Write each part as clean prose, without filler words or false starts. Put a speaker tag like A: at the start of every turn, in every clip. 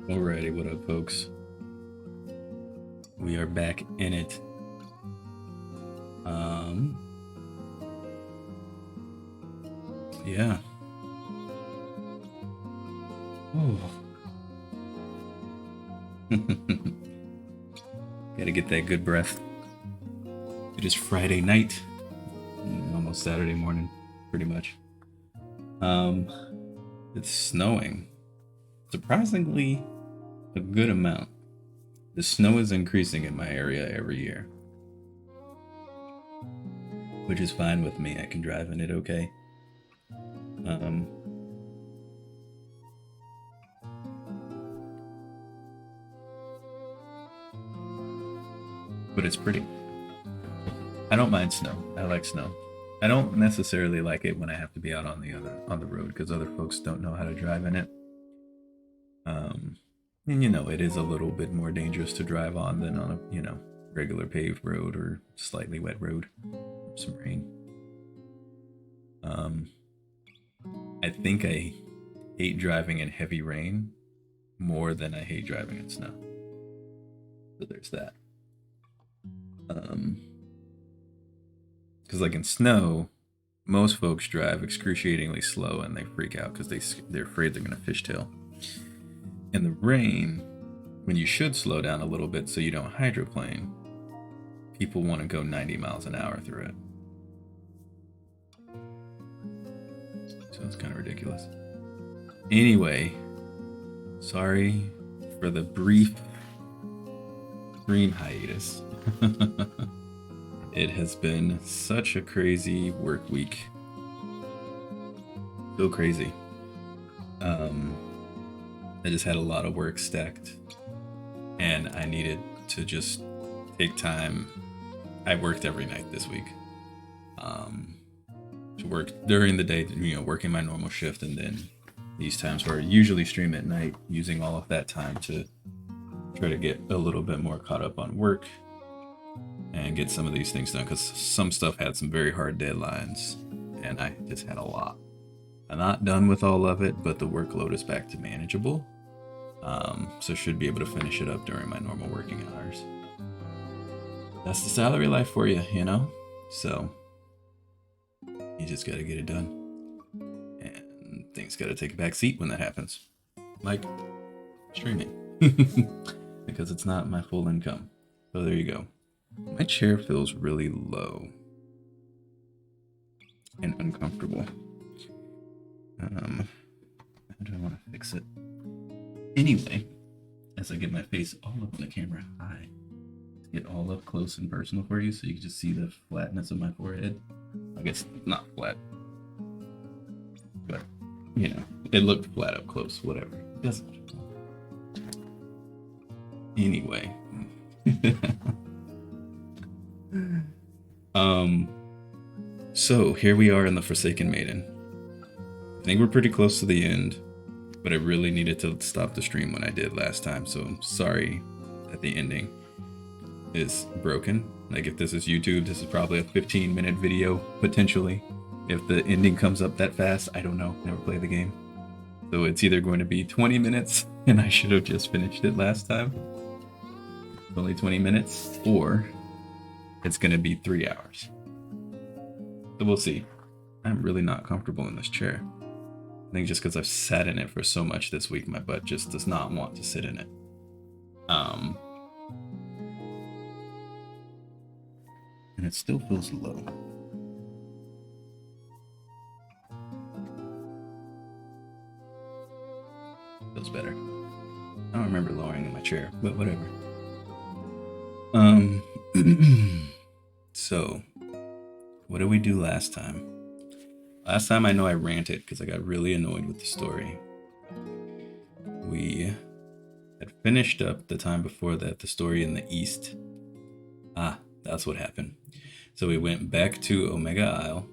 A: Alrighty, what up, folks? We are back in it. Um, yeah. Oh. Gotta get that good breath. It is Friday night, almost Saturday morning, pretty much. Um, it's snowing. Surprisingly, a good amount. The snow is increasing in my area every year, which is fine with me. I can drive in it okay. Um, but it's pretty. I don't mind snow. I like snow. I don't necessarily like it when I have to be out on the road because other folks don't know how to drive in it. Um, and it is a little bit more dangerous to drive on than on a regular paved road or slightly wet road, some rain. Um, I think I hate driving in heavy rain more than I hate driving in snow. So there's that. Because like in snow, most folks drive excruciatingly slow and they freak out because they're afraid they're gonna fishtail. In the rain, when you should slow down a little bit so you don't hydroplane, people want to go 90 miles an hour through it. So it's kind of ridiculous. Anyway, sorry for the brief stream hiatus. It has been such a crazy work week. So crazy. I just had a lot of work stacked and I needed to just take time. I worked every night this week. To work during the day, working my normal shift, and then these times where I usually stream at night, using all of that time to try to get a little bit more caught up on work and get some of these things done, because some stuff had some very hard deadlines and I just had a lot. I'm not done with all of it, but the workload is back to manageable. So should be able to finish it up during my normal working hours. That's the salary life for you, So you just gotta get it done. And things gotta take a back seat when that happens. Like streaming. Because it's not my full income. So there you go. My chair feels really low and uncomfortable. How do I want to fix it? Anyway, as I get my face all up on the camera, hi. Get all up close and personal for you so you can just see the flatness of my forehead. I guess not flat, but it looked flat up close, whatever. It doesn't. Anyway. So here we are in the Forsaken Maiden. I think we're pretty close to the end, but I really needed to stop the stream when I did last time, so I'm sorry that the ending is broken. Like, if this is YouTube, this is probably a 15-minute video, potentially. If the ending comes up that fast, I don't know, never played the game. So it's either going to be 20 minutes, and I should have just finished it last time. Only 20 minutes, or it's going to be 3 hours. So we'll see. I'm really not comfortable in this chair. I think just because I've sat in it for so much this week, my butt just does not want to sit in it. And it still feels low. Feels better. I don't remember lowering in my chair, but whatever. So, what did we do last time? Last time I know I ranted because I got really annoyed with the story. We had finished up the time before that, the story in the East. That's what happened. So we went back to Omega Isle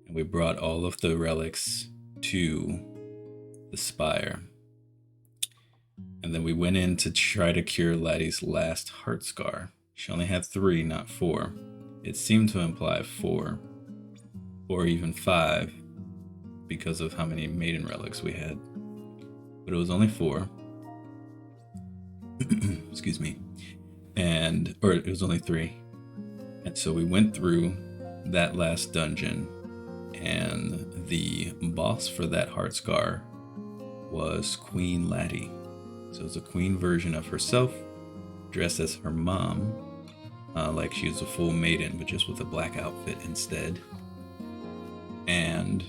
A: and we brought all of the relics to the Spire. And then we went in to try to cure Laddie's last heart scar. She only had 3, not 4. It seemed to imply 4, or even 5, because of how many Maiden relics we had. But it was only 4. Excuse me. Or it was only 3. And so we went through that last dungeon, and the boss for that heart scar was Queen Laddie. So it was a queen version of herself, dressed as her mom, like she was a full maiden, but just with a black outfit instead. And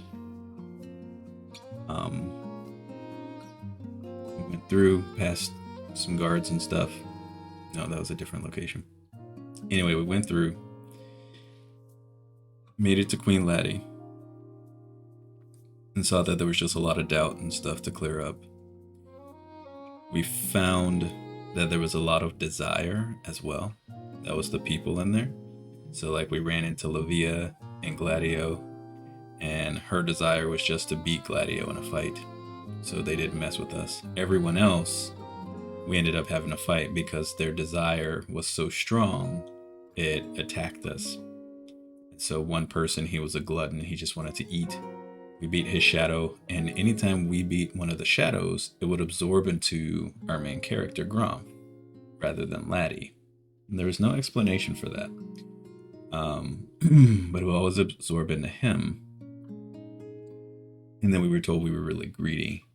A: we went through past some guards and stuff. No, that was a different location. Anyway, we went through, made it to Queen Laddie, and saw that there was just a lot of doubt and stuff to clear up. We found that there was a lot of desire as well. That was the people in there. So like we ran into Lavia and Gladio, and her desire was just to beat Gladio in a fight. So they didn't mess with us. Everyone else, we ended up having a fight because their desire was so strong, it attacked us. So one person, he was a glutton, he just wanted to eat. We beat his shadow, and anytime we beat one of the shadows, it would absorb into our main character, Grom, rather than Laddie. And there was no explanation for that. But it would always absorb into him. And then we were told we were really greedy.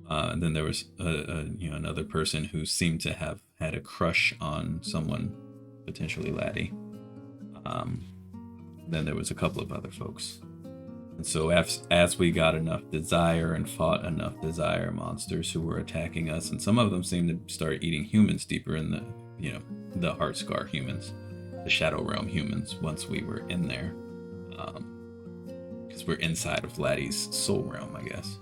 A: And then there was another person who seemed to have had a crush on someone, potentially Laddie. Then there was a couple of other folks. And so as we got enough desire and fought enough desire monsters who were attacking us, and some of them seemed to start eating humans deeper in the heart scar humans, the shadow realm humans, once we were in there. Because we're inside of Laddie's soul realm, I guess.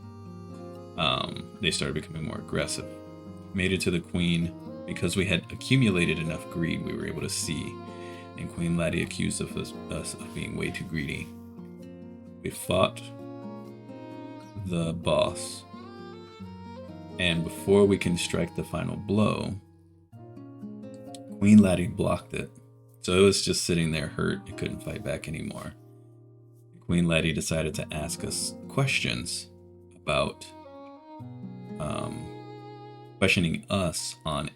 A: They started becoming more aggressive. Made it to the queen. Because we had accumulated enough greed, we were able to see. And Queen Laddie accused of us of being way too greedy. We fought the boss. And before we can strike the final blow, Queen Laddie blocked it. So it was just sitting there hurt. It couldn't fight back anymore. Queen Laddie decided to ask us questions about questioning us on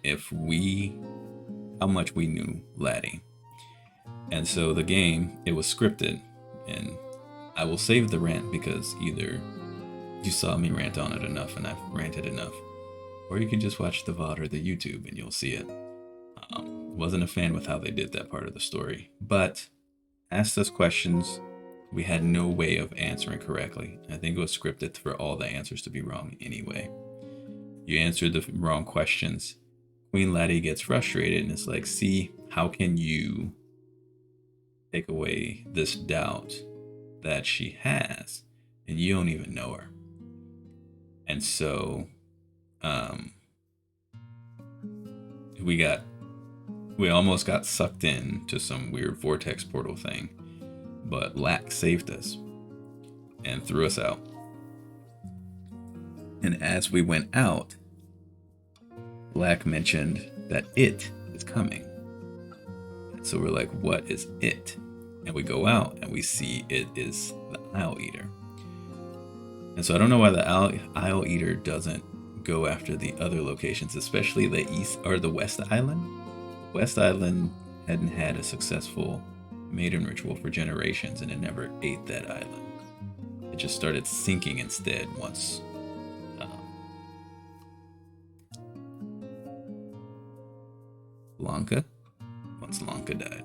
A: how much we knew Laddie. And so the game, it was scripted, and I will save the rant because either you saw me rant on it enough and I've ranted enough, or you can just watch the VOD or the YouTube and you'll see it. Wasn't a fan with how they did that part of the story, but asked us questions we had no way of answering correctly. I think it was scripted for all the answers to be wrong anyway. You answered the wrong questions. Queen Laddie gets frustrated and it's like, see, how can you take away this doubt that she has and you don't even know her? And so we almost got sucked into some weird vortex portal thing, but Lack saved us and threw us out. And as we went out, Lack mentioned that it is coming. And so we're like, what is it? And we go out and we see it is the Isle Eater. And so I don't know why the Isle Eater doesn't go after the other locations, especially the East or the West Island. West Island hadn't had a successful maiden ritual for generations, and it never ate that island. It just started sinking instead once Lanka died.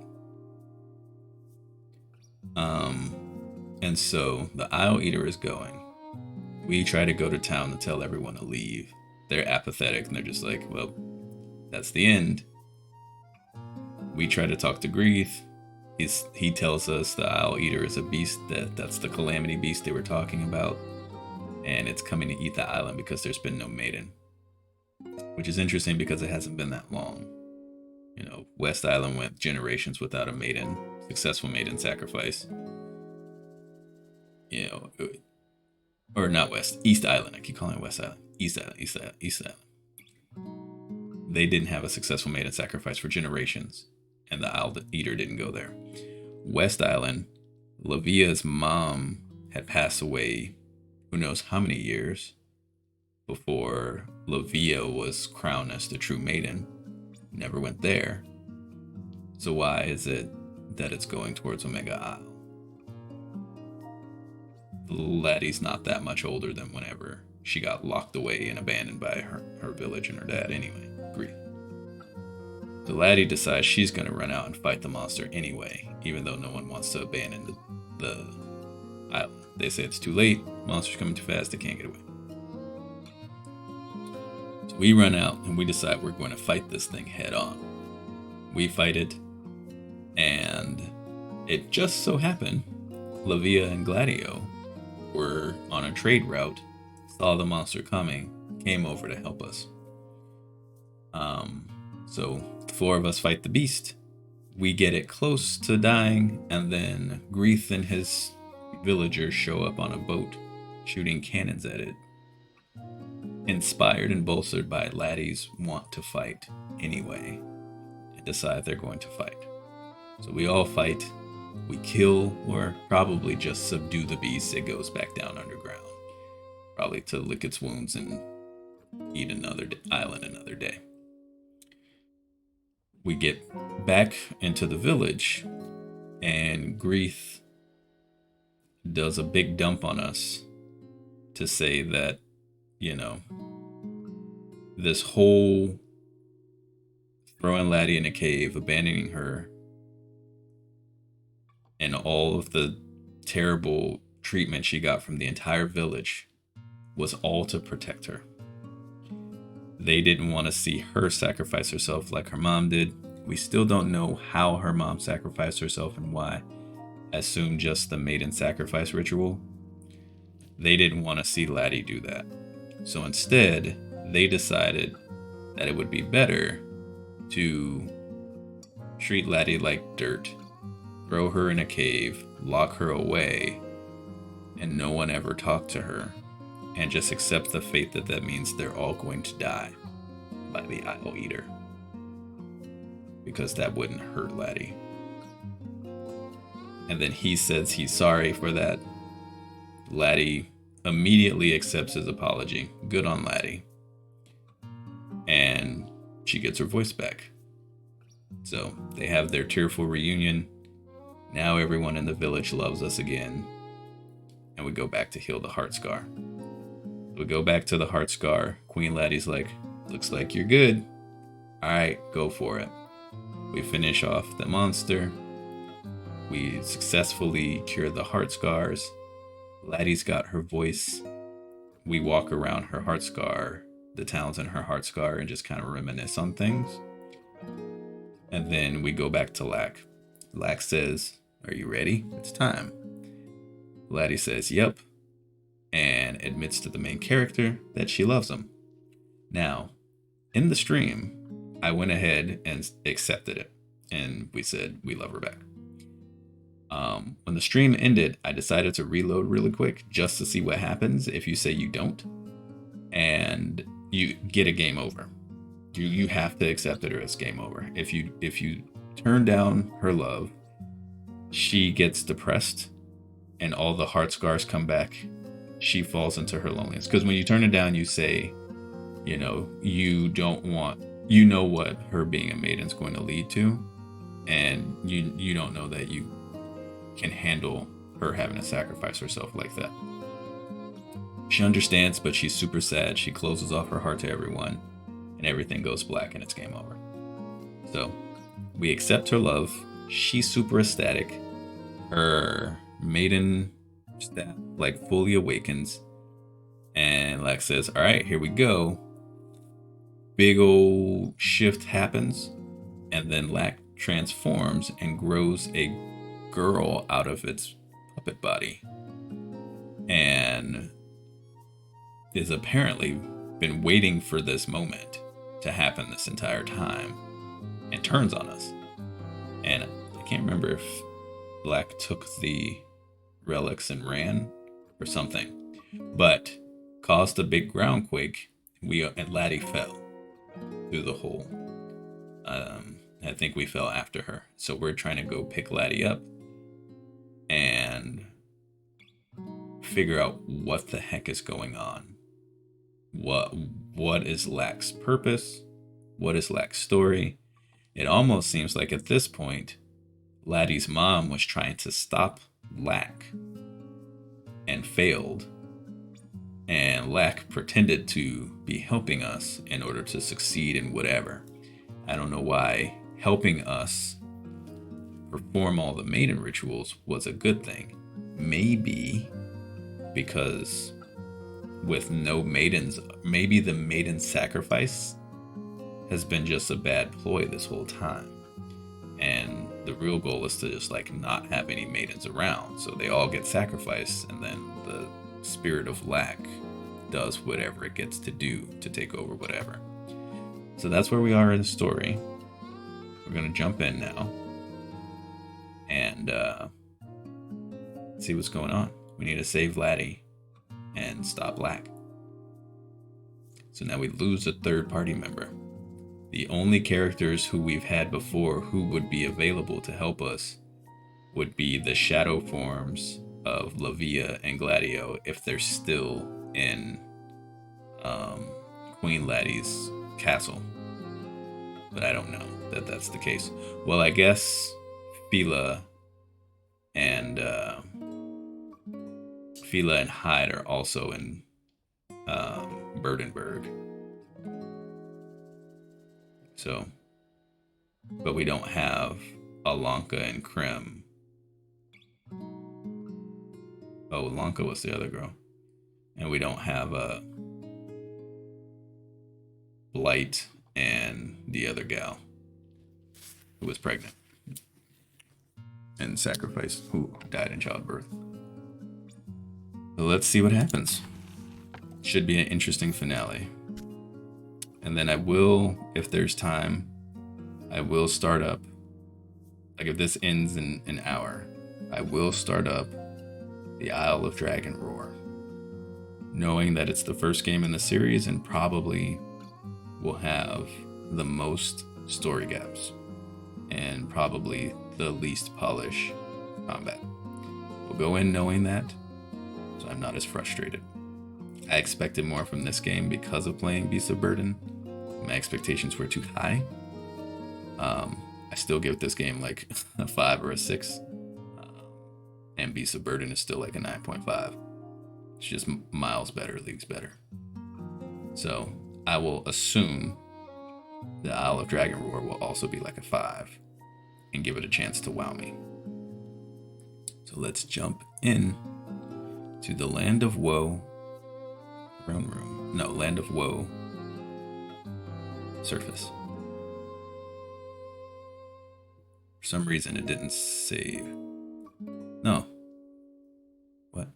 A: And so the Isle Eater is going. We try to go to town to tell everyone to leave. They're apathetic and they're just like, well, that's the end. We try to talk to Grief. He tells us the Isle Eater is a beast, that's the calamity beast they were talking about, and it's coming to eat the island because there's been no maiden. Which is interesting because it hasn't been that long. West Island went generations without a successful maiden sacrifice. Or not East Island. I keep calling it West Island. East Island. They didn't have a successful maiden sacrifice for generations, and the Isle Eater didn't go there. West Island, Lavia's mom had passed away, who knows how many years, before Lavia was crowned as the true maiden. Never went there. So why is it that it's going towards Omega Isle? Laddie's not that much older than whenever she got locked away and abandoned by her village and her dad anyway. Agree. So Laddie decides she's going to run out and fight the monster anyway, even though no one wants to abandon the island. They say it's too late, monster's coming too fast, they can't get away. So we run out and we decide we're going to fight this thing head on. We fight it, and it just so happened Lavia and Gladio were on a trade route, saw the monster coming, came over to help us. So the four of us fight the beast. We get it close to dying, and then Greeth and his villagers show up on a boat, shooting cannons at it. Inspired and bolstered by Laddie's want to fight anyway, and decide they're going to fight. So we all fight. We kill, or probably just subdue the beast. It goes back down underground, probably to lick its wounds and eat another island another day. We get back into the village, and Greeth does a big dump on us to say that, this whole throwing Laddie in a cave, abandoning her, and all of the terrible treatment she got from the entire village was all to protect her. They didn't want to see her sacrifice herself like her mom did. We still don't know how her mom sacrificed herself and why. I assume just the maiden sacrifice ritual. They didn't want to see Laddie do that. So instead, they decided that it would be better to treat Laddie like dirt, throw her in a cave, lock her away, and no one ever talk to her, and just accept the fate that means they're all going to die by the Isle Eater, because that wouldn't hurt Laddie. And then he says he's sorry for that. Laddie immediately accepts his apology. Good on Laddie. And she gets her voice back. So they have their tearful reunion. Now everyone in the village loves us again. And we go back to heal the heart scar. We go back to the heart scar. Queen Laddie's like, looks like you're good. Alright, go for it. We finish off the monster. We successfully cure the heart scars. Laddie's got her voice. We walk around her heart scar, the towns in her heart scar, and just kind of reminisce on things. And then we go back to Lack. Lack says, are you ready? It's time. Laddie says, yep, and admits to the main character that she loves him. Now, in the stream, I went ahead and accepted it, and we said we love her back. When the stream ended, I decided to reload really quick just to see what happens if you say you don't, and you get a game over. You have to accept it or it's game over. If you turn down her love, she gets depressed and all the heart scars come back. She falls into her loneliness. Because when you turn it down, you say, you don't want, what her being a maiden's going to lead to. And you don't know that you can handle her having to sacrifice herself like that. She understands, but she's super sad. She closes off her heart to everyone, and everything goes black and it's game over. So we accept her love. She's super ecstatic. Her maiden staff fully awakens, and Lex says, all right, here we go. Big old shift happens, and then Lack transforms and grows a girl out of its puppet body, and is apparently been waiting for this moment to happen this entire time, and turns on us. And I can't remember if Lack took the relics and ran or something, but caused a big ground quake. And Laddie fell through the hole. I think we fell after her, so we're trying to go pick Laddie up and figure out what the heck is going on what is Lack's purpose? What is Lack's story? It almost seems like at this point, Laddie's mom was trying to stop Lack and failed. And Lack pretended to be helping us in order to succeed in whatever. I don't know why helping us perform all the Maiden rituals was a good thing. Maybe because with no maidens, maybe the maiden sacrifice has been just a bad ploy this whole time. And the real goal is to just like not have any maidens around. So they all get sacrificed, and then the spirit of Lack does whatever it gets to do to take over whatever. So that's where we are in the story. We're going to jump in now and see what's going on. We need to save Laddie and stop Lack. So now we lose a third party member. The only characters who we've had before who would be available to help us would be the shadow forms of Lavia and Gladio if they're still in Queen Laddie's castle. But I don't know that that's the case. Well, I guess Fila and Hyde are also in Burdenberg. So, but we don't have Alanka and Krim. Oh, Alanka was the other girl. And we don't have Blight and the other gal who was pregnant and sacrificed, who died in childbirth. So let's see what happens. Should be an interesting finale. And then I will, if there's time, I will start up, like if this ends in an hour, I will start up the Isle of Dragon Roar, knowing that it's the first game in the series and probably will have the most story gaps and probably the least polished combat. We'll go in knowing that, so I'm not as frustrated. I expected more from this game because of playing Beasts of Burden. My expectations were too high. I still give this game like a 5 or a 6. And Beasts of Burden is still like a 9.5. It's just miles better, leagues better. So I will assume the Isle of Dragon Roar will also be like a 5 and give it a chance to wow me. So let's jump in to the Land of Woe Throne Room. No, Land of Woe Surface. For some reason it didn't save. No. What?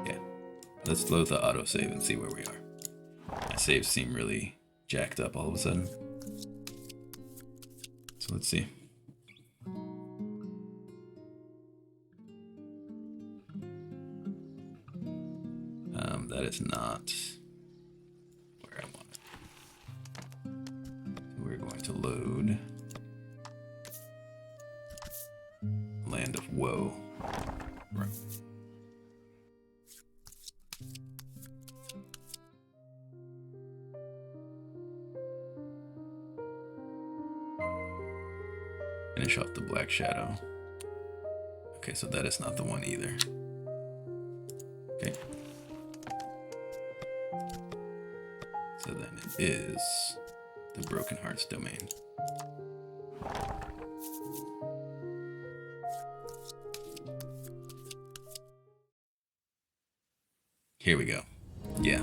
A: Yeah. Let's load the autosave and see where we are. My saves seem really jacked up all of a sudden. So let's see. That is not where I want it. So we're going to load Land of Woe. Right. Finish off the Black Shadow. Okay, so that is not the one either. Okay. So then it is the Broken Hearts domain. Here we go. Yeah.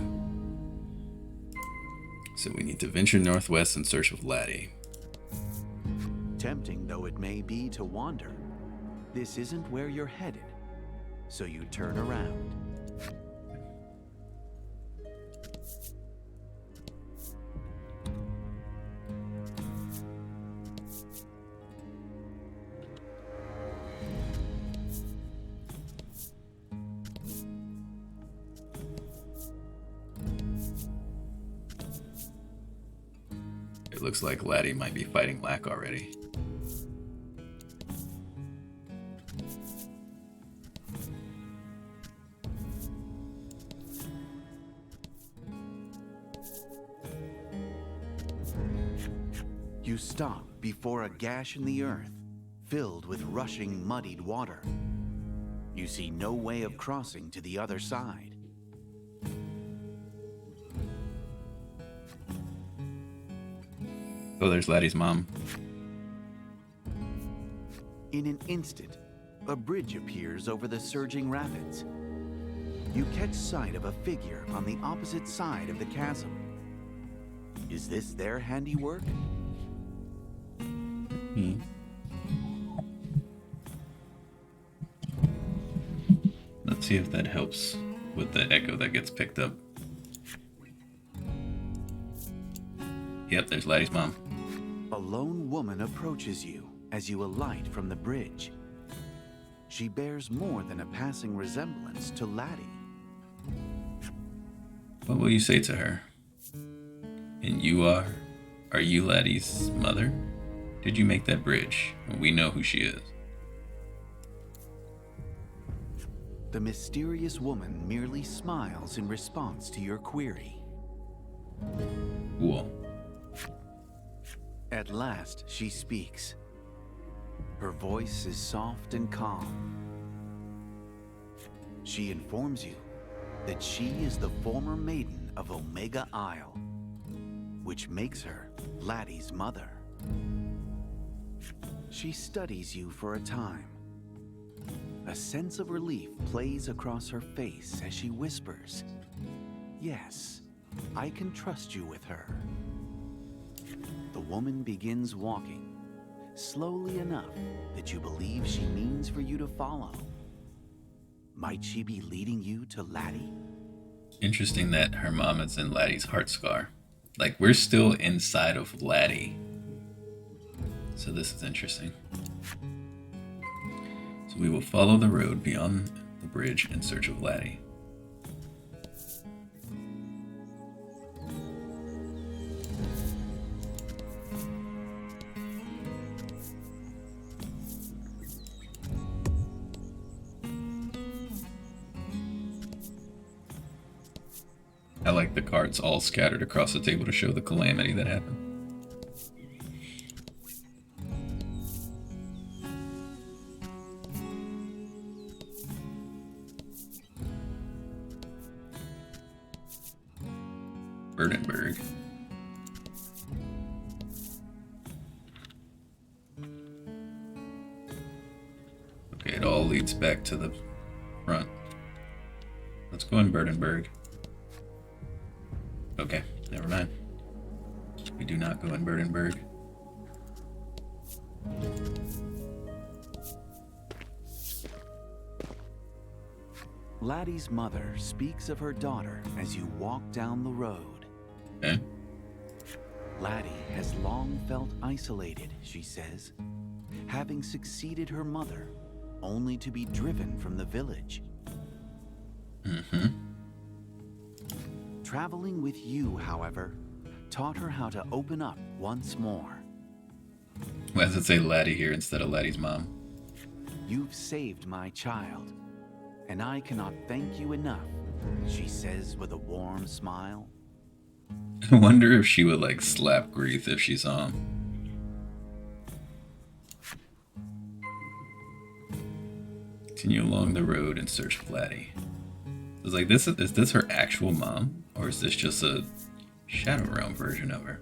A: So we need to venture northwest in search of Laddie.
B: Tempting though it may be to wander, this isn't where you're headed, so you turn around.
A: It looks like Laddie might be fighting Lack already.
B: You stop before a gash in the earth, filled with rushing, muddied water. You see no way of crossing to the other side.
A: Oh, there's Laddie's mom.
B: In an instant, a bridge appears over the surging rapids. You catch sight of a figure on the opposite side of the chasm. Is this their handiwork?
A: Let's see if that helps with the echo that gets picked up. Yep, there's Laddie's mom.
B: A lone woman approaches you as you alight from the bridge. She bears more than a passing resemblance to Laddie.
A: What will you say to her? And are you Laddie's mother? Did you make that bridge? Well, we know who she is.
B: The mysterious woman merely smiles in response to your query.
A: Cool.
B: At last, she speaks. Her voice is soft and calm. She informs you that she is the former Maiden of Omega Isle, which makes her Laddie's mother. She studies you for a time. A sense of relief plays across her face as she whispers, "Yes, I can trust you with her." The woman begins walking, slowly enough that you believe she means for you to follow. Might she be leading you to Laddie?
A: Interesting that her mom is in Laddie's heart scar. Like, we're still inside of Laddie. So this is interesting. So we will follow the road beyond the bridge in search of Laddie. I like the cards all scattered across the table to show the calamity that happened. Burdenberg. Okay, it all leads back to the front. Let's go in Burdenberg. Okay, never mind. We do not go in Burdenberg.
B: Laddie's mother speaks of her daughter as you walk down the road.
A: Okay.
B: Laddie has long felt isolated, she says, having succeeded her mother, only to be driven from the village. Traveling with you, however, taught her how to open up once more.
A: Why does it say Laddie here instead of Laddie's mom?
B: You've saved my child, and I cannot thank you enough, she says with a warm smile.
A: I wonder if she would like slap Grief if she saw him. Continue along the road in search of Laddie. I was like, is this her actual mom? Or is this just a Shadow Realm version of her?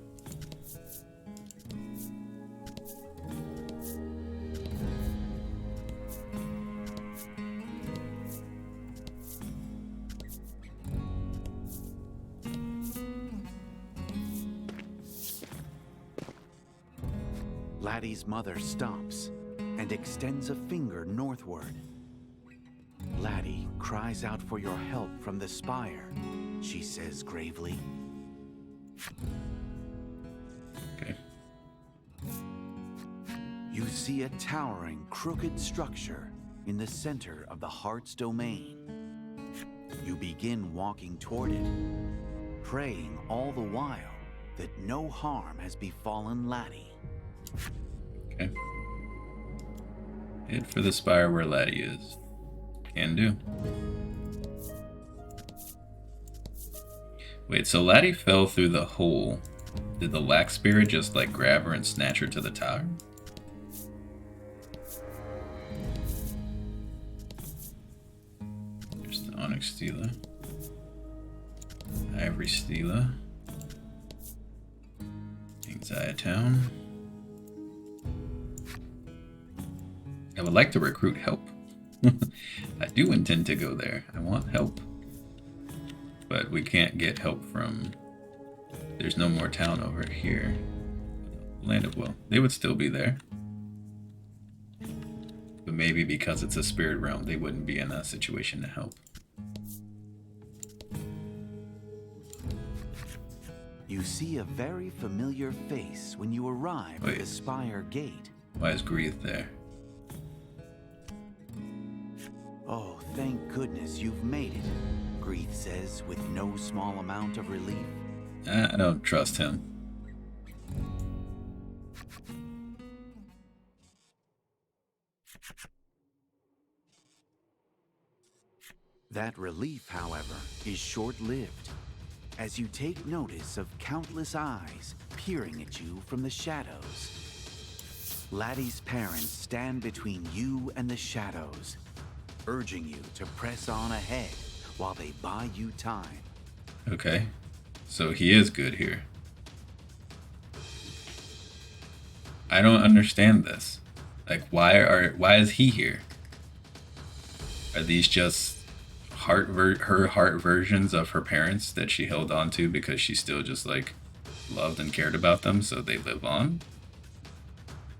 B: Laddie's mother stops and extends a finger northward. Laddie cries out for your help from the spire, she says gravely.
A: Okay.
B: You see a towering, crooked structure in the center of the heart's domain. You begin walking toward it, praying all the while that no harm has befallen Laddie.
A: Okay. Head for the spire where Laddie is. Can do. Wait, so Laddie fell through the hole Did the lax spirit just like grab her and snatch her to the tower? There's the onyx stela, ivory stela, anxiety town. I would like to recruit help. I do intend to go there. I want help. But we can't get help from... There's no more town over here. Land of Will. They would still be there. But maybe because it's a spirit realm, they wouldn't be in a situation to help.
B: You see a very familiar face when you arrive at the Spire Gate.
A: Why is Grieth there?
B: Oh, thank goodness you've made it, Grieth says with no small amount of relief.
A: I don't trust him.
B: That relief, however, is short-lived, as you take notice of countless eyes peering at you from the shadows. Laddie's parents stand between you and the shadows, urging you to press on ahead while they buy you time.
A: Okay, so he is good here. I don't understand this. Like, why is he here? Are these just her heart versions of her parents that she held on to because she still just like loved and cared about them, so they live on?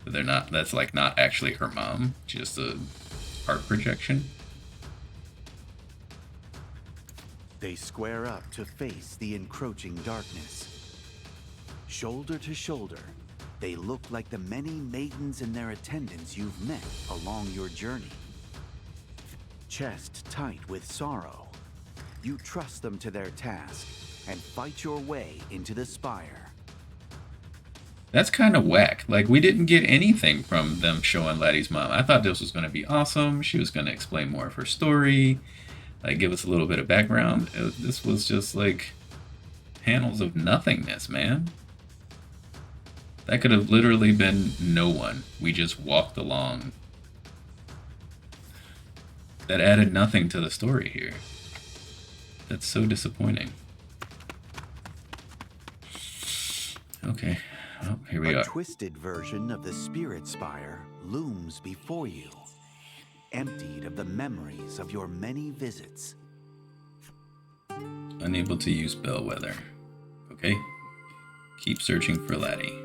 A: But they're not. That's like not actually her mom. Just a heart projection.
B: They square up to face the encroaching darkness. Shoulder to shoulder, they look like the many maidens in their attendants you've met along your journey. Chest tight with sorrow, you trust them to their task and fight your way into the spire.
A: That's kind of whack. Like, we didn't get anything from them showing Laddie's mom. I thought this was going to be awesome. She was going to explain more of her story, like give us a little bit of background. This was just like panels of nothingness, man. That could have literally been no one. We just walked along. That added nothing to the story here. That's so disappointing. Okay, well, here we are.
B: A twisted version of the Spirit Spire looms before you, emptied of the memories of your many visits.
A: Unable to use Bellwether. Okay. Keep searching for Laddie.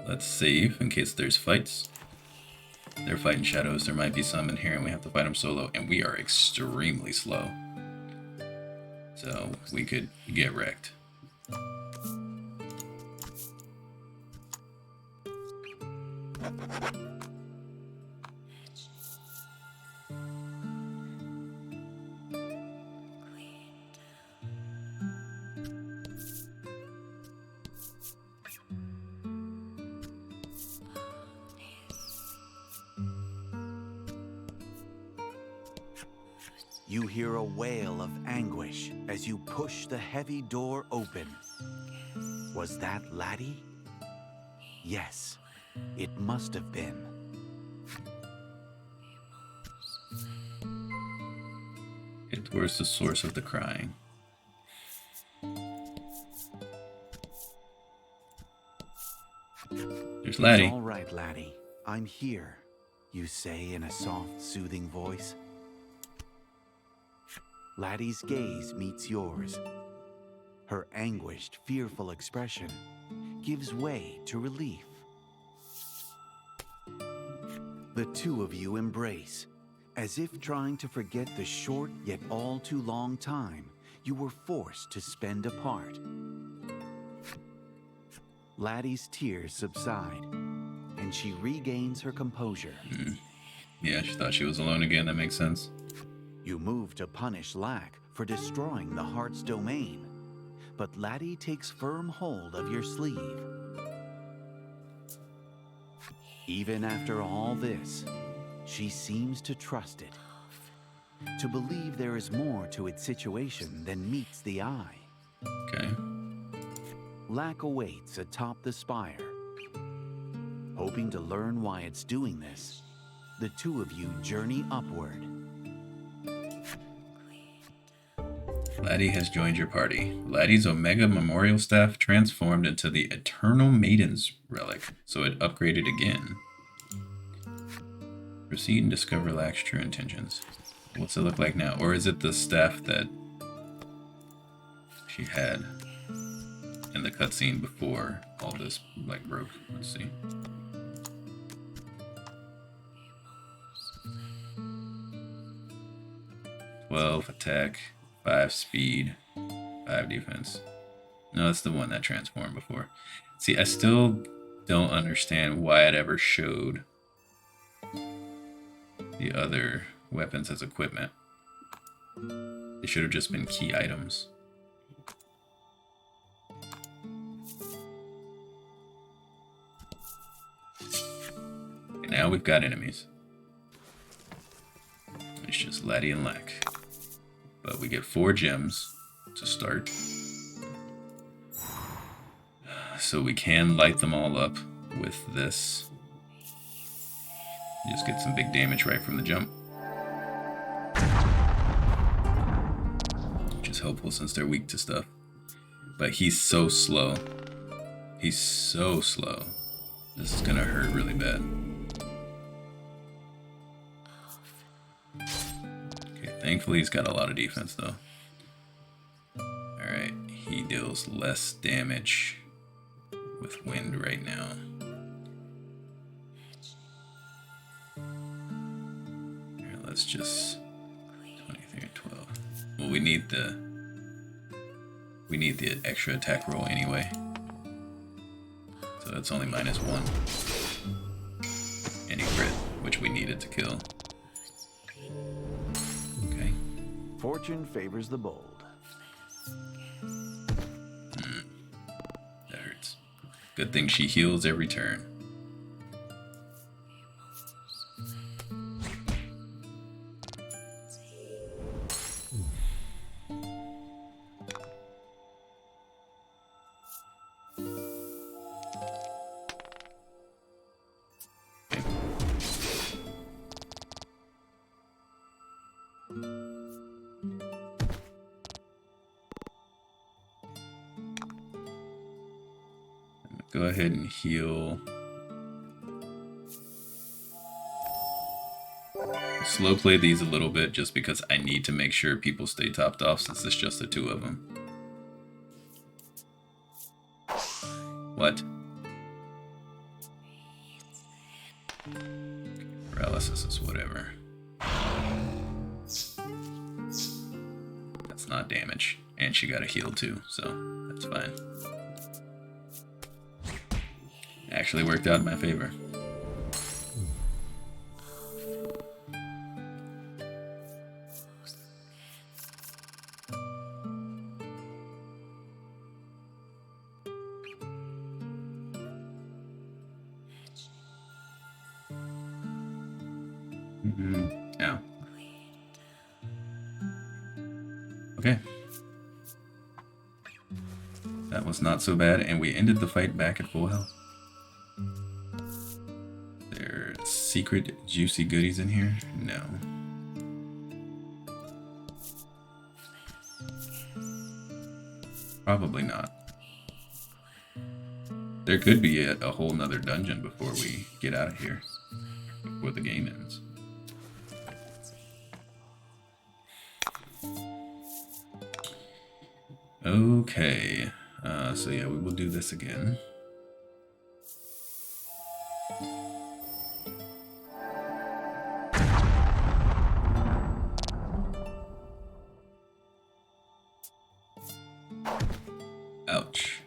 A: Let's save in case there's fights. They're fighting shadows. There might be some in here and we have to fight them solo. And we are extremely slow. So we could get wrecked.
B: You hear a wail of anguish as you push the heavy door open. Was that Laddie? Yes, it must have been.
A: Get towards the source of the crying. There's Laddie.
B: It's all right, Laddie. I'm here, you say in a soft, soothing voice. Laddie's gaze meets yours. Her anguished, fearful expression gives way to relief. The two of you embrace, as if trying to forget the short yet all too long time you were forced to spend apart. Laddie's tears subside, and she regains her composure.
A: Yeah, she thought she was alone again. That makes sense.
B: You move to punish Lack for destroying the heart's domain, but Laddie takes firm hold of your sleeve. Even after all this, she seems to trust it, to believe there is more to its situation than meets the eye.
A: Okay.
B: Lack awaits atop the spire. Hoping to learn why it's doing this, the two of you journey upward.
A: Laddie has joined your party. Laddie's Omega Memorial Staff transformed into the Eternal Maiden's relic, so it upgraded again. Proceed and discover Lack's true intentions. What's it look like now? Or is it the staff that she had in the cutscene before all this like broke? Let's see. "12 attack, 5 speed, 5 defense." No, that's the one that transformed before. See, I still don't understand why it ever showed the other weapons as equipment. They should have just been key items. And now we've got enemies. It's just Laddie and Lack. But we get 4 gems to start. So we can light them all up with this. Just get some big damage right from the jump. Which is helpful since they're weak to stuff. But he's so slow. He's so slow. This is gonna hurt really bad. Okay, thankfully he's got a lot of defense though. Alright, he deals less damage with wind right now. Here, let's just 23 and 12. Well, we need the extra attack roll anyway. So that's only -1. Any crit, which we needed to kill. Okay.
B: Fortune favors the bold.
A: That hurts. Good thing she heals every turn. Go ahead and heal. Slow play these a little bit just because I need to make sure people stay topped off since it's just the 2 of them. What? Paralysis is whatever. That's not damage. And she got a heal too, so that's fine. Actually worked out in my favor. Yeah. Okay. That was not so bad, and we ended the fight back at full health. There are secret juicy goodies in here? No. Probably not. There could be a whole nother dungeon before we get out of here. Before the game ends. Okay. So yeah, we will do this again. Ouch.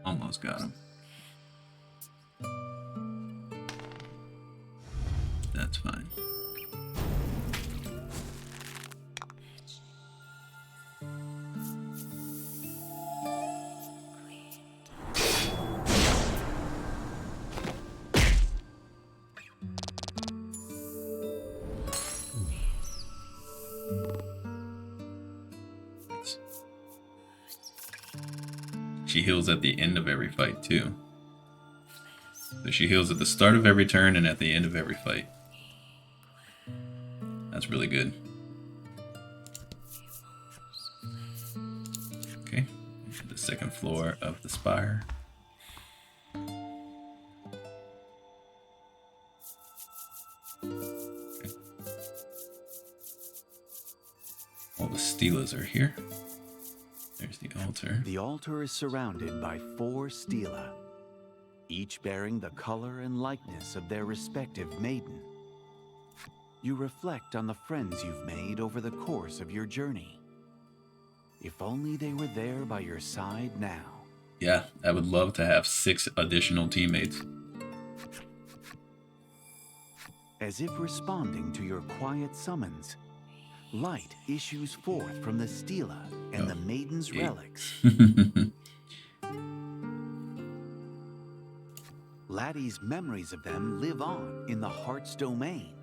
A: Almost got him. That's fine. She heals at the end of every fight, too. So she heals at the start of every turn and at the end of every fight. That's really good. Okay, the second floor of the spire. Okay. All the stelas are here. There's the altar.
B: The altar is surrounded by 4 stela, each bearing the color and likeness of their respective maiden. You reflect on the friends you've made over the course of your journey. If only they were there by your side now.
A: Yeah, I would love to have 6 additional teammates.
B: As if responding to your quiet summons, light issues forth from the stela and the maiden's relics. Laddie's memories of them live on in the heart's domain.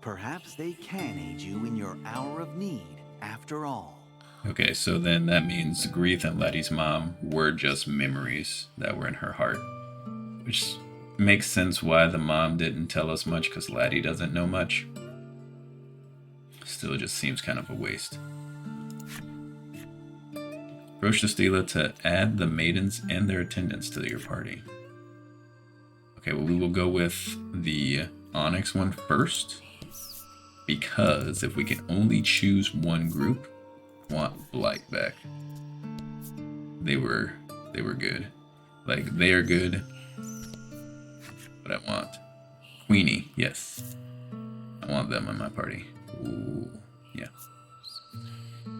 B: Perhaps they can aid you in your hour of need, after all.
A: Okay, so then that means Grieth and Laddie's mom were just memories that were in her heart. Which makes sense why the mom didn't tell us much, because Laddie doesn't know much. Still, it just seems kind of a waste. Approach the stela to add the maidens and their attendants to your party. Okay, well, we will go with the Onyx one first, because if we can only choose one group, I want Blight back. They were good. Like, they are good, but I want Queenie, yes. I want them in my party. Ooh, yeah.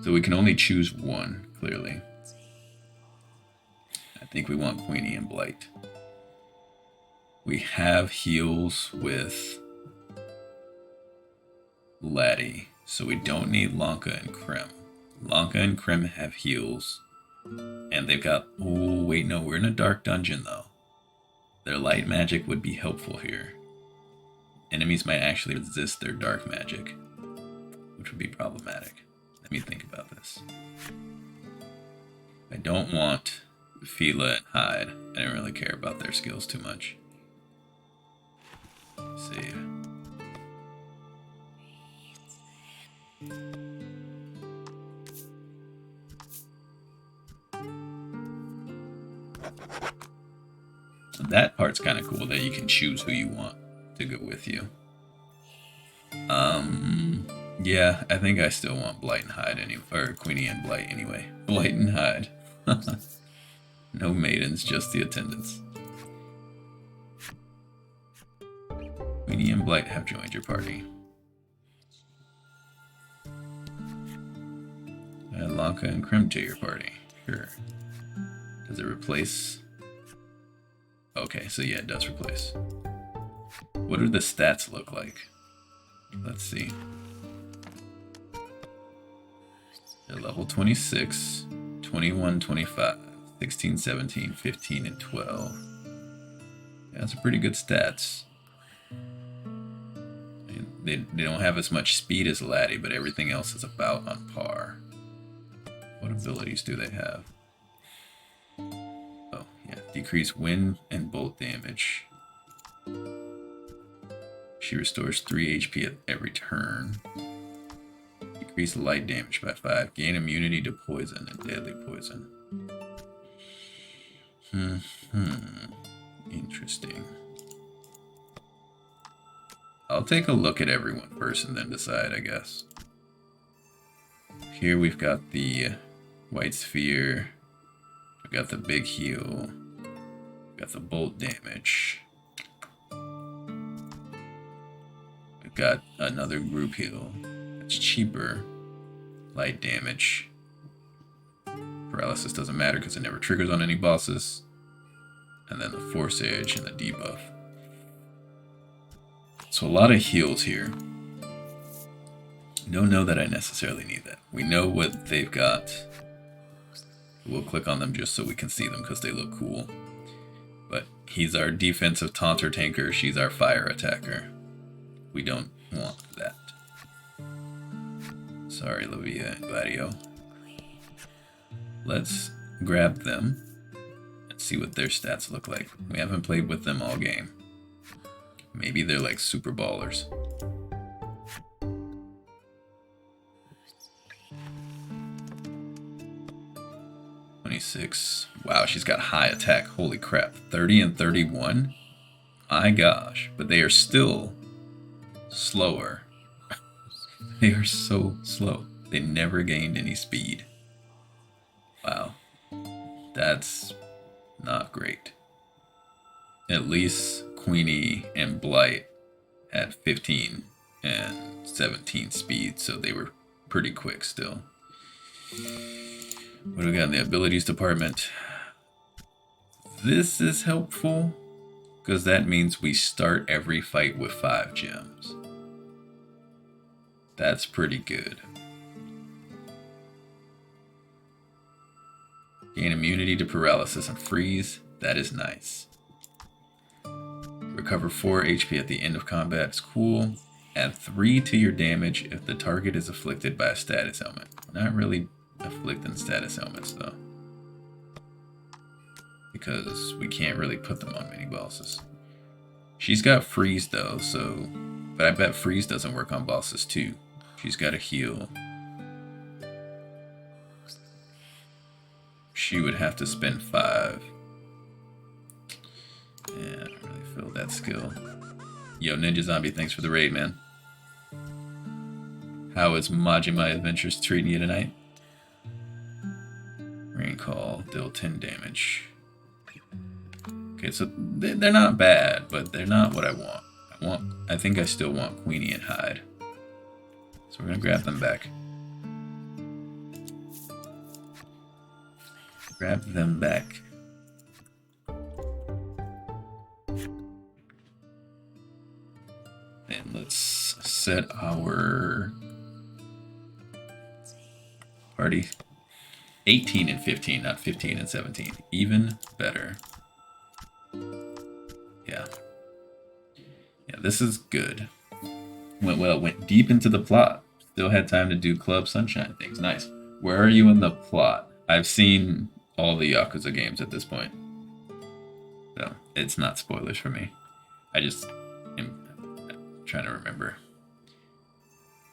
A: So we can only choose one, clearly. I think we want Queenie and Blight. We have heals with Laddie, so we don't need Lanka and Krim. Lanka and Krim have heals, and they've got... Oh, wait, no, we're in a dark dungeon, though. Their light magic would be helpful here. Enemies might actually resist their dark magic, which would be problematic. Let me think about this. I don't want Fila and Hyde. I don't really care about their skills too much. Save. That part's kind of cool that you can choose who you want to go with you. Yeah, I think I still want Blight and Hyde or Queenie and Blight anyway. Blight and Hyde. No maidens, just the attendants. Queenie and Blight have joined your party. Add Lanka and Krim to your party. Sure. Does it replace? Okay, so yeah, it does replace. What do the stats look like? Let's see. They're level 26, 21, 25, 16, 17, 15, and 12. Yeah, that's a pretty good stats. They don't have as much speed as Laddie, but everything else is about on par. What abilities do they have? Oh, yeah. Decrease wind and bolt damage. She restores 3 HP at every turn. Decrease light damage by 5. Gain immunity to poison and deadly poison. Interesting. I'll take a look at everyone first and then decide, I guess. Here we've got the white sphere. We've got the big heal. We've got the bolt damage. We've got another group heal. It's cheaper. Light damage. paralysis doesn't matter because it never triggers on any bosses. And then the Force Edge and the debuff. So a lot of heals here. Don't know that I necessarily need that. We know what they've got. We'll click on them just so we can see them because they look cool. But he's our defensive taunter tanker. She's our fire attacker. We don't want that. Sorry, Livia and Gladio. Let's grab them and see what their stats look like. We haven't played with them all game. Maybe they're like super ballers. Wow, she's got high attack. Holy crap. 30 and 31? My gosh. But they are still slower. They are so slow. They never gained any speed. Wow. That's not great. At least Queenie and Blight had 15 and 17 speed, so they were pretty quick still. What do we got in the abilities department? This is helpful because that means we start every fight with 5 gems. That's pretty good. Gain immunity to paralysis and freeze. That is nice. Recover 4 HP at the end of combat. It's cool. Add 3 to your damage if the target is afflicted by a status ailment. Not really afflicting status ailments though, because we can't really put them on mini bosses. She's got freeze though, so but I bet freeze doesn't work on bosses too. She's got a heal. She would have to spend 5. Yeah, I don't really feel that skill. Yo, Ninja Zombie, thanks for the raid, man. How is Majima Adventures treating you tonight? Rain Call, deal 10 damage. Okay, so they're not bad, but they're not what I want. I think I still want Queenie and Hyde. So we're gonna grab them back. Grab them back. And let's set our party. 18 and 15, not 15 and 17. Even better. Yeah. Yeah, this is good. Went well, went deep into the plot. Still had time to do Club Sunshine things. Nice. Where are you in the plot? I've seen all the Yakuza games at this point. So, it's not spoilers for me. I just am trying to remember.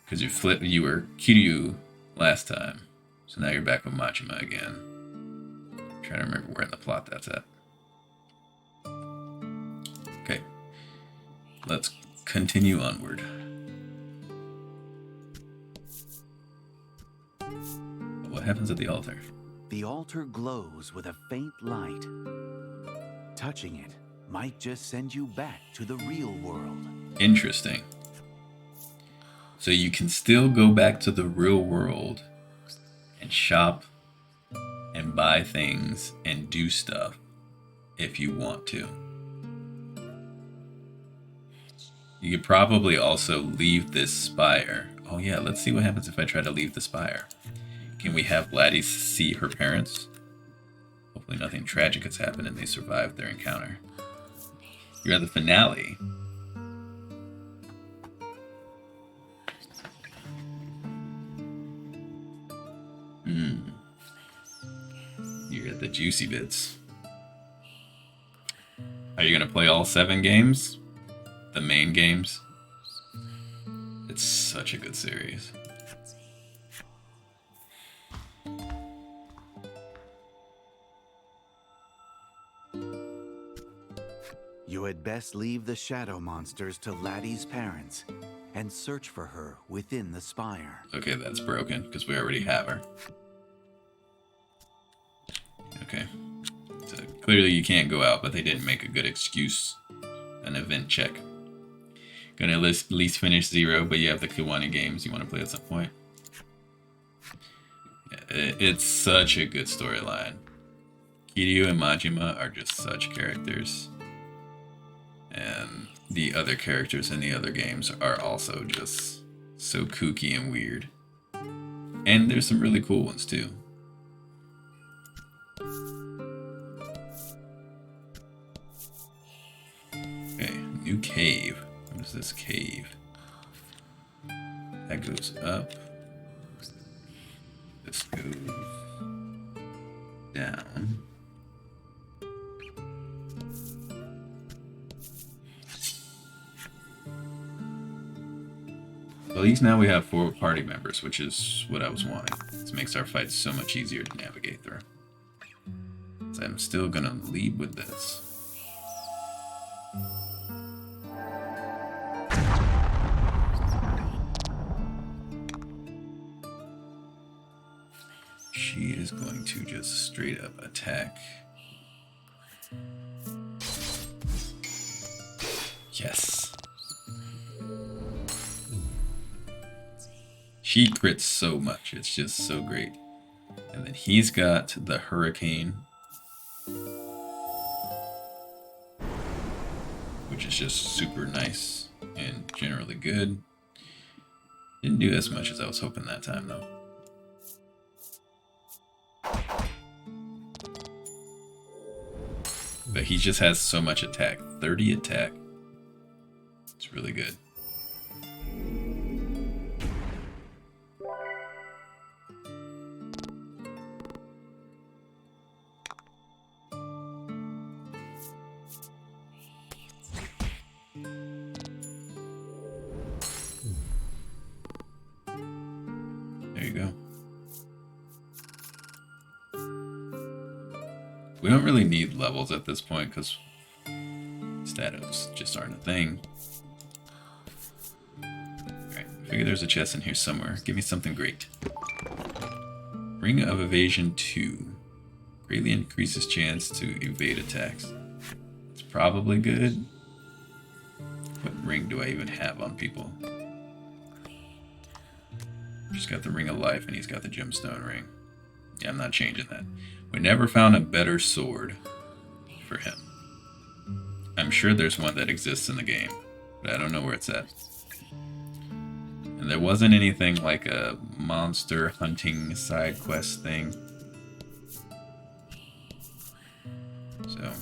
A: Because you were Kiryu last time. So now you're back with Majima again. I'm trying to remember where in the plot that's at. Okay. Let's continue onward. What happens at the altar?
B: The altar glows with a faint light. Touching it might just send you back to the real world.
A: Interesting. So you can still go back to the real world and shop and buy things and do stuff if you want to. You could probably also leave this spire. Oh yeah, let's see what happens if I try to leave the spire. Can we have Laddie see her parents? Hopefully nothing tragic has happened and they survived their encounter. You're at the finale. You're at the juicy bits. Are you going to play all 7 games? The main games? It's such a good series.
B: You had best leave the shadow monsters to Laddie's parents and search for her within the spire.
A: Okay, that's broken because we already have her. Okay. So clearly you can't go out, but they didn't make a good excuse. An event check. Gonna at least finish 0, but you have the Kiwani games you want to play at some point. Yeah, It's such a good storyline. Kiryu and Majima are just such characters. And the other characters in the other games are also just so kooky and weird. And there's some really cool ones too. Okay, new cave. What is this cave? That goes up. This goes down. Well, at least now we have 4 party members, which is what I was wanting. This makes our fights so much easier to navigate through. So I'm still gonna lead with this. She is going to just straight up attack. Yes. She crits so much, it's just so great. And then he's got the Hurricane, which is just super nice and generally good. Didn't do as much as I was hoping that time though. But he just has so much attack. 30 attack. It's really good. There you go. We don't really need levels at this point because status just aren't a thing. Alright, I figure there's a chest in here somewhere. Give me something great. Ring of Evasion 2. Greatly increases chance to evade attacks. It's probably good. What ring do I even have on people? She's got the Ring of Life and he's got the Gemstone Ring. Yeah, I'm not changing that. We never found a better sword for him. I'm sure there's one that exists in the game, but I don't know where it's at. And there wasn't anything like a monster hunting side quest thing. So, yeah.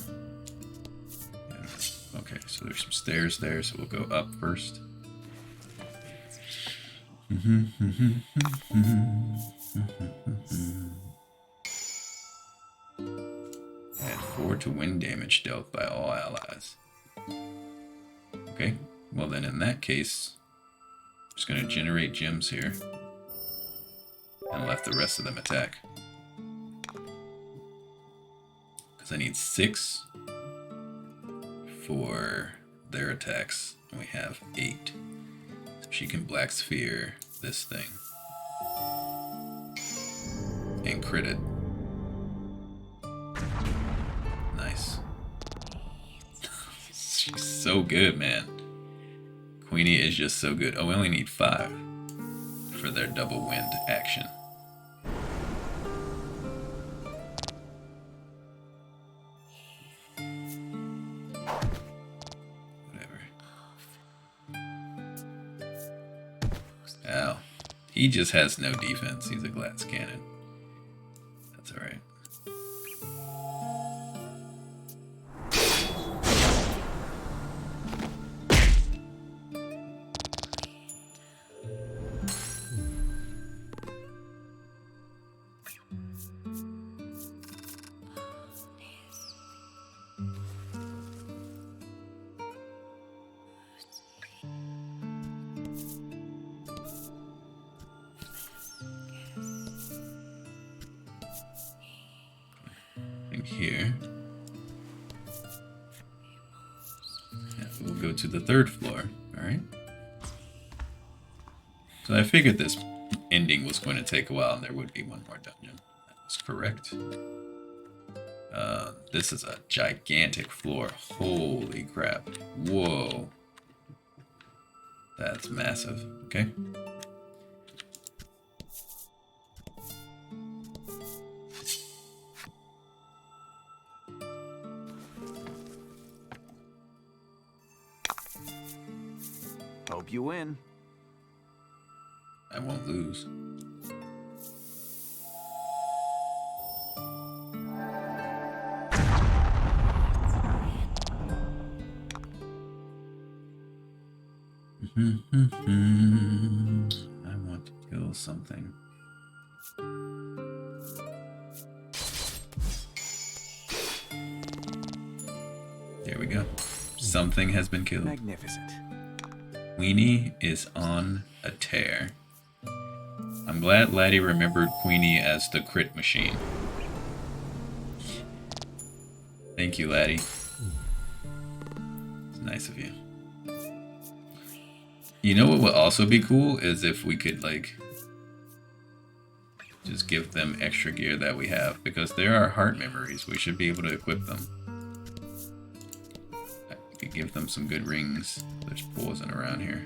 A: Okay, so there's some stairs there, so we'll go up first. Add 4 to wind damage dealt by all allies. Okay, well then in that case, I'm just going to generate gems here and let the rest of them attack. Because I need 6 for their attacks, and we have 8. So she can Black Sphere this thing. And crit it. Nice. She's so good, man. Queenie is just so good. Oh, we only need 5 for their double wind action. Whatever. Ow. He just has no defense. He's a glass cannon. That's alright. Here. Yeah, we'll go to the 3rd floor. Alright. So I figured this ending was going to take a while and there would be one more dungeon. That was correct. This is a gigantic floor. Holy crap. Whoa. That's massive. Okay.
B: Hope you win.
A: I won't lose. I want to kill something. There we go. Something has been killed.
B: Magnificent.
A: Queenie is on a tear. I'm glad Laddie remembered Queenie as the crit machine. Thank you, Laddie. It's nice of you. You know what would also be cool is if we could, like, just give them extra gear that we have, because there are heart memories. We should be able to equip them. I could give them some good rings. There's poison around here.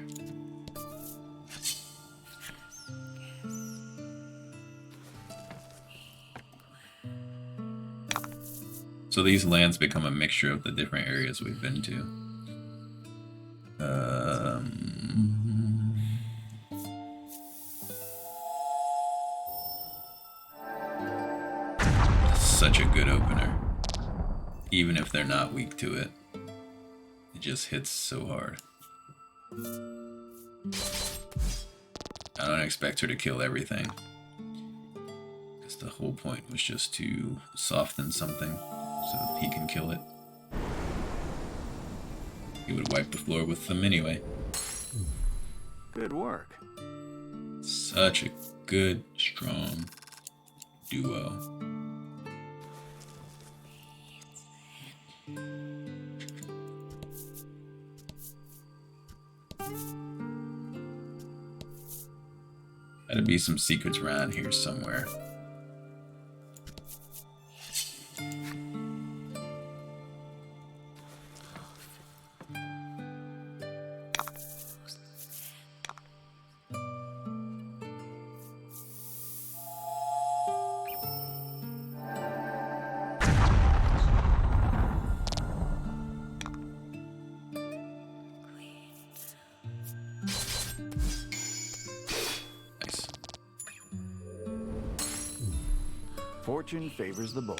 A: So these lands become a mixture of the different areas we've been to. Such a good opener. Even if they're not weak to it. It just hits so hard. I don't expect her to kill everything. Because the whole point was just to soften something so he can kill it. He would wipe the floor with them anyway.
B: Good work.
A: Such a good, strong duo. Gotta be some secrets around here somewhere.
B: Fortune favors the bold.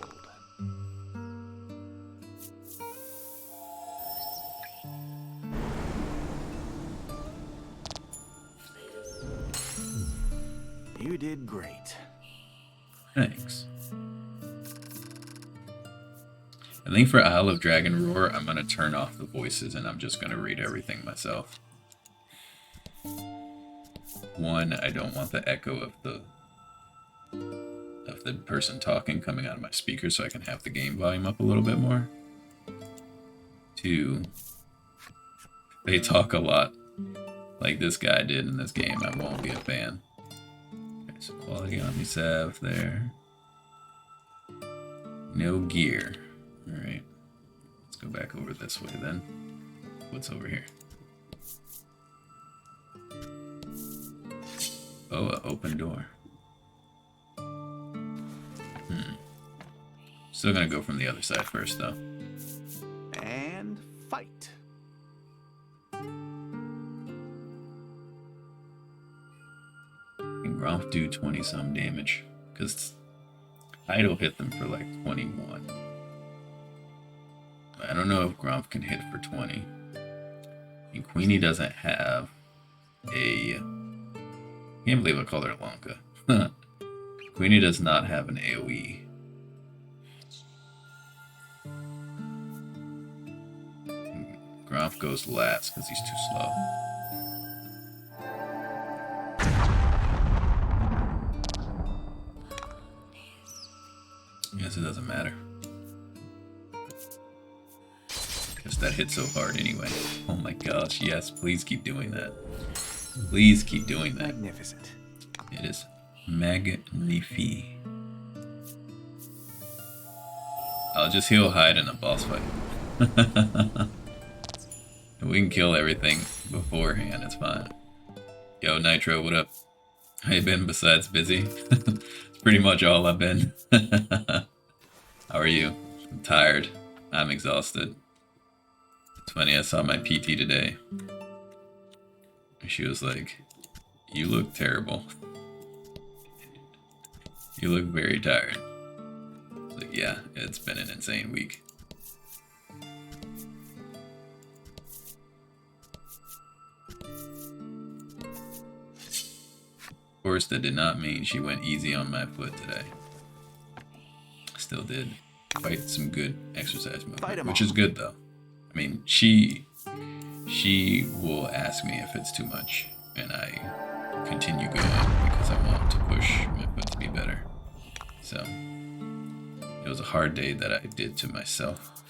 B: You did great.
A: Thanks. I think for Isle of Dragon Roar, I'm going to turn off the voices and I'm just going to read everything myself. One, I don't want the echo of the person talking coming out of my speaker, so I can have the game volume up a little bit more. Two, they talk a lot like this guy did in this game. I won't be a fan. Okay, so quality Omnisalve there. No gear. Alright. Let's go back over this way then. What's over here? Oh, an open door. Still gonna go from the other side first, though.
B: And fight.
A: Can Gromp do 20-some damage? Because Idle hit them for like 21. I don't know if Gromp can hit for 20. And Queenie doesn't have a... I can't believe I called her Lanka. Queenie does not have an AoE. Gromp goes last because he's too slow. Guess it doesn't matter. Guess that hit so hard anyway. Oh my gosh, yes, please keep doing that. Please keep doing that.
B: Magnificent.
A: It is magnifique. I'll just heal hide in a boss fight. We can kill everything beforehand, it's fine. Yo, Nitro, what up? How you been besides busy? It's pretty much all I've been. How are you? I'm tired. I'm exhausted. It's funny, I saw my PT today. She was like, "You look terrible. You look very tired." I was like, "Yeah, it's been an insane week." Of course, that did not mean she went easy on my foot today. Still did quite some good exercise movement, which is good though. I mean, she will ask me if it's too much, and I continue going because I want to push my foot to be better. So it was a hard day that I did to myself,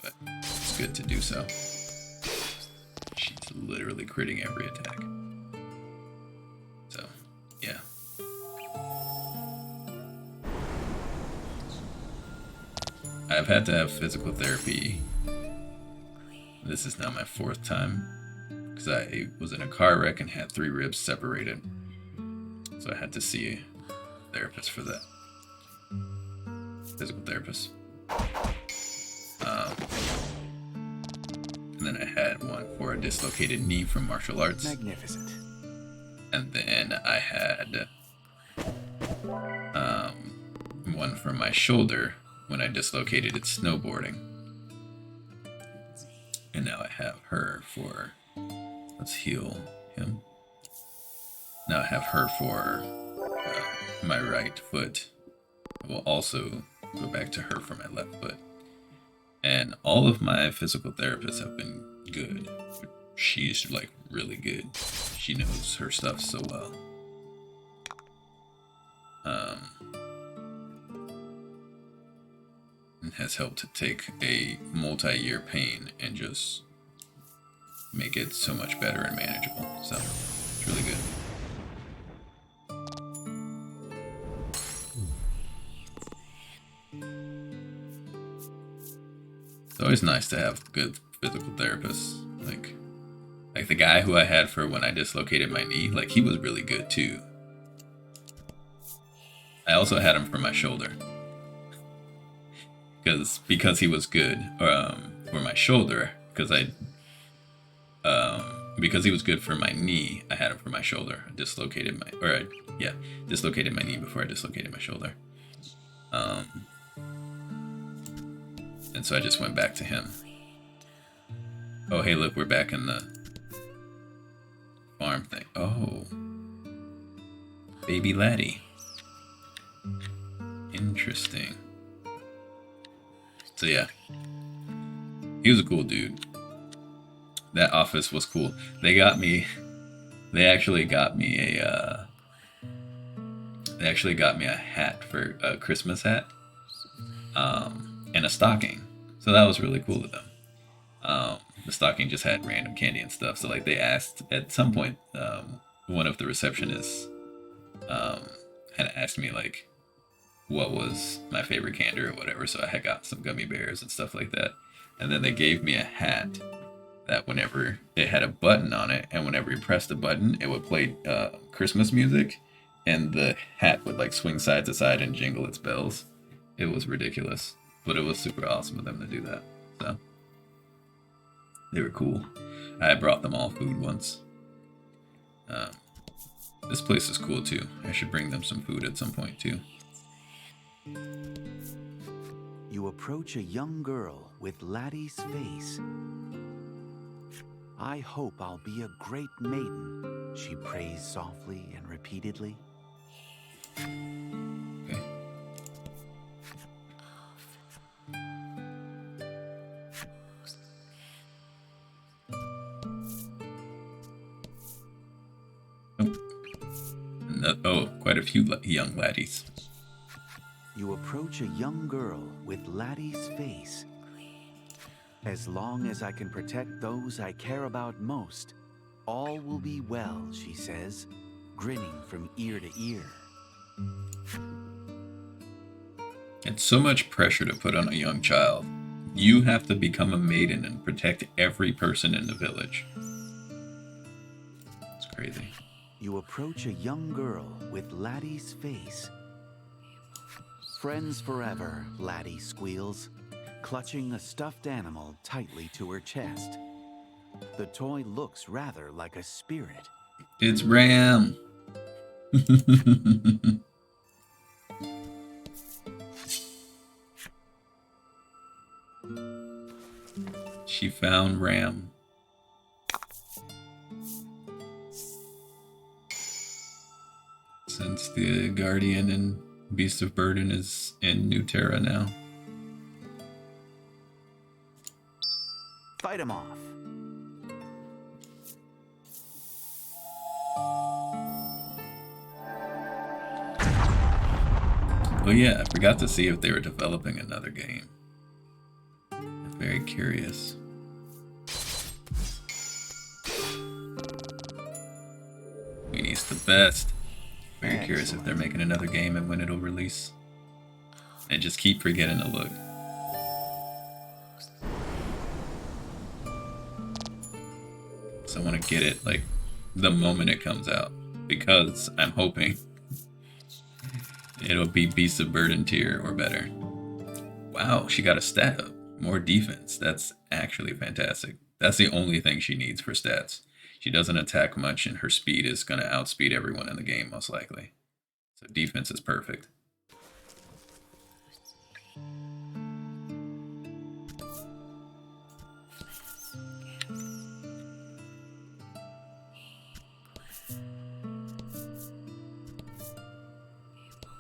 A: but it's good to do so. She's literally critting every attack. So, yeah. I've had to have physical therapy. This is now my 4th time because I was in a car wreck and had 3 ribs separated. So I had to see a therapist for that. Physical therapist. And then I had one for a dislocated knee from martial arts.
B: Magnificent.
A: And then I had one for my shoulder when I dislocated it snowboarding. And now I have her for, let's heal him. Now I have her for my right foot. I will also go back to her for my left foot. And all of my physical therapists have been good. She's like really good. She knows her stuff so well. And has helped to take a multi-year pain and just make it so much better and manageable. So it's really good. It's always nice to have good physical therapists. Like the guy who I had for when I dislocated my knee, like he was really good too. I also had him for my shoulder. Because he was good for my shoulder, because he was good for my knee, I had him for my shoulder. I dislocated my knee before I dislocated my shoulder. And so I just went back to him. Oh, hey, look, we're back in the farm thing. Oh, baby laddie. Interesting. So yeah, he was a cool dude. That office was cool. They actually got me a hat for a Christmas hat, and a stocking. So that was really cool of them. The stocking just had random candy and stuff. So like they asked at some point, one of the receptionists had asked me like, what was my favorite candy or whatever. So I had got some gummy bears and stuff like that. And then they gave me a hat that whenever it had a button on it, and whenever you pressed the button, it would play Christmas music, and the hat would like swing side to side and jingle its bells. It was ridiculous, but it was super awesome of them to do that. So they were cool. I brought them all food once. This place is cool too. I should bring them some food at some point too.
B: You approach a young girl with Laddie's face. I hope I'll be a great maiden, she prays softly and repeatedly.
A: Okay. Oh, quite a few young laddies.
B: You approach a young girl with Laddie's face. As long as I can protect those I care about most, all will be well, she says, grinning from ear to ear.
A: It's so much pressure to put on a young child. You have to become a maiden and protect every person in the village. It's crazy.
B: You approach a young girl with Laddie's face. Friends forever, Laddie squeals, clutching a stuffed animal tightly to her chest. The toy looks rather like a spirit,
A: It's Ram. She found Ram. Since the Guardian and Beast of Burden is in New Terra now.
B: Fight him off.
A: Oh yeah, I forgot to see if they were developing another game. I'm very curious. Queenie's the best. Very curious if they're making another game and when it'll release. I just keep forgetting to look. So I want to get it like the moment it comes out, because I'm hoping it'll be Beast of Burden tier or better. Wow, she got a stat up. More defense. That's actually fantastic. That's the only thing she needs for stats. She doesn't attack much, and her speed is going to outspeed everyone in the game, most likely. So defense is perfect.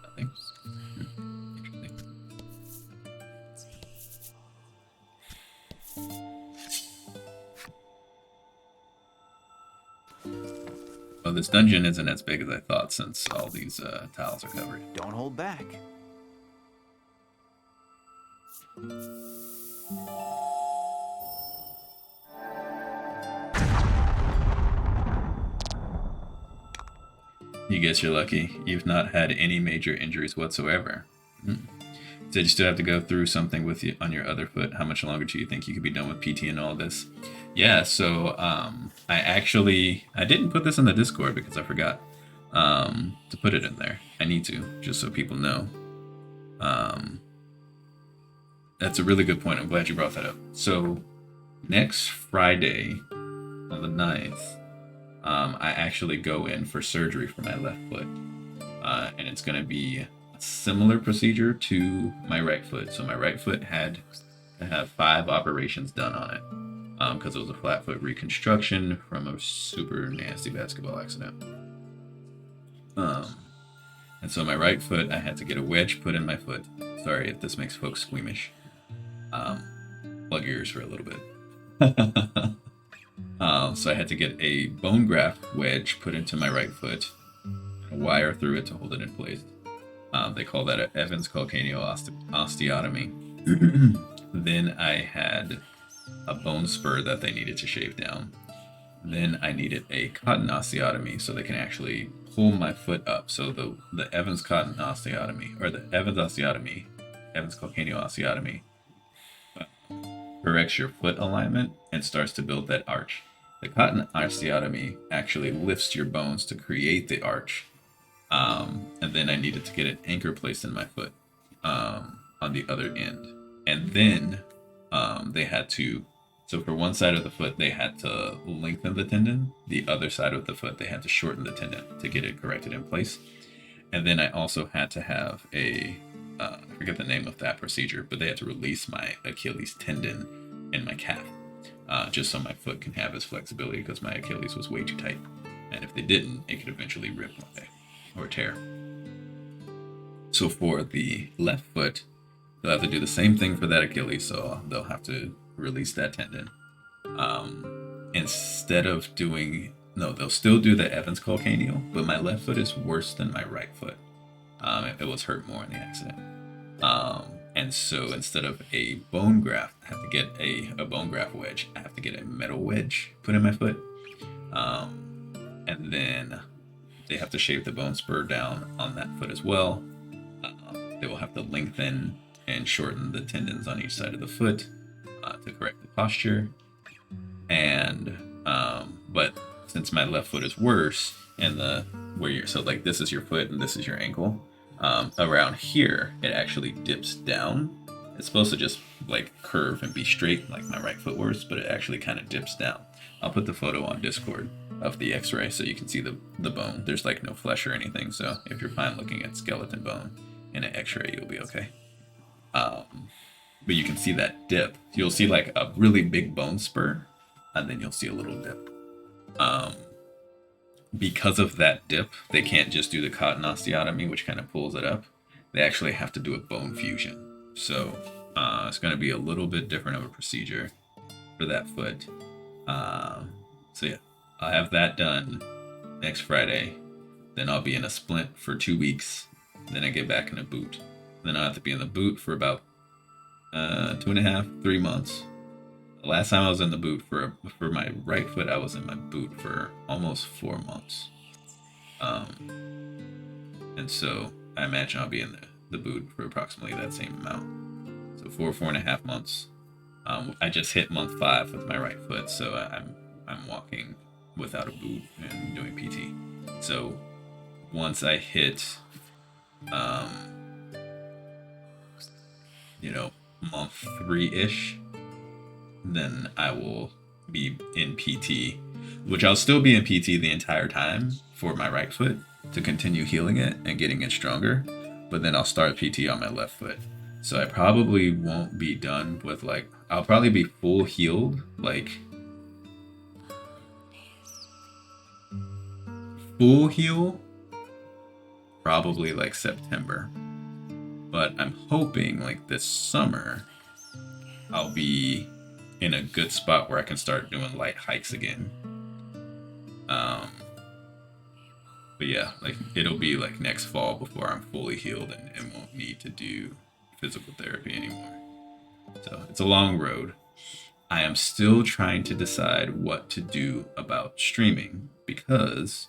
A: Nothing. Interesting. Well, this dungeon isn't as big as I thought since all these tiles are covered.
B: Don't hold back.
A: You guess you're lucky. You've not had any major injuries whatsoever. Said you still have to go through something with you on your other foot. How much longer do you think you could be done with PT and all this? Yeah, so I didn't put this in the Discord because I forgot to put it in there. I need to, just so people know. That's a really good point. I'm glad you brought that up. So next Friday on the 9th, I actually go in for surgery for my left foot. And it's going to be a similar procedure to my right foot. So my right foot had to have 5 operations done on it because it was a flat foot reconstruction from a super nasty basketball accident. And so my right foot, I had to get a wedge put in my foot. Sorry if this makes folks squeamish. Plug your ears for a little bit. So I had to get a bone graft wedge put into my right foot, a wire through it to hold it in place. They call that an Evans calcaneal osteotomy. Then I had a bone spur that they needed to shave down. Then I needed a cotton osteotomy so they can actually pull my foot up. So the Evans cotton osteotomy, or the Evans osteotomy, Evans calcaneal osteotomy, corrects your foot alignment and starts to build that arch. The cotton osteotomy actually lifts your bones to create the arch. And then I needed to get an anchor placed in my foot on the other end. And then they had to, so for one side of the foot, they had to lengthen the tendon. The other side of the foot, they had to shorten the tendon to get it corrected in place. And then I also had to have I forget the name of that procedure, but they had to release my Achilles tendon in my calf, just so my foot can have its flexibility because my Achilles was way too tight. And if they didn't, it could eventually rip one day or tear. So for the left foot, they'll have to do the same thing for that Achilles, so they'll have to release that tendon. Instead of doing, no, they'll still do the Evans calcaneal, but my left foot is worse than my right foot. It was hurt more in the accident. And so instead of a bone graft, I have to get a bone graft wedge. I have to get a metal wedge put in my foot. And then they have to shave the bone spur down on that foot as well. They will have to lengthen and shorten the tendons on each side of the foot to correct the posture. And but since my left foot is worse, and so like this is your foot and this is your ankle, around here it actually dips down. It's supposed to just like curve and be straight like my right foot was, but it actually kind of dips down. I'll put the photo on Discord. of the X-ray, so you can see the bone. There's like no flesh or anything, so if you're fine looking at skeleton bone in an X-ray, you'll be okay. But you can see that dip. You'll see like a really big bone spur, and then you'll see a little dip. Because of that dip, they can't just do the cotton osteotomy, which kind of pulls it up. They actually have to do a bone fusion. So it's going to be a little bit different of a procedure for that foot. So yeah, I'll have that done next Friday. Then I'll be in a splint for 2 weeks. Then I get back in a boot. Then I'll have to be in the boot for about 2.5, 3 months. The last time I was in the boot for my right foot, I was in my boot for almost 4 months. And so I imagine I'll be in the boot for approximately that same amount. So 4.5 months. I just hit month 5 with my right foot, so I'm walking without a boot and doing PT. So once I hit, month 3-ish, then I will be in PT, which I'll still be in PT the entire time for my right foot to continue healing it and getting it stronger. But then I'll start PT on my left foot. So I probably won't be done with I'll probably be full healed, full heal, probably September. But I'm hoping this summer I'll be in a good spot where I can start doing light hikes again. But yeah, it'll be next fall before I'm fully healed and won't need to do physical therapy anymore. So it's a long road. I am still trying to decide what to do about streaming because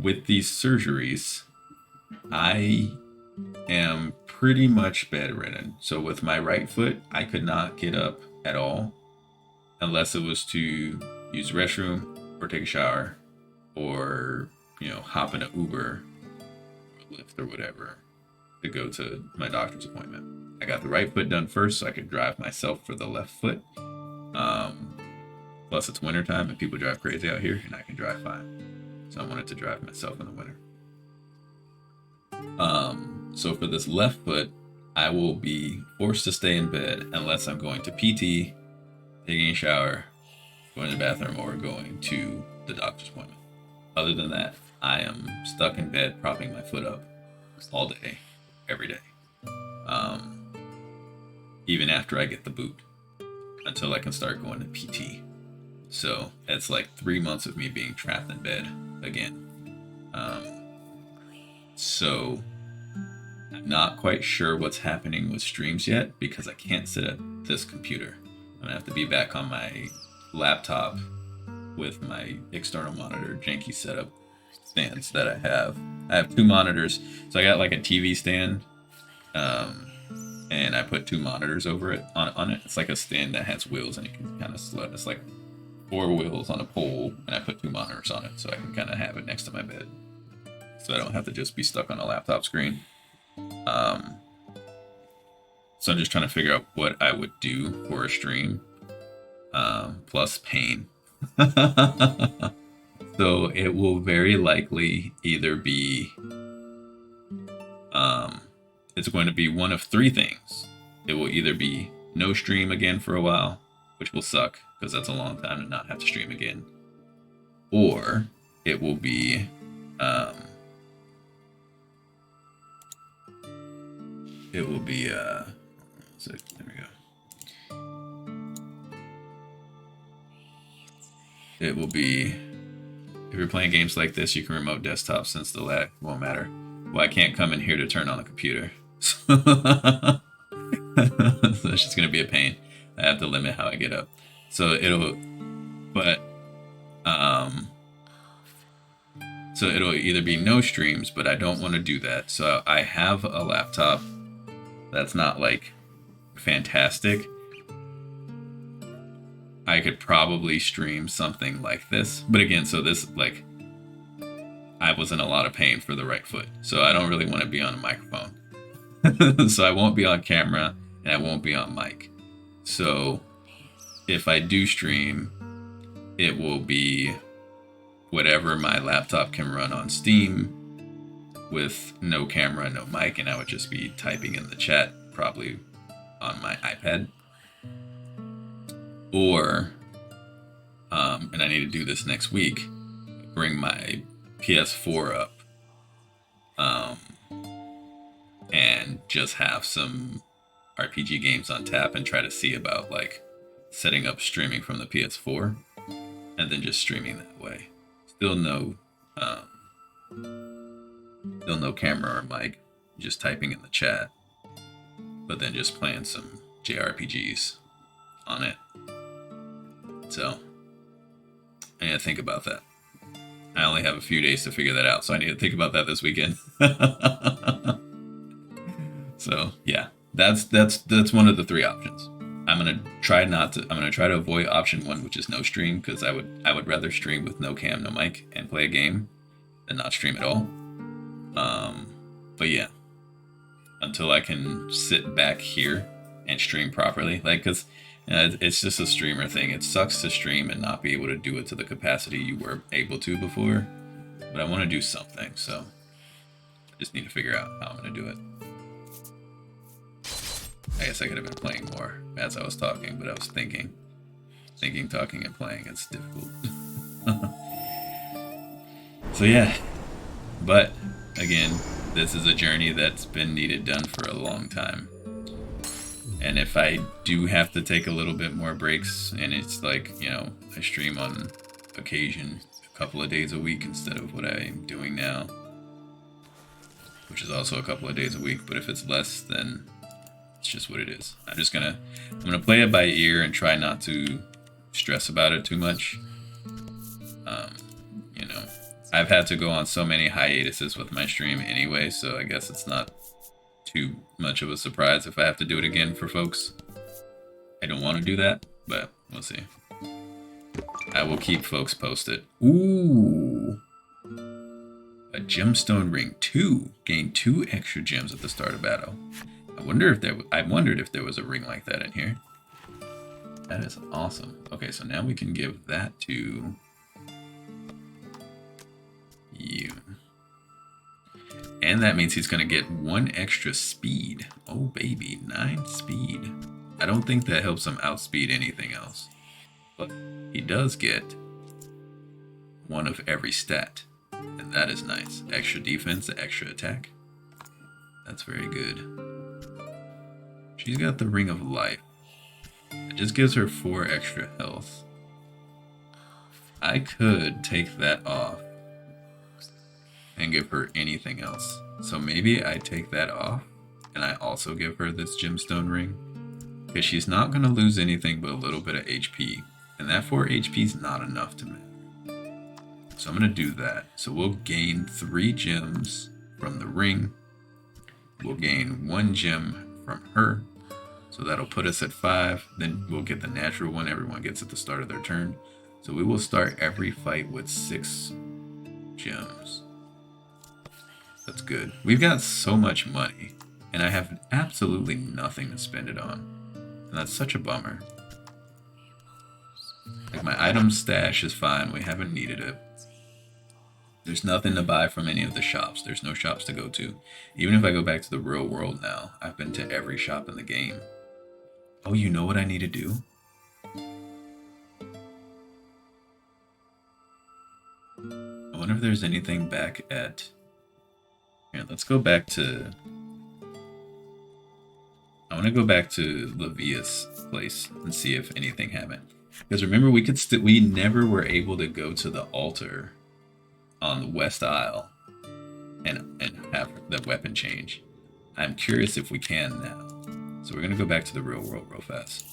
A: with these surgeries, I am pretty much bedridden. So with my right foot, I could not get up at all unless it was to use the restroom or take a shower or, hop in an Uber or Lyft or whatever to go to my doctor's appointment. I got the right foot done first so I could drive myself for the left foot. Plus it's wintertime and people drive crazy out here and I can drive fine. So I wanted to drive myself in the winter. So for this left foot, I will be forced to stay in bed unless I'm going to PT, taking a shower, going to the bathroom, or going to the doctor's appointment. Other than that, I am stuck in bed propping my foot up all day, every day. Even after I get the boot, until I can start going to PT. So it's 3 months of me being trapped in bed again. So I'm not quite sure what's happening with streams yet because I can't sit at this computer. I'm gonna have to be back on my laptop with my external monitor janky setup stands that I have. I have 2 monitors. So I got a TV stand, and I put 2 monitors over it on it. It's a stand that has wheels and you can kind of slide. It's 4 wheels on a pole, and I put 2 monitors on it so I can kind of have it next to my bed. So I don't have to just be stuck on a laptop screen. So I'm just trying to figure out what I would do for a stream, plus pain. So it will very likely either be, it's going to be one of 3 things. It will either be no stream again for a while, which will suck because that's a long time to not have to stream again. Or it will be, there we go. It will be, if you're playing games like this, you can remote desktop since the lag won't matter. Well, I can't come in here to turn on the computer. So it's just going to be a pain. I have to limit how I get up. So it'll either be no streams, but I don't want to do that. So I have a laptop that's not fantastic. I could probably stream something like this. But again, so this, I was in a lot of pain for the right foot. So I don't really want to be on a microphone. So I won't be on camera and I won't be on mic. So if I do stream, it will be whatever my laptop can run on Steam with no camera, no mic, and I would just be typing in the chat, probably on my iPad. Or, and I need to do this next week, bring my PS4 up, and just have some RPG games on tap and try to see about like setting up streaming from the PS4 and then just streaming that way. Still no camera or mic, just typing in the chat, but then just playing some JRPGs on it. So I need to think about that. I only have a few days to figure that out, so I need to think about that this weekend. So yeah, that's one of the three options. I'm gonna try to avoid option one, which is no stream, because I would rather stream with no cam, no mic, and play a game than not stream at all. But yeah, until I can sit back here and stream properly, like, because it's just a streamer thing. It sucks to stream and not be able to do it to the capacity you were able to before, but I want to do something, so I just need to figure out how I'm gonna do it. I guess I could have been playing more as I was talking, but I was thinking, talking, and playing. It's difficult. So yeah, but again, this is a journey that's been needed done for a long time. And if I do have to take a little bit more breaks, and it's like, I stream on occasion a couple of days a week instead of what I'm doing now, which is also a couple of days a week, but if it's less, then it's just what it is. I'm gonna play it by ear and try not to stress about it too much. I've had to go on so many hiatuses with my stream anyway, so I guess it's not too much of a surprise if I have to do it again for folks. I don't want to do that, but we'll see. I will keep folks posted. Ooh, a gemstone ring 2. Gain 2 extra gems at the start of battle. I wondered if there was a ring like that in here. That is awesome. Okay, so now we can give that to you. And that means he's going to get 1 extra speed. Oh, baby, 9 speed. I don't think that helps him outspeed anything else. But he does get 1 of every stat. And that is nice. Extra defense, extra attack. That's very good. She's got the Ring of Life. It just gives her 4 extra health. I could take that off and give her anything else. So maybe I take that off and I also give her this gemstone ring, because she's not going to lose anything but a little bit of HP, and that 4 HP is not enough to matter. So I'm going to do that. So we'll gain 3 gems from the ring. We'll gain 1 gem from her. So that'll put us at 5. Then we'll get the natural one everyone gets at the start of their turn. So we will start every fight with 6 gems. That's good. We've got so much money, and I have absolutely nothing to spend it on. And that's such a bummer. Like, my item stash is fine. We haven't needed it. There's nothing to buy from any of the shops. There's no shops to go to. Even if I go back to the real world now, I've been to every shop in the game. Oh, you know what I need to do? I wonder if there's anything back at... Here, let's go back to... I want to go back to Levia's place and see if anything happened. Because remember, we never were able to go to the altar on the West Isle and have the weapon change. I'm curious if we can now. So we're going to go back to the real world real fast.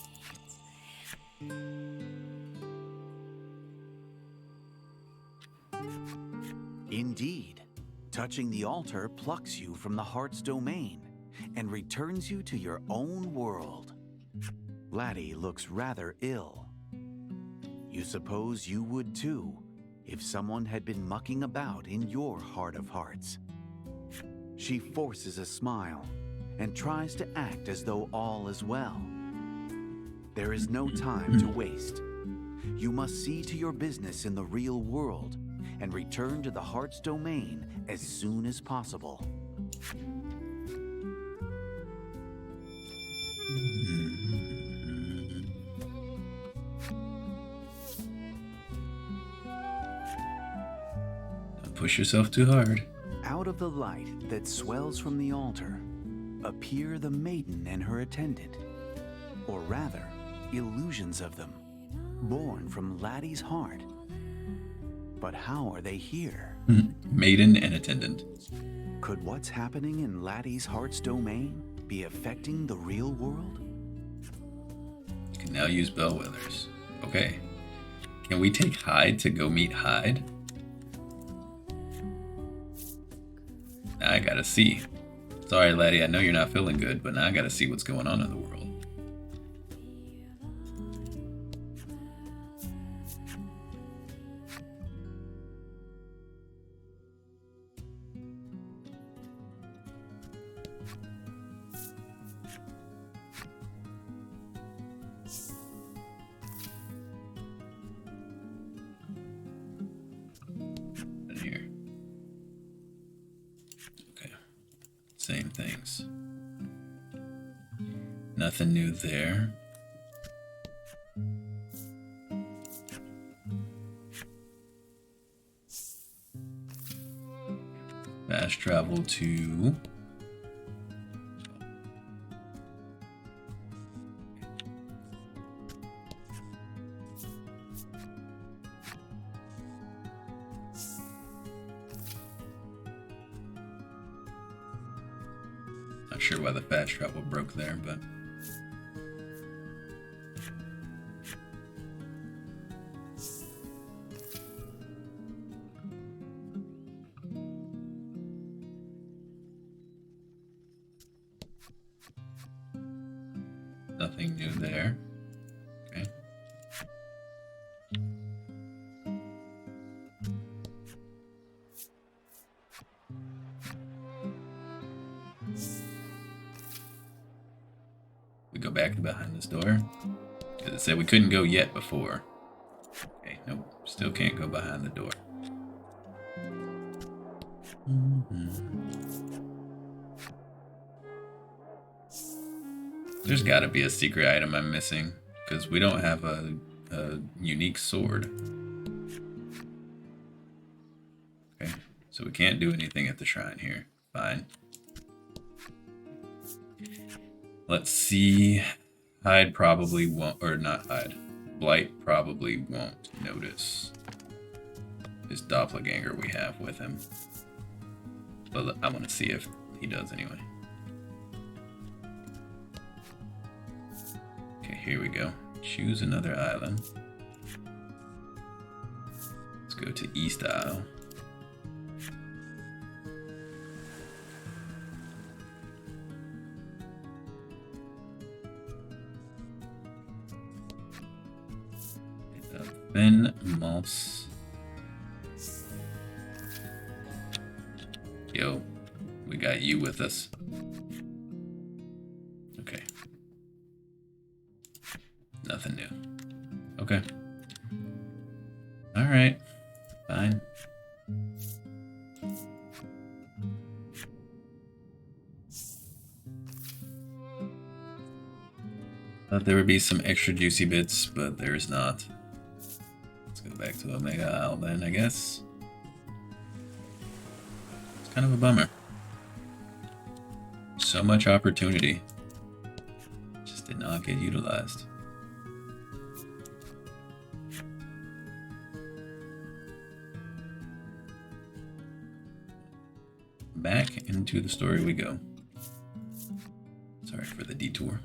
B: Indeed, touching the altar plucks you from the heart's domain and returns you to your own world. Laddie looks rather ill. You suppose you would too, if someone had been mucking about in your heart of hearts. She forces a smile and tries to act as though all is well. There is no time to waste. you must see to your business in the real world and return to the heart's domain as soon as possible.
A: Don't push yourself too hard.
B: Out of the light that swells from the altar appear the maiden and her attendant, or rather, illusions of them, born from Laddie's heart. But how are they here?
A: Maiden and attendant.
B: Could what's happening in Laddie's heart's domain be affecting the real world?
A: You can now use bellwethers. Okay. Can we take Hyde to go meet Hyde? Now I gotta see. Sorry, Laddie, I know you're not feeling good, but now I gotta see what's going on in the world. Here. Okay. Same things. Nothing new there. Fast travel to... Not sure why the fast travel broke there, but... Nothing new there. Okay. We go back behind this door. Because it said we couldn't go yet before. Okay, nope. Still can't go behind the door. There's gotta be a secret item I'm missing. Because we don't have a unique sword. Okay, so we can't do anything at the shrine here. Fine. Let's see. Hyde probably won't, or not Hyde. Blight probably won't notice this doppelganger we have with him. But I want to see if he does anyway. Okay, here we go. Choose another island. Let's go to East Isle. Ben Moss. Yo, we got you with us. Okay. Nothing new. Okay. Alright. Fine. Thought there would be some extra juicy bits, but there's not. Go back to Omega Isle then, I guess. It's kind of a bummer. So much opportunity. Just did not get utilized. Back into the story we go. Sorry for the detour.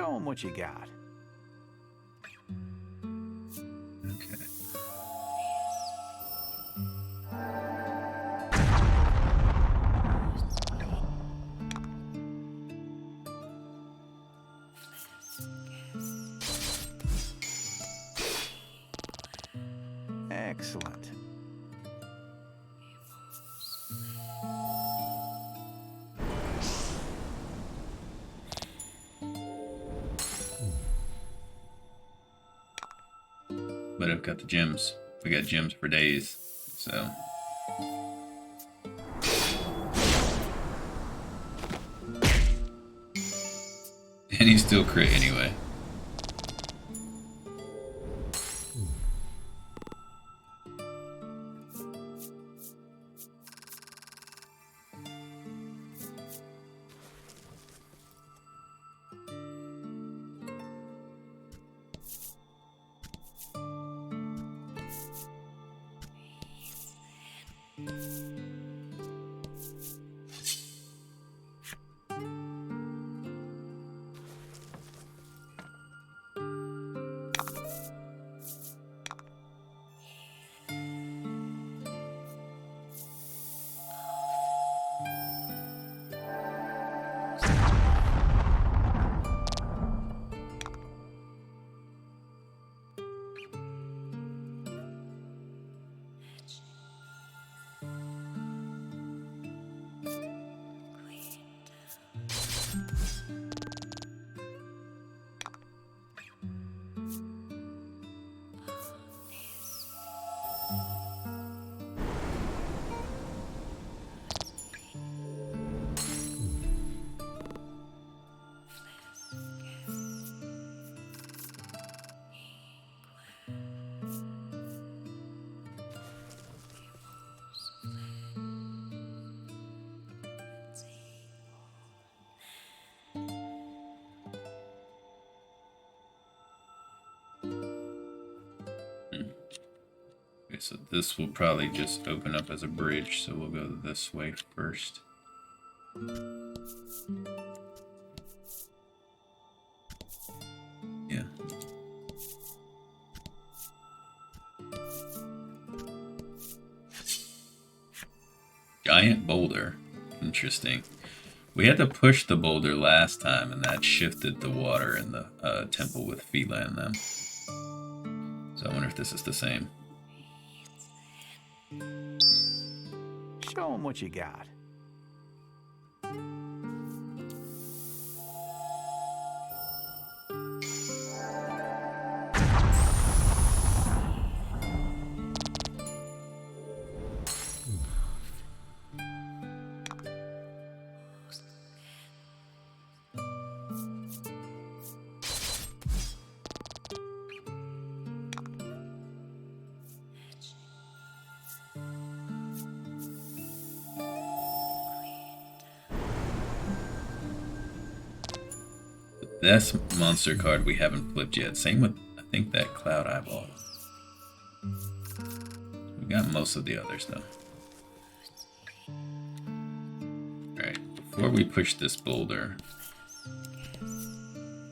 B: Show 'em what you got.
A: Okay.
B: Excellent.
A: But I've got the gems. We got gems for days, so. And he's still crit anyway. Okay, so this will probably just open up as a bridge, so we'll go this way first. Yeah. Giant boulder. Interesting. We had to push the boulder last time, and that shifted the water in the temple with Fila in them. So I wonder if this is the same.
B: Show 'em what you got.
A: That's monster card we haven't flipped yet. Same with, I think, that cloud eyeball. We got most of the others, though. Alright, before we push this boulder,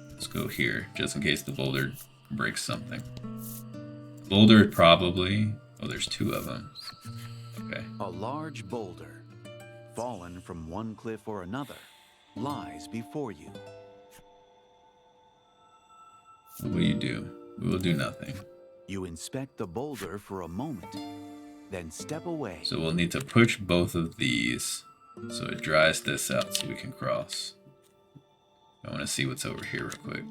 A: let's go here, just in case the boulder breaks something. Boulder probably... Oh, there's two of them. Okay.
B: A large boulder, fallen from one cliff or another, lies before you.
A: What will you do? We will do nothing.
B: You inspect the boulder for a moment, then step away.
A: So we'll need to push both of these so it dries this out so we can cross. I want to see what's over here real quick.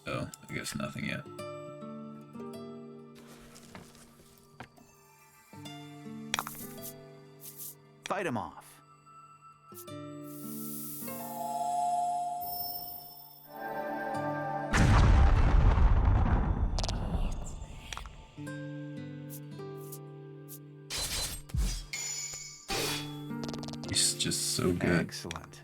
A: Oh, I guess nothing yet.
B: Fight him off.
A: He's just so good.
B: Excellent.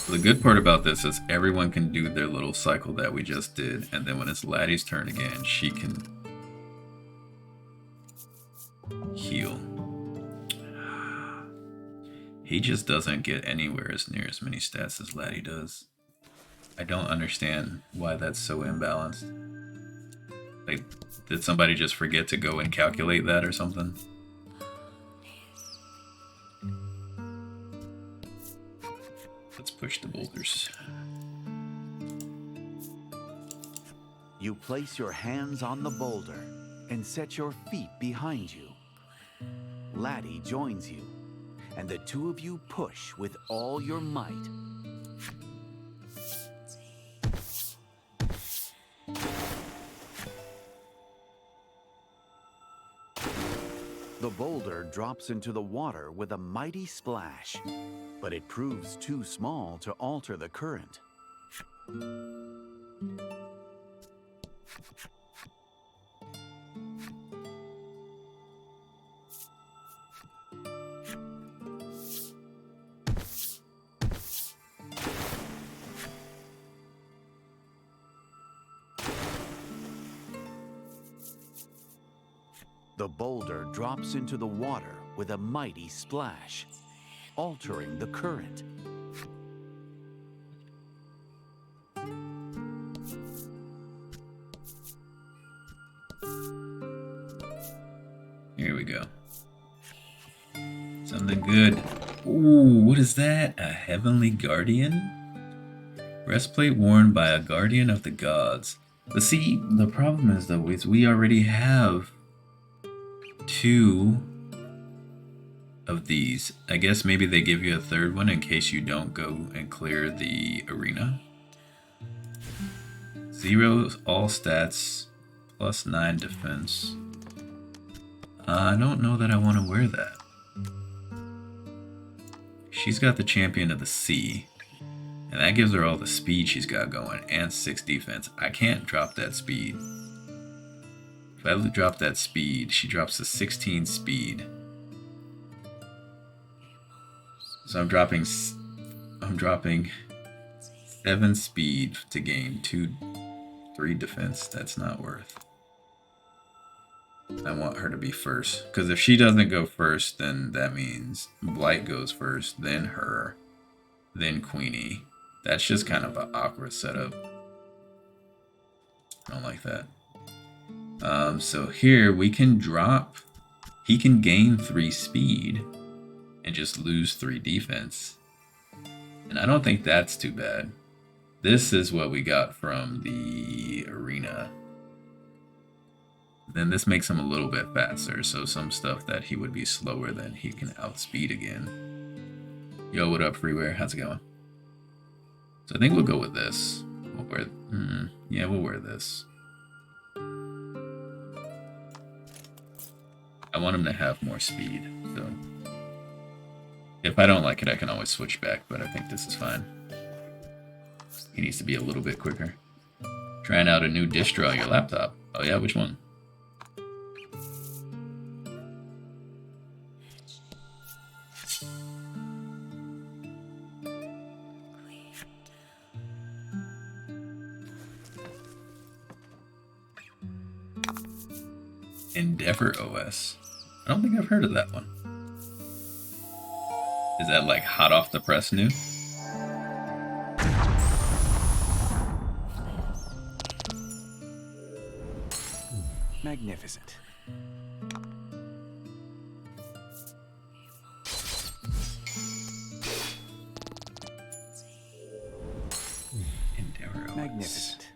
A: The good part about this is everyone can do their little cycle that we just did, and then when it's Laddie's turn again, she can heal. He just doesn't get anywhere as near as many stats as Laddie does. I don't understand why that's so imbalanced. Like, did somebody just forget to go and calculate that or something? Let's push the boulders.
B: You place your hands on the boulder and set your feet behind you. Laddie joins you, and the two of you push with all your might. The boulder drops into the water with a mighty splash, but it proves too small to alter the current. The boulder drops into the water with a mighty splash, altering the current.
A: Here we go. Something good. Ooh, what is that? A heavenly guardian? Breastplate worn by a guardian of the gods. But see, the problem is though, is we already have 2 of these. I guess maybe they give you a third one in case you don't go and clear the arena. 0 all stats, plus 9 defense. I don't know that I want to wear that. She's got the champion of the sea, and that gives her all the speed she's got going, and 6 defense. I can't drop that speed. If I drop that speed, she drops to 16 speed. So I'm dropping 7 speed to gain 3 defense. That's not worth. I want her to be first, because if she doesn't go first, then that means Blight goes first, then her, then Queenie. That's just kind of an awkward setup. I don't like that. So here we can drop, he can gain 3 speed and just lose 3 defense. And I don't think that's too bad. This is what we got from the arena. Then this makes him a little bit faster, so some stuff that he would be slower than he can outspeed again. Yo, what up, Freeware? How's it going? So I think we'll go with this. We'll wear, yeah, we'll wear this. I want him to have more speed, so if I don't like it, I can always switch back, but I think this is fine. He needs to be a little bit quicker. Trying out a new distro on your laptop. Oh yeah, which one? Endeavor OS. I don't think I've heard of that one. Is that like hot off the press new?
B: Magnificent.
A: Endeavor OS.
B: Magnificent.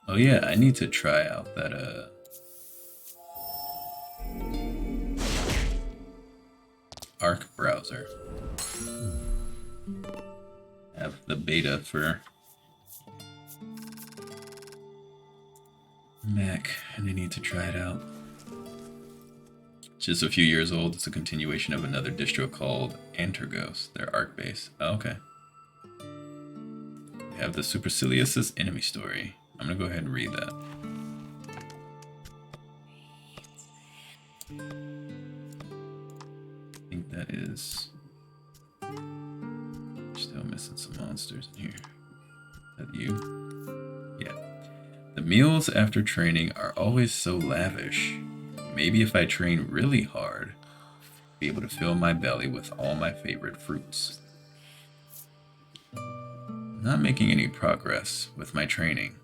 A: Oh yeah, I need to try out that Arc browser. I have the beta for Mac, and I need to try it out. It's just a few years old. It's a continuation of another distro called Antergos. They're Arc based. Oh, okay. We have the Supercilious's enemy story. I'm gonna go ahead and read that. I think that is still missing some monsters in here. Is that you? Yeah. The meals after training are always so lavish. Maybe if I train really hard, I'll be able to fill my belly with all my favorite fruits. I'm not making any progress with my training.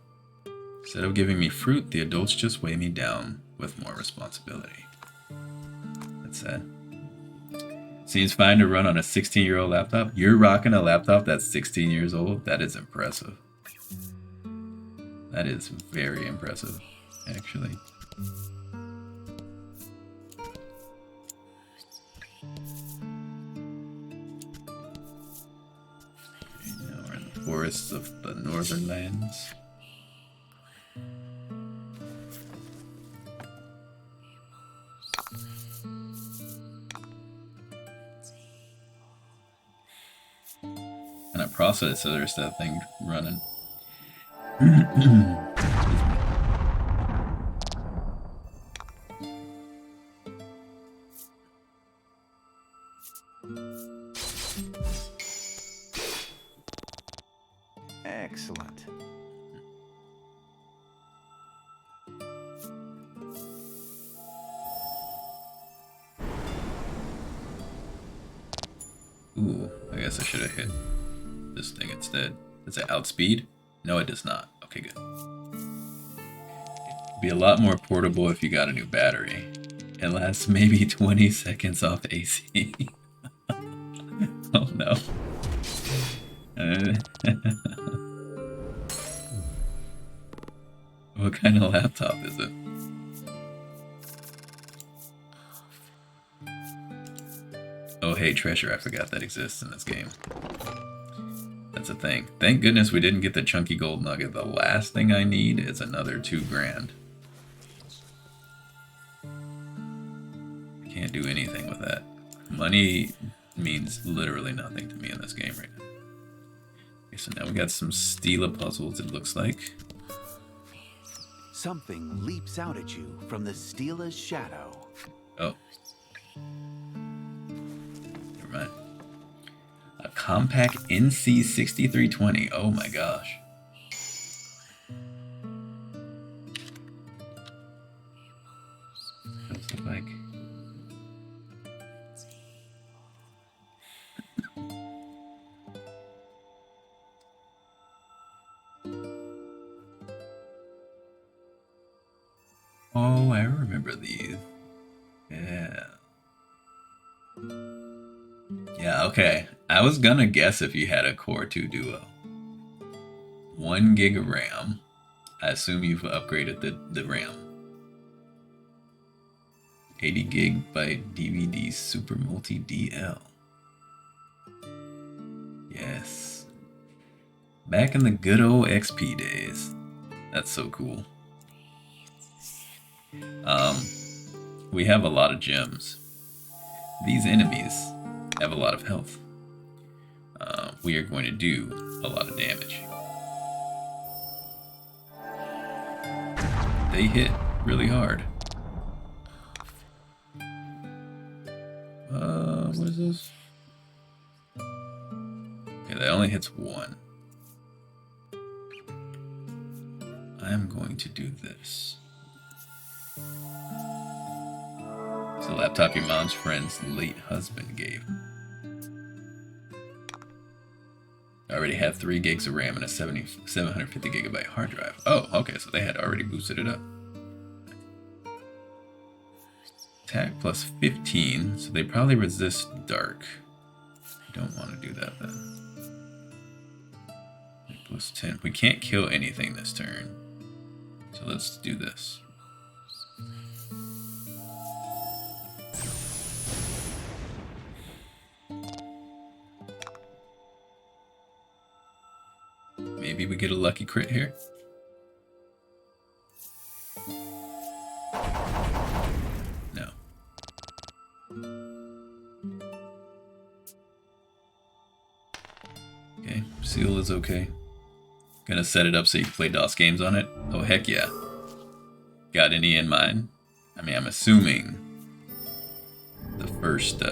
A: Instead of giving me fruit, the adults just weigh me down with more responsibility. That's sad. Seems fine to run on a 16-year-old laptop. You're rocking a laptop that's 16 years old? That is impressive. That is very impressive, actually. Okay, now we're in the forests of the northern lands. And I processors that thing running.
B: Excellent.
A: Ooh, I guess I should have hit this thing instead. Does it outspeed? No, it does not. Okay, good. It'd be a lot more portable if you got a new battery. It lasts maybe 20 seconds off AC. Oh no. What kind of laptop is it? Oh hey, treasure, I forgot that exists in this game. That's a thing. Thank goodness we didn't get the chunky gold nugget. The last thing I need is another 2 grand. Can't do anything with that. Money means literally nothing to me in this game right now. Okay, so now we got some Stila puzzles, it looks like.
B: Something leaps out at you from the Steela's shadow.
A: Oh. Never mind. A compact NC6320. Oh my gosh. What's it like? Oh, I remember these. Yeah. Yeah, okay. I was gonna guess if you had a Core 2 Duo. 1 gig of RAM. I assume you've upgraded the RAM. 80 gigabyte DVD Super Multi DL. Yes. Back in the good old XP days. That's so cool. We have a lot of gems. These enemies have a lot of health. We are going to do a lot of damage. They hit really hard. What is this? Okay, that only hits 1. I am going to do this. It's a laptop your mom's friend's late husband gave. I already have 3 gigs of RAM and a 750 gigabyte hard drive. Oh, okay, so they had already boosted it up. Attack plus 15, so they probably resist dark. Don't want to do that then. Plus 10. We can't kill anything this turn. So let's do this. Maybe we get a lucky crit here. No. Okay, seal is okay. Gonna set it up so you can play DOS games on it? Oh, heck yeah. Got any in mind? I mean, I'm assuming the first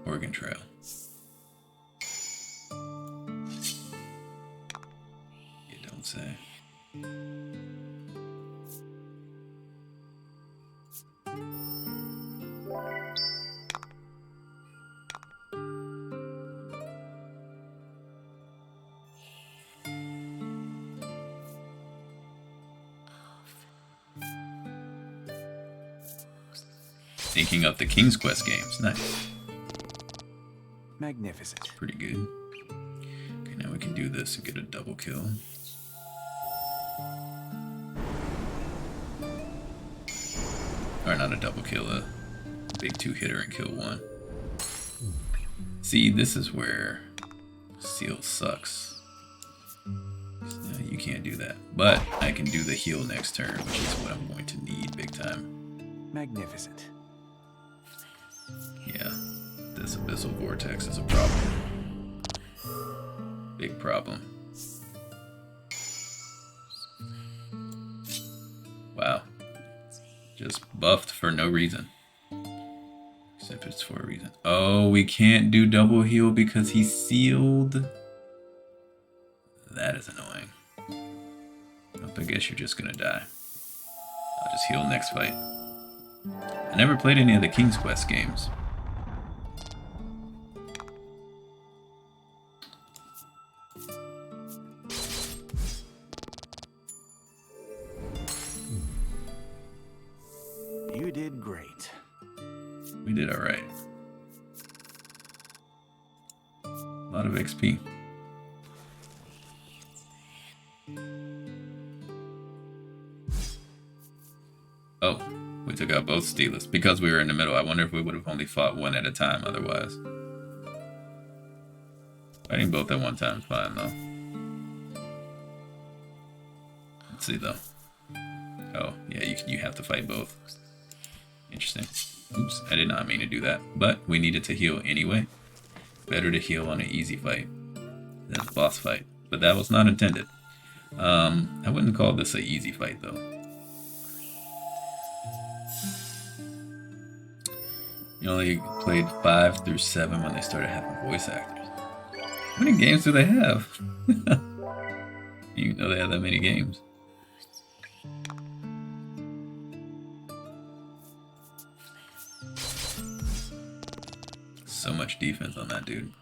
A: Oregon Trail. Thinking of the King's Quest games. Nice.
B: Magnificent.
A: Pretty good. Okay, now we can do this and get a double kill. Or not a double kill, a big 2-hitter and kill 1. See, this is where Seal sucks. No, you can't do that. But I can do the heal next turn, which is what I'm going to need big time.
B: Magnificent.
A: Yeah, this Abyssal Vortex is a problem. Big problem. Wow. Just buffed for no reason. Except it's for a reason. Oh, we can't do double heal because he's sealed. That is annoying. Nope, I guess you're just gonna die. I'll just heal next fight. I never played any of the King's Quest games.
B: You did great.
A: We did alright. A lot of XP. Oh, we took out both Steelers because we were in the middle. I wonder if we would have only fought one at a time otherwise. Fighting both at one time is fine though. Let's see though. Oh, yeah, you have to fight both. Interesting. Oops, I did not mean to do that. But we needed to heal anyway. Better to heal on an easy fight than a boss fight. But that was not intended. I wouldn't call this an easy fight though. You only played 5 through 7 when they started having voice actors. How many games do they have? You know they have that many games. So much defense on that dude.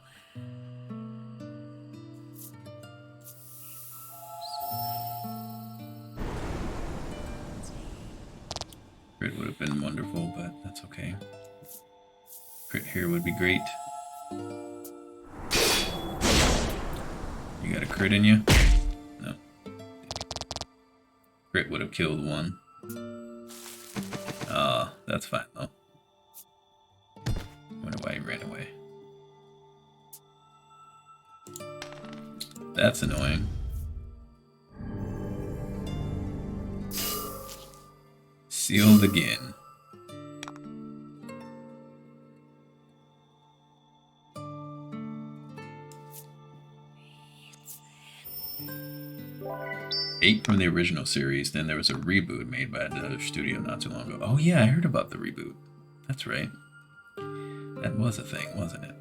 A: Crit would have been wonderful, but that's okay. Crit here would be great. You got a crit in you? No. Crit would have killed one. That's fine though. Wonder why he ran away. That's annoying. Sealed again. Eight from the original series, then there was a reboot made by another studio not too long ago. Oh yeah, I heard about the reboot. That's right. That was a thing, wasn't it?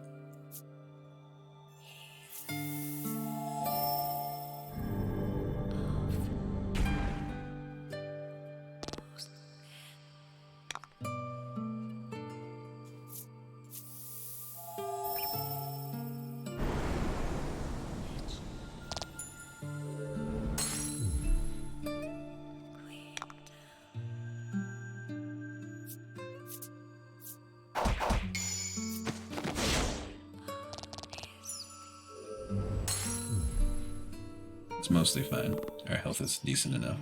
A: It's mostly fine. Our health is decent enough.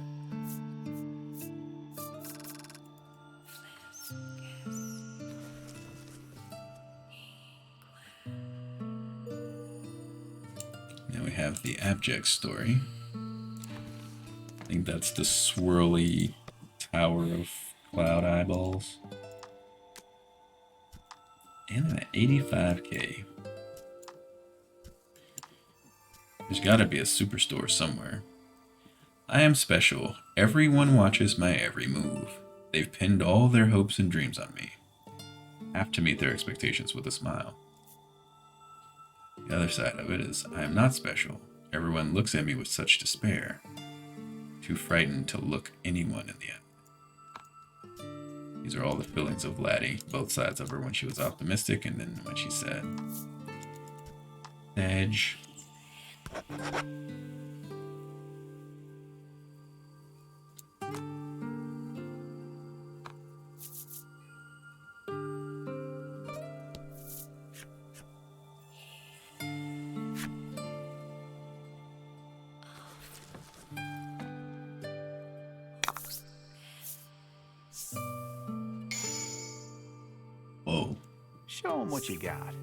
A: Now we have the abject story. I think that's the swirly tower of cloud eyeballs. And I'm at 85k. There's gotta be a superstore somewhere. I am special. Everyone watches my every move. They've pinned all their hopes and dreams on me. Have to meet their expectations with a smile. The other side of it is, I am not special. Everyone looks at me with such despair. Too frightened to look anyone in the eye. These are all the feelings of Laddie, both sides of her when she was optimistic and then when she's sad. Edge.
B: Show him what you got.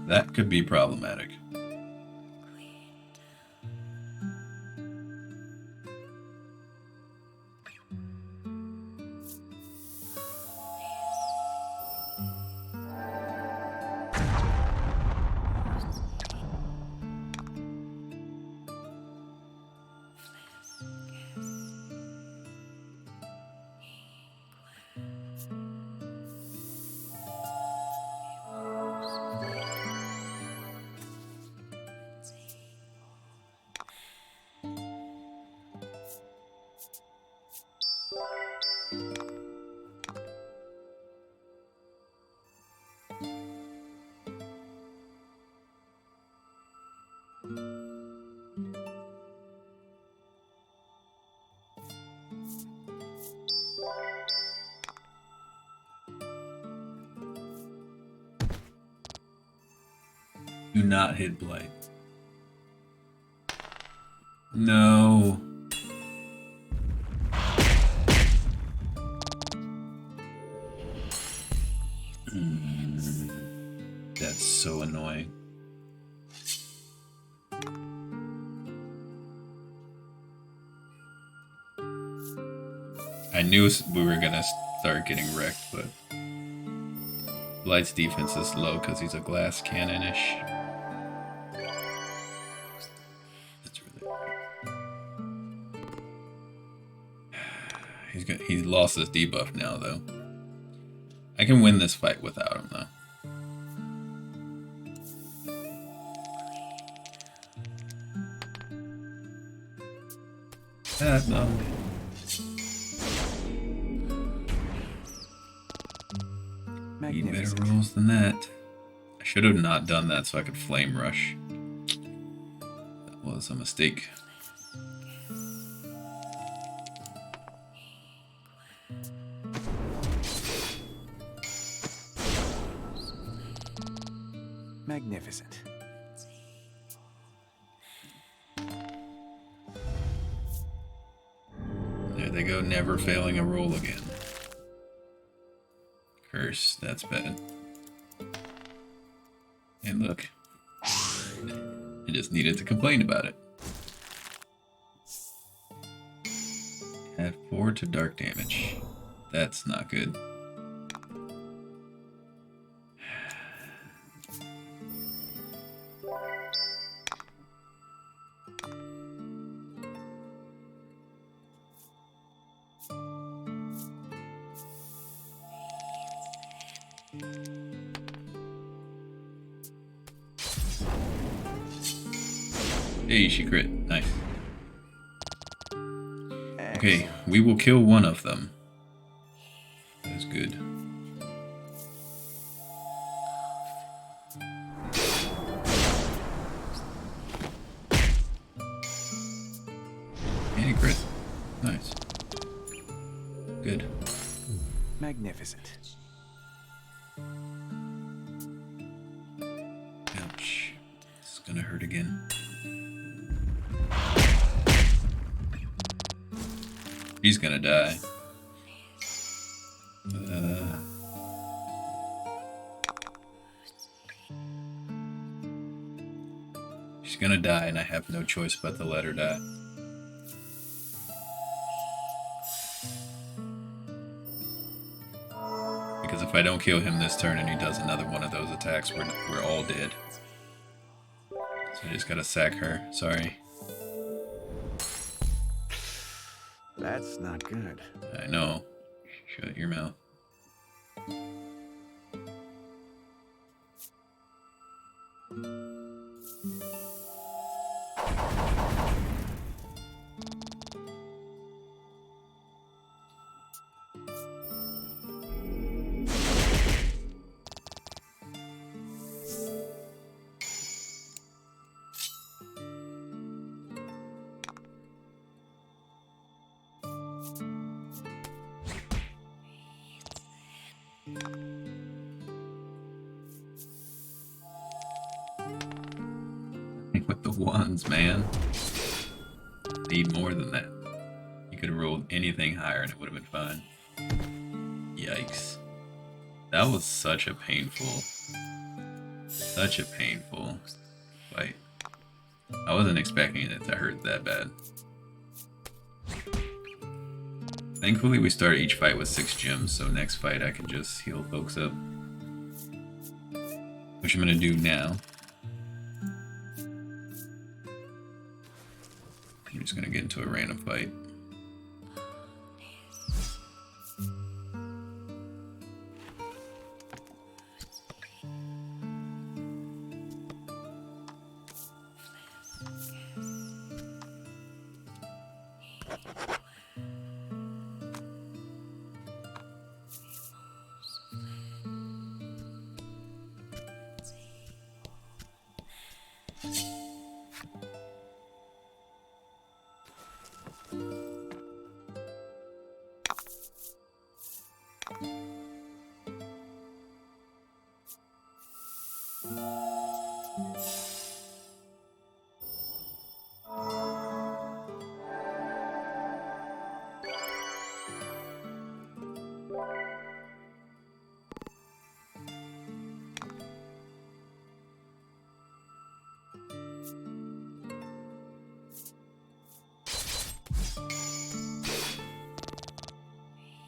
A: That could be problematic. Do not hit Blight. No. That's so annoying. I knew we were gonna start getting wrecked, but Blight's defense is low because he's a glass cannon-ish. That's really... He lost his debuff now, though. I can win this fight without him, though. No. Need better rolls than that. I should have not done that so I could flame rush. That was a mistake.
B: Magnificent.
A: There they go, never failing a roll again. Curse, that's bad. And look, I just needed to complain about it. Add 4 to dark damage. That's not good. Hey, she crit. Nice. Okay, we will kill one of them. That is good. And he crit. Nice. Good.
B: Magnificent.
A: Ouch. It's gonna hurt again. He's gonna die. She's gonna die, and I have no choice but to let her die. Because if I don't kill him this turn and he does another one of those attacks, we're all dead. So I just gotta sack her. Sorry.
B: That's not good.
A: I know. Shut your mouth. With the ones, man. Need more than that. You could have rolled anything higher and it would have been fine. Yikes. That was such a painful fight. I wasn't expecting it to hurt that bad. Thankfully, we start each fight with 6 gems, so next fight I can just heal folks up. Which I'm going to do now. I'm just going to get into a random fight.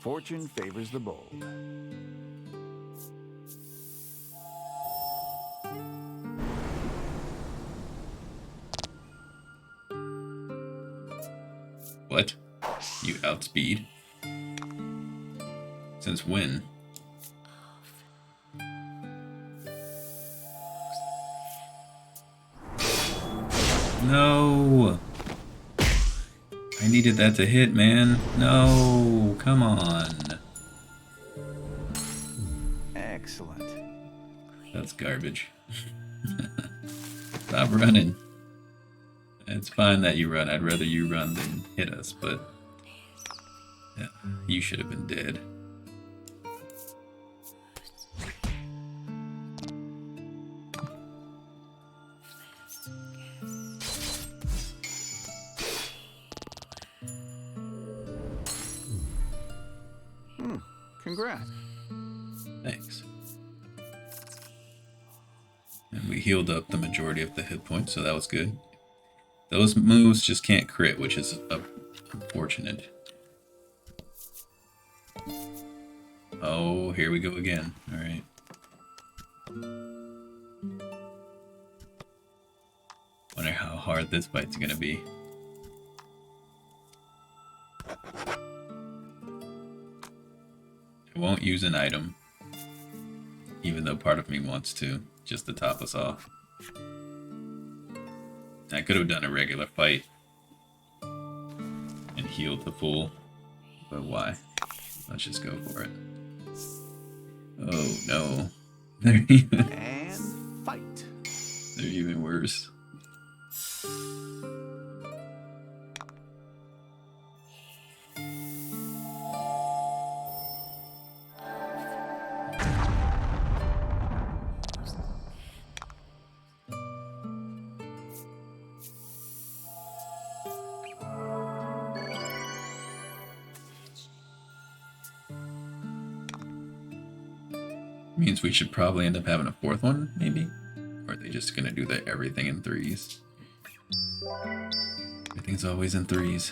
B: Fortune favors the bold.
A: What? You outspeed? Since when? No! I needed that to hit, man. No! Come on.
B: Excellent.
A: That's garbage. Stop running. It's fine that you run. I'd rather you run than hit us, but yeah, you should have been dead.
B: Congrats.
A: Thanks. And we healed up the majority of the hit points, so that was good. Those moves just can't crit, which is unfortunate. Oh, here we go again. Alright. Wonder how hard this fight's gonna be. I won't use an item, even though part of me wants to, just to top us off. I could have done a regular fight and healed the full, but why? Let's just go for it. Oh no. They're
B: And fight.
A: They're even worse. Means we should probably end up having a 4th one, maybe? Or are they just gonna do that everything in 3s? Everything's always in 3s.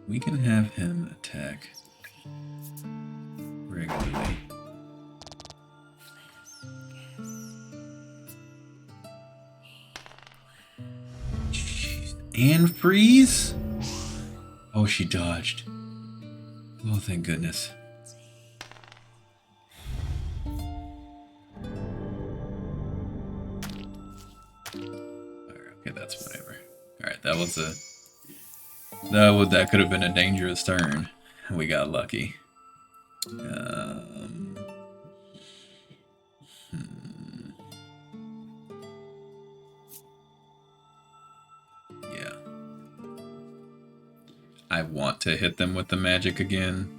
A: We can have him attack regularly. Jeez. And freeze? Oh, she dodged. Oh, thank goodness. Okay, that's whatever. Alright, that was a... That could have been a dangerous turn. We got lucky. Yeah. I want to hit them with the magic again.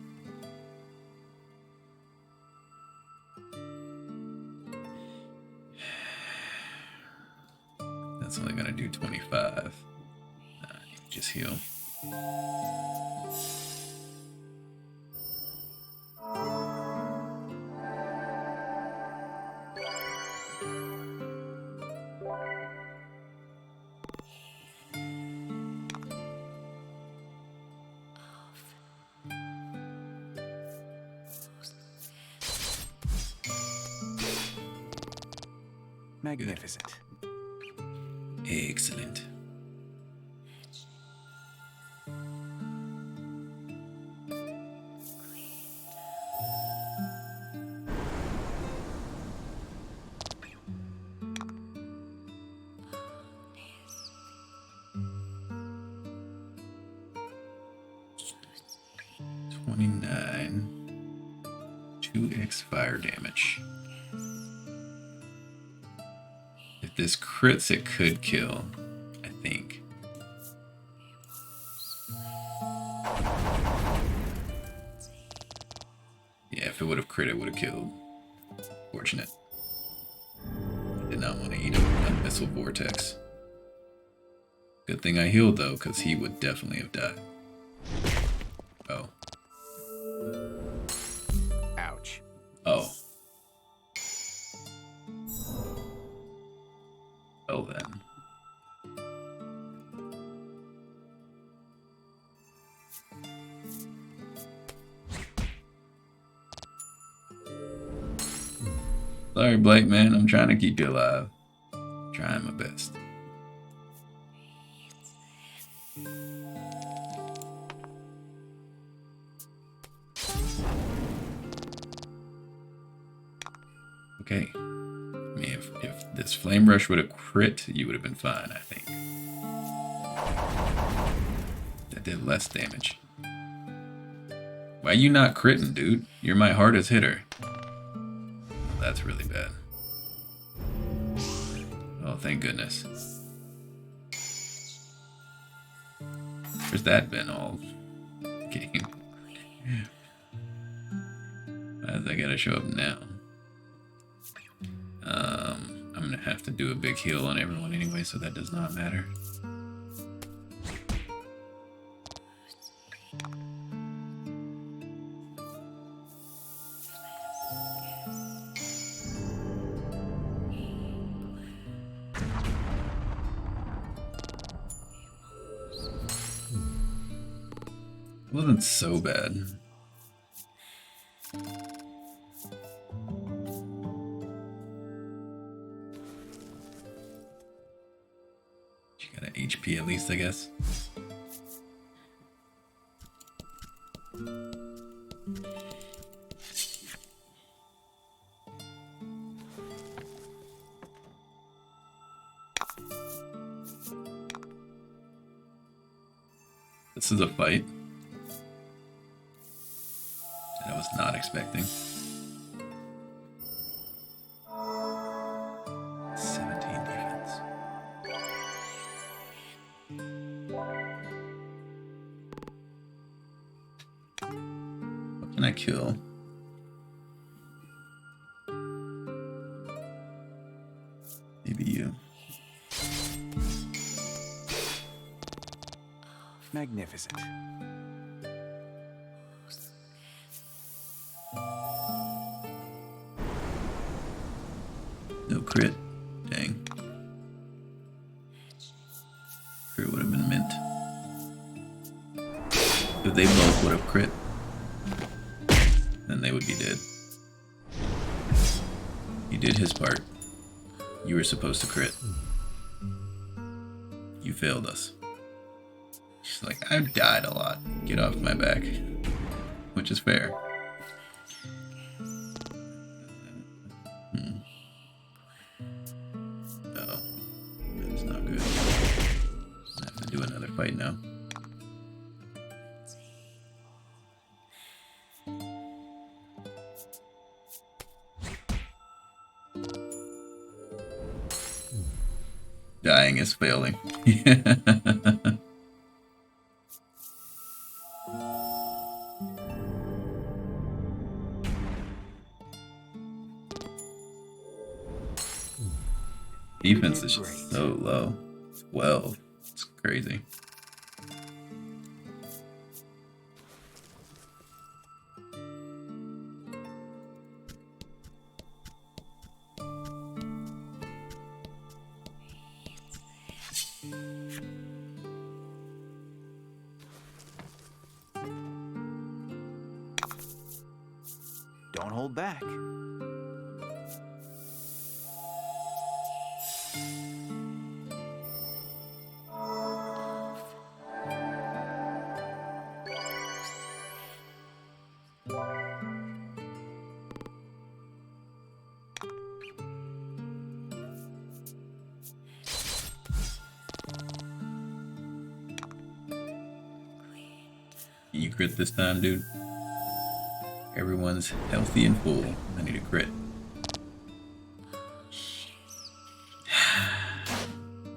A: That's only gonna do 25. Just heal.
B: Magnificent.
A: Excellent. $29. 2x fire damage. If this crits, it could kill, I think. Yeah, if it would have crit, it would have killed. Fortunate. I did not want to eat a missile vortex. Good thing I healed though, because he would definitely have died. Oh.
B: Ouch.
A: Oh. Well then. Sorry, Blake, man. I'm trying to keep you alive. Trying my best. Okay. I mean, if this flame rush would have crit, you would have been fine, I think. That did less damage. Why you not critting, dude? You're my hardest hitter. That's really bad. Oh, thank goodness. Where's that been all game? Why does that gotta show up now? I'm gonna have to do a big heal on everyone anyway, so that does not matter. It wasn't so bad. You got an HP at least, I guess. This is a fight that I was not expecting. 17 defense. What can I kill? Maybe you.
B: Magnificent.
A: No crit. Dang. Crit would have been mint. If they both would have crit, then they would be dead. He did his part. You were supposed to crit. You failed us. She's like, I've died a lot. Get off my back. Which is fair. Oh, that's not good. I have to do another fight now. Dying is failing. Defense is just so low. 12. It's crazy.
B: Don't hold back.
A: Can you crit this time, dude? Everyone's healthy and full. I need a crit.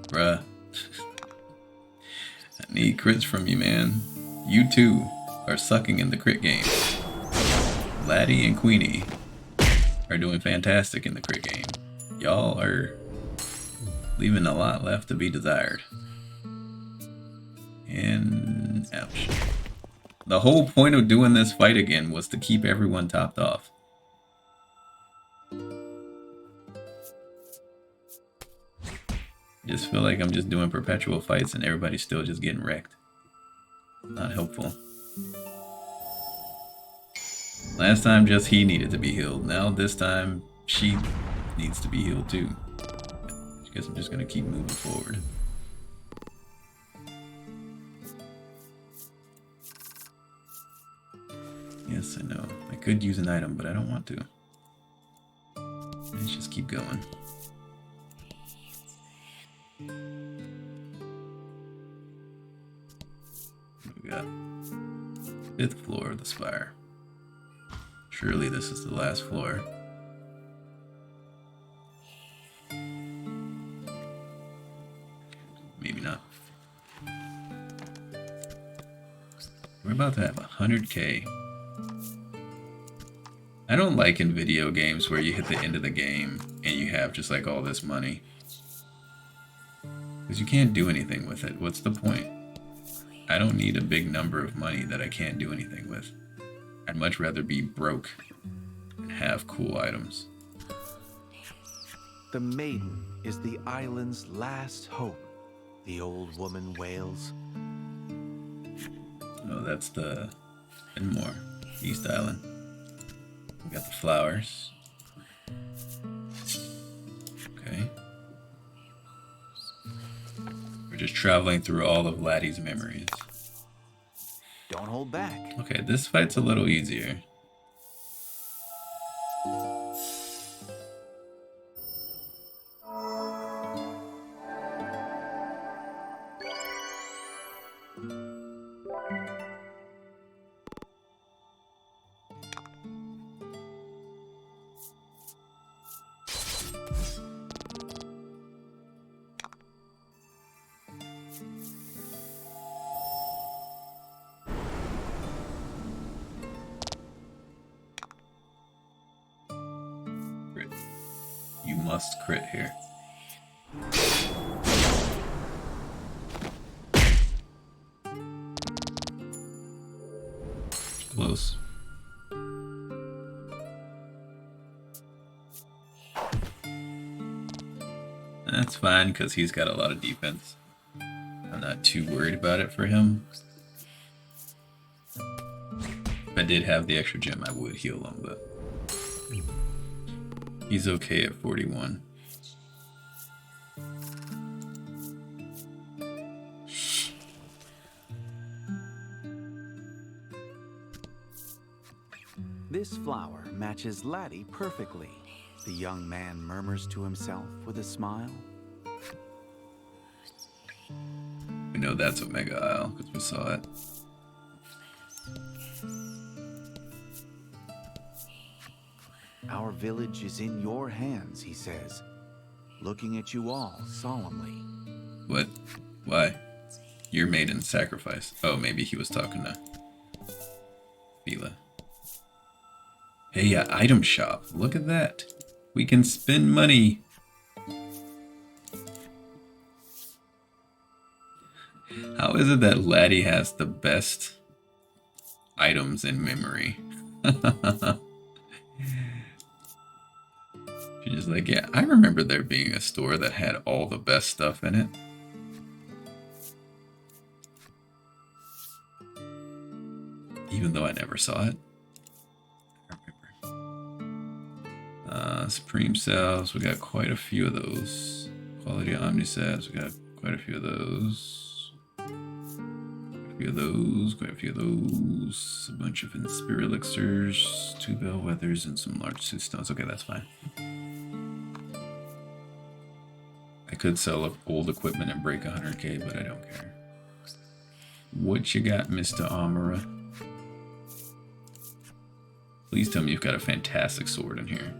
A: Bruh. I need crits from you, man. You two are sucking in the crit game. Laddie and Queenie are doing fantastic in the crit game. Y'all are leaving a lot left to be desired. And ouch. The whole point of doing this fight again was to keep everyone topped off. I just feel like I'm just doing perpetual fights and everybody's still just getting wrecked. Not helpful. Last time just he needed to be healed. Now this time she needs to be healed too. I guess I'm just gonna keep moving forward. Yes, I know. I could use an item, but I don't want to. Let's just keep going. We got 5th floor of the spire. Surely this is the last floor. Maybe not. We're about to have 100k. I don't like in video games where you hit the end of the game and you have just like all this money. Because you can't do anything with it. What's the point? I don't need a big number of money that I can't do anything with. I'd much rather be broke and have cool items.
B: The Maiden is the island's last hope, the old woman wails.
A: Oh, that's the... and more. East Island. We got the flowers. Okay. We're just traveling through all of Laddie's memories.
B: Don't hold back.
A: Okay, this fight's a little easier. You must crit here. Close. That's fine, because he's got a lot of defense. I'm not too worried about it for him. If I did have the extra gem, I would heal him, but... he's okay at 41.
B: This flower matches Laddie perfectly, the young man murmurs to himself with a smile.
A: We know that's Omega Isle, because we saw it.
B: Our village is in your hands, he says, looking at you all solemnly.
A: What? Why? Your maiden sacrifice. Oh, maybe he was talking to Fila. Hey, item shop. Look at that. We can spend money. How is it that Laddie has the best items in memory? She's just like, yeah, I remember there being a store that had all the best stuff in it. Even though I never saw it. I remember. Supreme Cells, we got quite a few of those. Quality Omnisets, we got quite a few of those. Quite a few of those. A bunch of Inspire Elixirs, 2 Bellwethers, and some large Sooth Stones. Okay, that's fine. I could sell old equipment and break 100k, but I don't care. What you got, Mr. Armorer? Please tell me you've got a fantastic sword in here.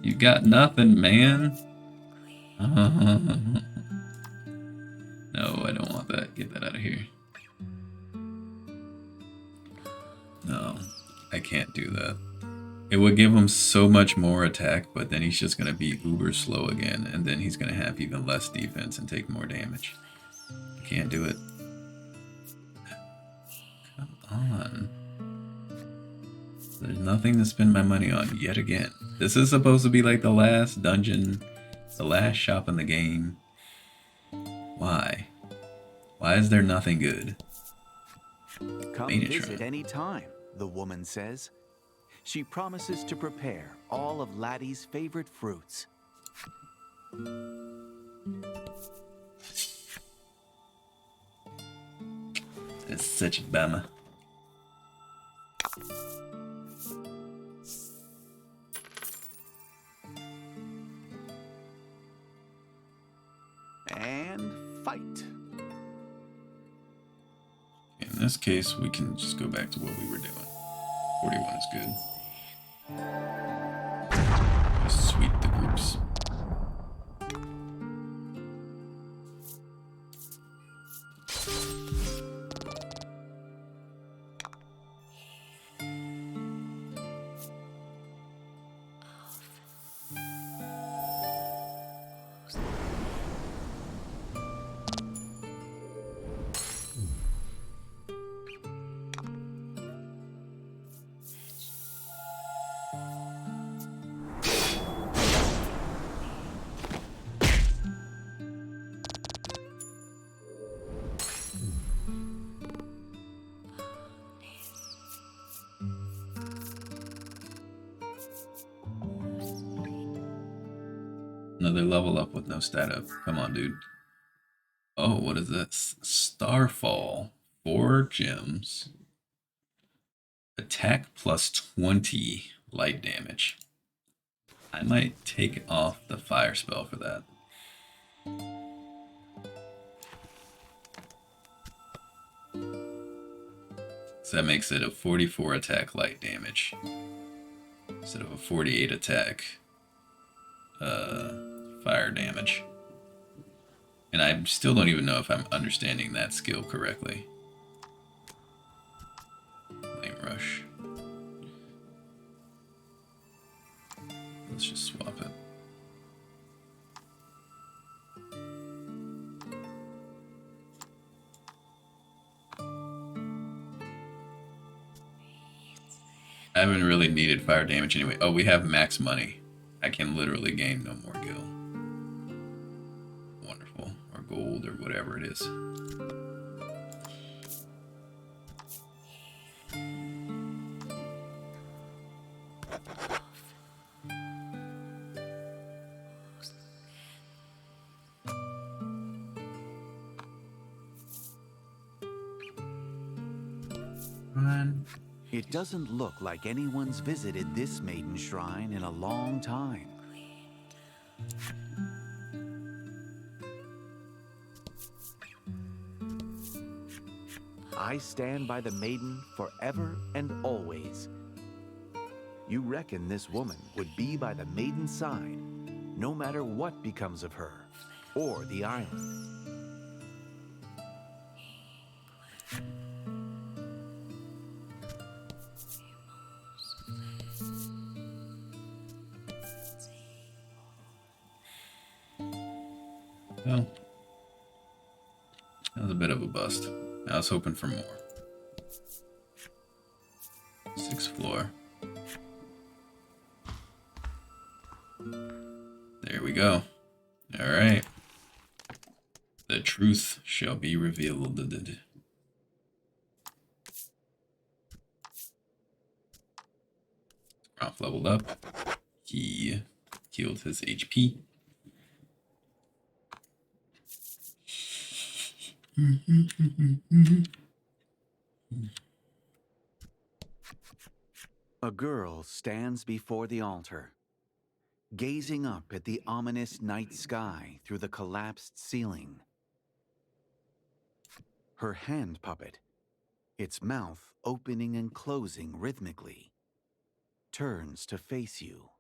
A: You got nothing, man. No, I don't want that. Get that out of here. No, I can't do that. It would give him so much more attack, but then he's just going to be uber slow again, and then he's going to have even less defense and take more damage. I can't do it. Come on. There's nothing to spend my money on yet again. This is supposed to be like the last dungeon, the last shop in the game. Why? Why is there nothing good?
B: Come
A: Maiden
B: visit
A: shrine.
B: any time, the woman says. She promises to prepare all of Laddie's favorite fruits.
A: It's such a bummer.
B: And fight.
A: In this case, we can just go back to what we were doing. 41 is good. Just sweep the groups. Another level up with no stat up. Come on, dude. Oh, what is this? Starfall. 4 gems. Attack plus 20 light damage. I might take off the fire spell for that. So that makes it a 44 attack light damage instead of a 48 attack fire damage. And I still don't even know if I'm understanding that skill correctly. Flame rush. Let's just swap it. I haven't really needed fire damage anyway. Oh, we have max money. I can literally gain no more gil. Wonderful. Or gold or whatever it is. Run.
B: It doesn't look like anyone's visited this maiden shrine in a long time. I stand by the maiden forever and always. You reckon this woman would be by the maiden's side, no matter what becomes of her or the island.
A: Well, that was a bit of a bust. I was hoping for more. 6th floor. There we go. All right. The truth shall be revealed. Ralph leveled up. He healed his HP.
B: A girl stands before the altar, gazing up at the ominous night sky through the collapsed ceiling. Her hand puppet its mouth opening and closing rhythmically, turns to face you.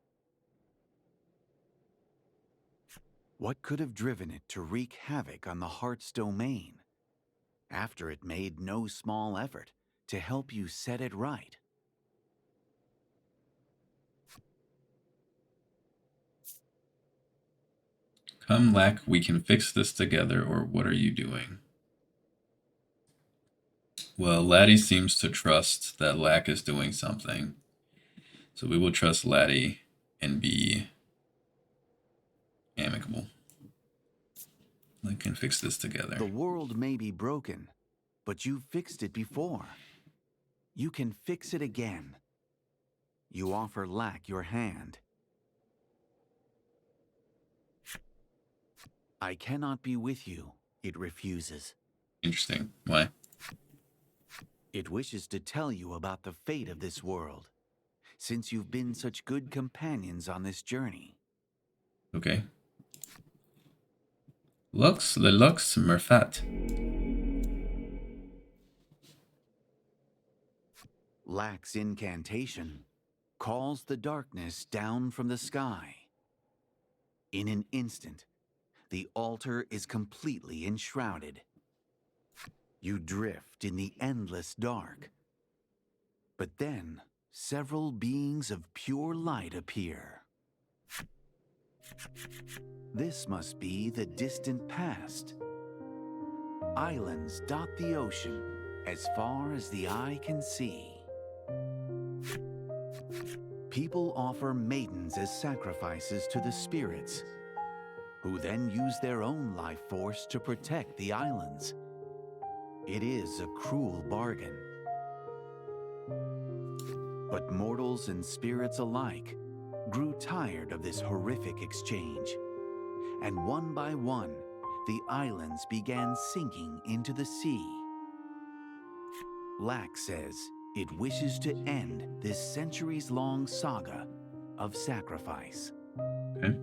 B: What could have driven it to wreak havoc on the heart's domain, after it made no small effort to help you set it right?
A: Come, Lack, we can fix this together, or what are you doing? Well, Laddie seems to trust that Lack is doing something. So we will trust Laddie and be amicable. We can fix this together.
B: The world may be broken, but you fixed it before. You can fix it again. You offer Lack your hand. I cannot be with you, it refuses.
A: Interesting. Why?
B: It wishes to tell you about the fate of this world, since you've been such good companions on this journey.
A: Okay. Lux le Lux Merfat.
B: Lack's incantation calls the darkness down from the sky. In an instant, the altar is completely enshrouded. You drift in the endless dark. But then, several beings of pure light appear. This must be the distant past. Islands dot the ocean as far as the eye can see. People offer maidens as sacrifices to the spirits, who then use their own life force to protect the islands. It is a cruel bargain. But mortals and spirits alike grew tired of this horrific exchange, and one by one, the islands began sinking into the sea. Lack says it wishes to end this centuries-long saga of sacrifice.
A: Okay.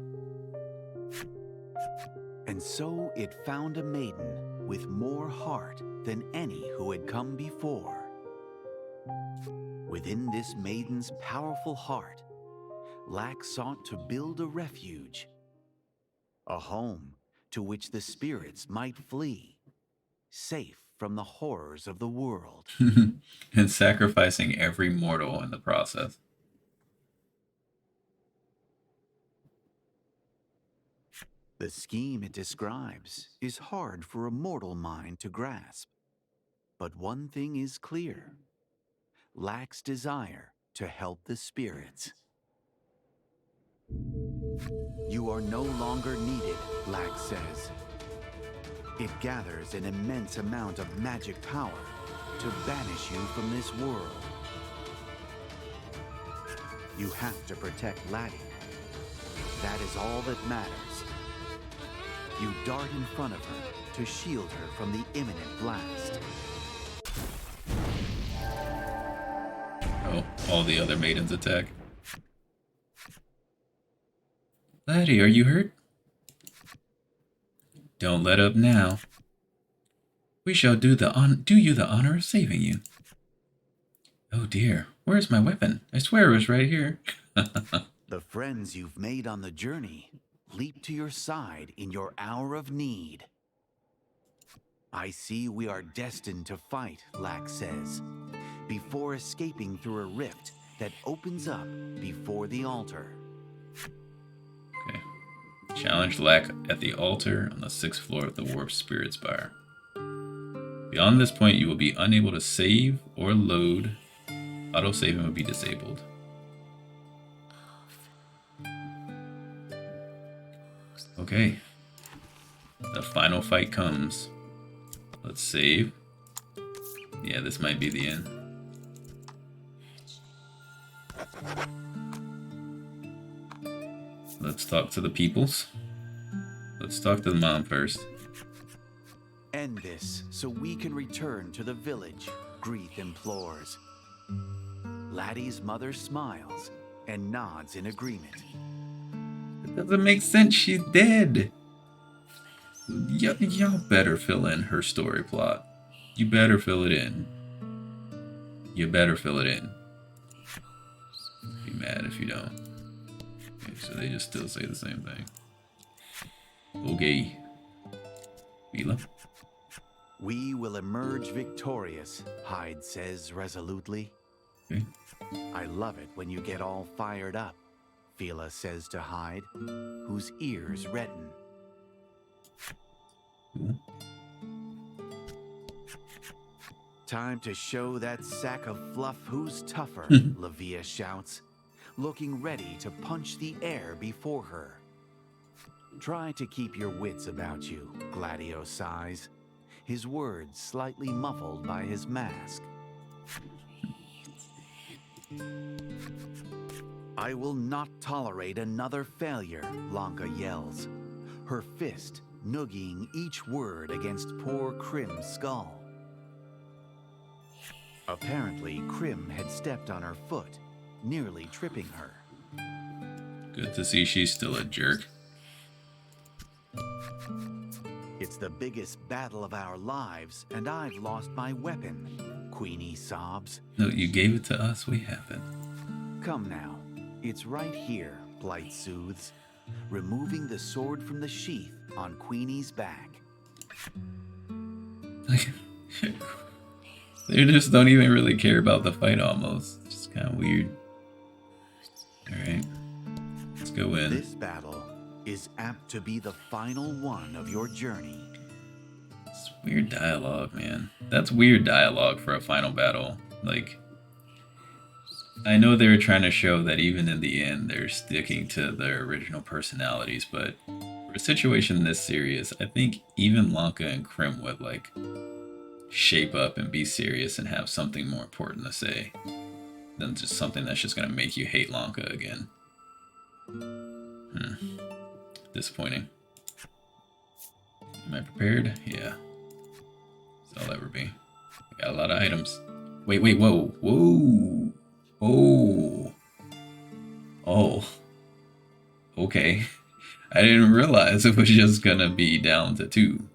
B: And so it found a maiden with more heart than any who had come before. Within this maiden's powerful heart, Lack sought to build a refuge, a home to which the spirits might flee, safe from the horrors of the world.
A: And sacrificing every mortal in the process.
B: The scheme it describes is hard for a mortal mind to grasp. But one thing is clear: Lack's desire to help the spirits. You are no longer needed, Lack says. It gathers an immense amount of magic power to banish you from this world. You have to protect Laddie. That is all that matters. You dart in front of her to shield her from the imminent blast.
A: Oh, all the other maidens attack. Laddie, are you hurt? Don't let up now. We shall do you the honor of saving you. Oh dear, where's my weapon? I swear it was right here.
B: The friends you've made on the journey leap to your side in your hour of need. I see we are destined to fight, Lack says, before escaping through a rift that opens up before the altar.
A: Okay. Challenge Lack at the altar on the 6th floor of the Warped Spirit Spire. Beyond this point, you will be unable to save or load. Autosaving will be disabled. Okay. The final fight comes. Let's save. Yeah, this might be the end. Let's talk to the peoples. Let's talk to the mom first.
B: End this so we can return to the village, Greeth implores. Laddie's mother smiles and nods in agreement.
A: It doesn't make sense, she's dead. Y'all better fill in her story plot. You better fill it in. You better fill it in. Be mad if you don't. Okay, so they just still say the same thing. Okay. Mila?
B: We will emerge victorious, Hyde says resolutely.
A: Okay.
B: I love it when you get all fired up, Fila says to Hyde, whose ears redden.
A: Cool.
B: Time to show that sack of fluff who's tougher, Lavia shouts, looking ready to punch the air before her. Try to keep your wits about you, Gladio sighs, his words slightly muffled by his mask. I will not tolerate another failure, Lanka yells, her fist noogieing each word against poor Krim's skull. Apparently, Krim had stepped on her foot, nearly tripping her.
A: Good to see she's still a jerk.
B: It's the biggest battle of our lives, and I've lost my weapon, Queenie sobs.
A: No, you gave it to us, we have it.
B: Come now, it's right here, Blight soothes, removing the sword from the sheath on Queenie's back.
A: They just don't even really care about the fight almost. It's just kind of weird. Alright. Let's go in.
B: This battle is apt to be the final one of your journey.
A: It's weird dialogue, man. That's weird dialogue for a final battle. Like, I know they were trying to show that even in the end they're sticking to their original personalities, but for a situation this serious, I think even Lanka and Krim would like shape up and be serious and have something more important to say than just something that's just gonna make you hate Lanka again. Disappointing. Am I prepared? Yeah. So I'll ever be. I got a lot of items. Wait, whoa. Whoa. Oh. Oh. Okay. I didn't realize it was just gonna be down to 2.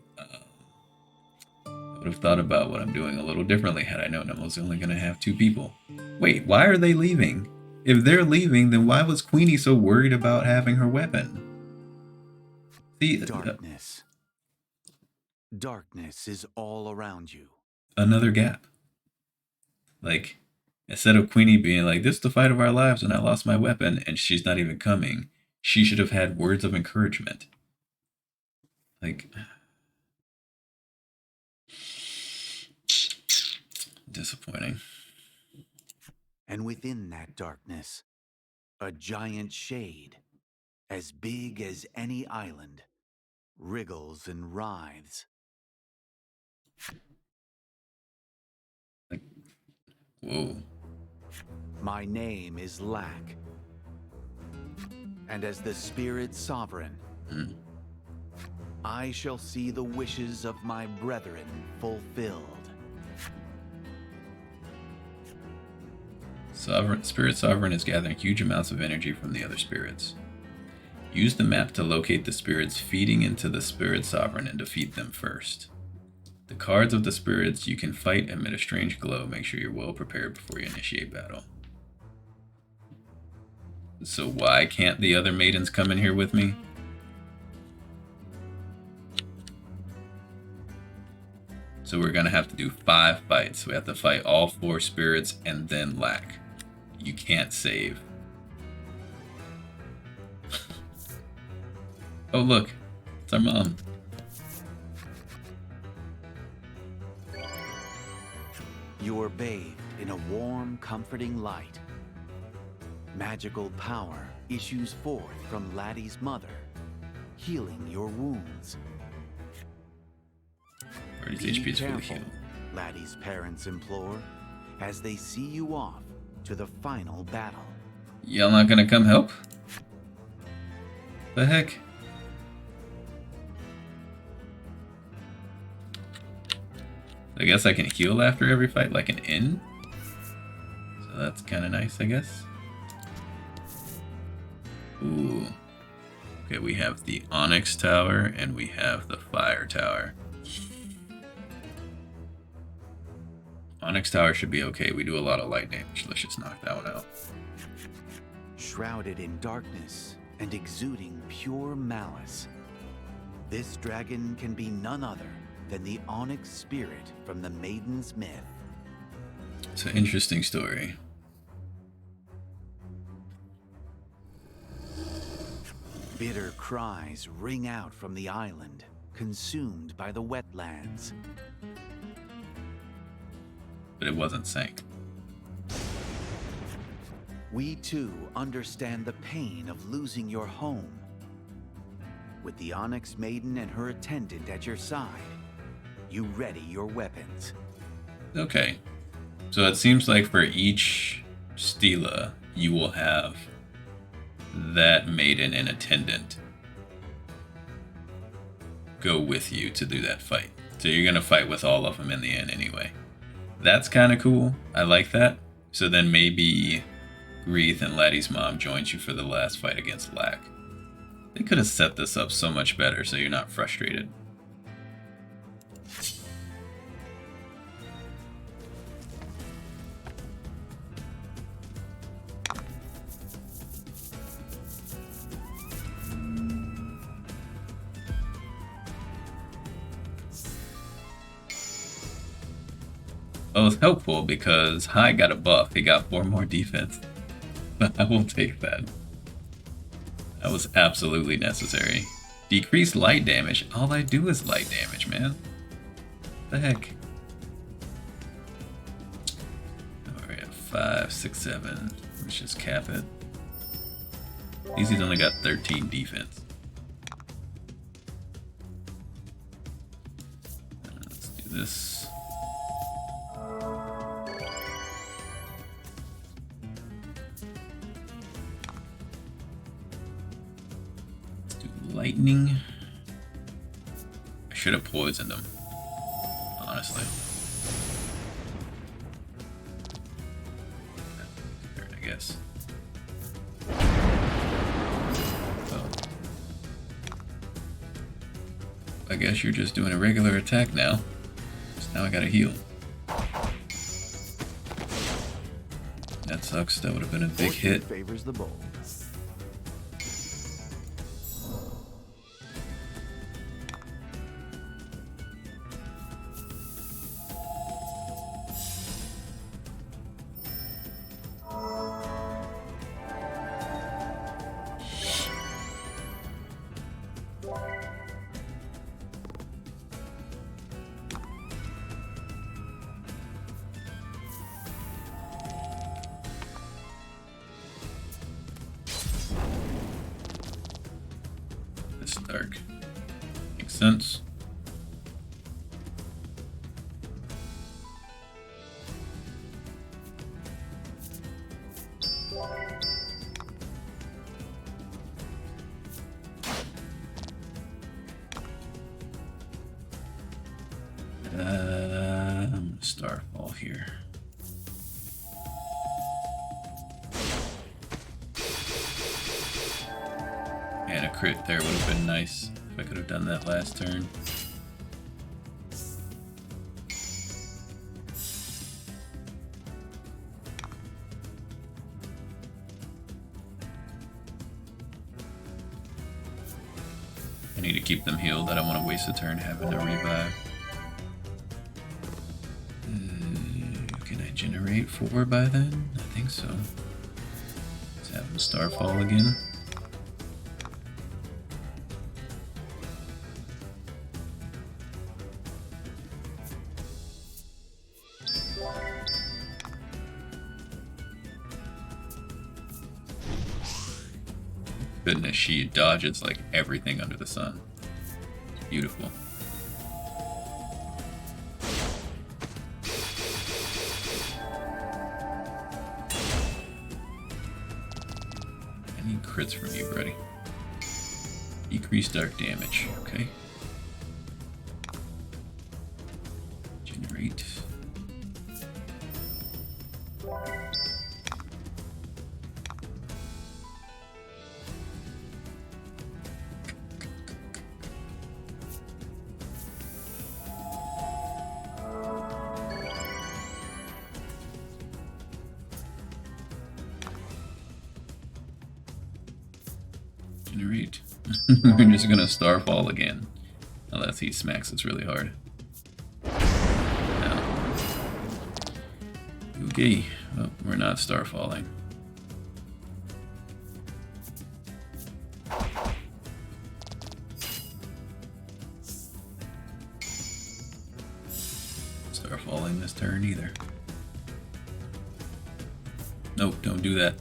A: I would have thought about what I'm doing a little differently had I known I was only gonna have 2 people. Wait, why are they leaving? If they're leaving, then why was Queenie so worried about having her weapon? See,
B: Darkness. Darkness is all around you.
A: Another gap. Like, instead of Queenie being like, this is the fight of our lives and I lost my weapon and she's not even coming, she should have had words of encouragement. Like, disappointing.
B: And within that darkness, a giant shade, as big as any island, wriggles and writhes.
A: Like, whoa.
B: My name is Lack. And as the spirit sovereign, I shall see the wishes of my brethren fulfilled.
A: Spirit Sovereign is gathering huge amounts of energy from the other spirits. Use the map to locate the spirits feeding into the Spirit Sovereign and defeat them first. The cards of the spirits you can fight emit a strange glow. Make sure you're well prepared before you initiate battle. So why can't the other maidens come in here with me? So we're gonna have to do 5 fights. We have to fight all 4 spirits and then Lack. You can't save. Oh look, it's our mom.
B: You are bathed in a warm, comforting light. Magical power issues forth from Laddie's mother, healing your wounds.
A: Party's
B: Be
A: HP is fully
B: careful,
A: healed.
B: Laddie's parents implore, as they see you off to the final battle.
A: Y'all not gonna come help? The heck? I guess I can heal after every fight like an inn. So that's kind of nice, I guess. Ooh. Okay, we have the Onyx Tower and we have the Fire Tower. Onyx Tower should be okay. We do a lot of light damage. Let's just knock that one out.
B: Shrouded in darkness and exuding pure malice, this dragon can be none other than the Onyx spirit from the Maiden's myth.
A: It's an interesting story.
B: Bitter cries ring out from the island, consumed by the wetlands.
A: But it wasn't sank.
B: We too understand the pain of losing your home. With the Onyx Maiden and her attendant at your side, you ready your weapons.
A: Okay. So it seems like for each Stela, you will have that maiden and attendant go with you to do that fight. So you're going to fight with all of them in the end anyway. That's kind of cool. I like that. So then maybe Greeth and Laddie's mom joins you for the last fight against Lack. They could have set this up so much better so you're not frustrated. Well, it's helpful because High got a buff. He got 4 more defense. But I will take that. That was absolutely necessary. Decrease light damage. All I do is light damage, man. What the heck? Alright, 5, 6, 7. Let's just cap it. Easy's only got 13 defense. Let's do this. Lightning. I should have poisoned him, honestly. I guess. Oh. I guess you're just doing a regular attack now. So now I gotta heal. That sucks. That would have been a big hit.
B: Favors the bold.
A: Dark. Makes sense. Starfall here. And a crit there would have been nice if I could have done that last turn. I need to keep them healed. I don't want to waste a turn having to revive. Can I generate 4 by then? I think so. Let's have them Starfall again. Goodness, she dodges like everything under the sun. It's beautiful. I need crits from you, buddy. Decrease dark damage, okay. Generate. Incinerate. We're just gonna Starfall again. Unless he smacks us really hard. No. Okay. Well, we're not Starfalling. Starfalling this turn either. Nope, don't do that.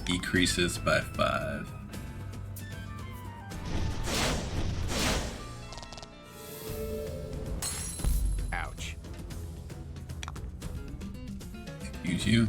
A: Decreases by 5.
B: Ouch.
A: Excuse you.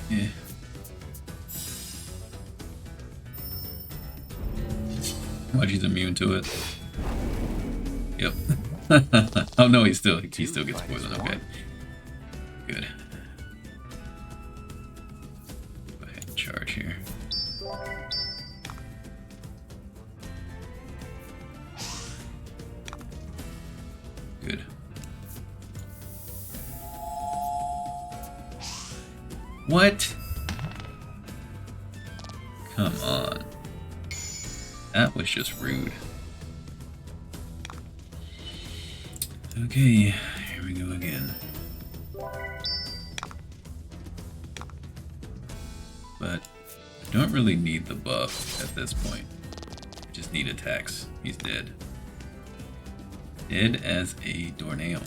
A: Yeah. Watch, he's immune to it. Yep. Oh no, he still gets poison. Okay. Good. Go ahead and charge here. Good. What? Come on. That was just rude. Okay, here we go again. But I don't really need the buff at this point. I just need attacks. He's dead. Dead as a doornail.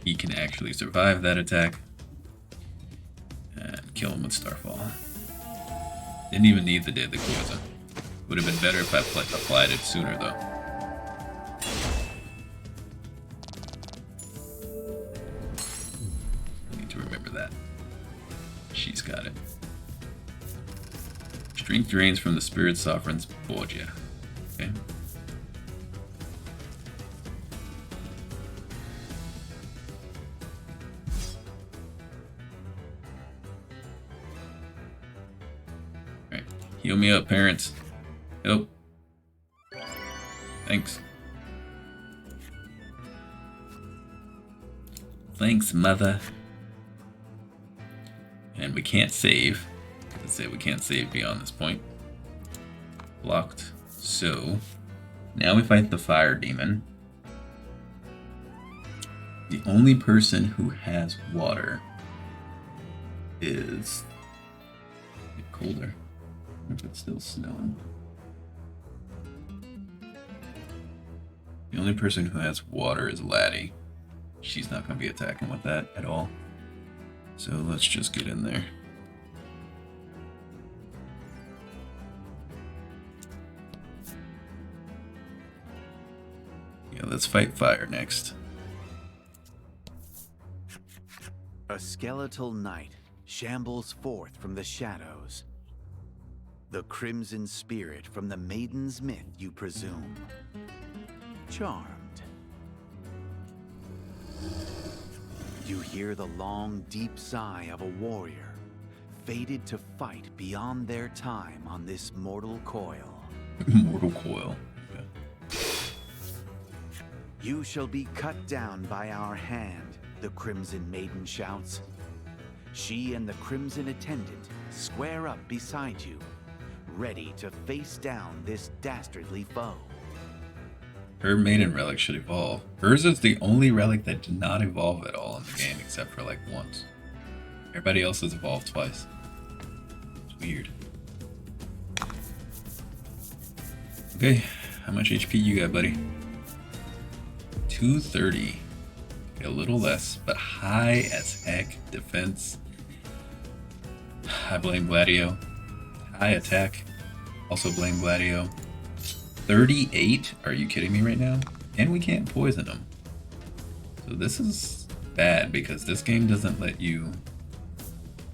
A: He can actually survive that attack and kill him with Starfall. Didn't even need the deadly poison. Would have been better if I applied it sooner though. I need to remember that. She's got it. Strength drains from the Spirit Sovereign's Borgia. Okay. Heal me up, parents. Help. Thanks. Thanks, mother. And we can't save. Let's say we can't save beyond this point. Blocked. So, now we fight the fire demon. The only person who has water is... get colder. If it's still snowing. The only person who has water is Laddie. She's not going to be attacking with that at all. So let's just get in there. Yeah, let's fight fire next.
B: A skeletal knight shambles forth from the shadows. The crimson spirit from the Maiden's myth, you presume. Charmed. You hear the long, deep sigh of a warrior, fated to fight beyond their time on this mortal coil.
A: Mortal coil. Okay.
B: You shall be cut down by our hand, the Crimson Maiden shouts. She and the Crimson Attendant square up beside you, ready to face down this dastardly foe.
A: Her Maiden relic should evolve. Hers is the only relic that did not evolve at all in the game, except for like once. Everybody else has evolved twice. It's weird. Okay, how much HP you got, buddy? 230. Okay, a little less, but high as heck defense. I blame Gladio. High attack. Also blame Gladio. 38? Are you kidding me right now? And we can't poison him. So this is bad because this game doesn't let you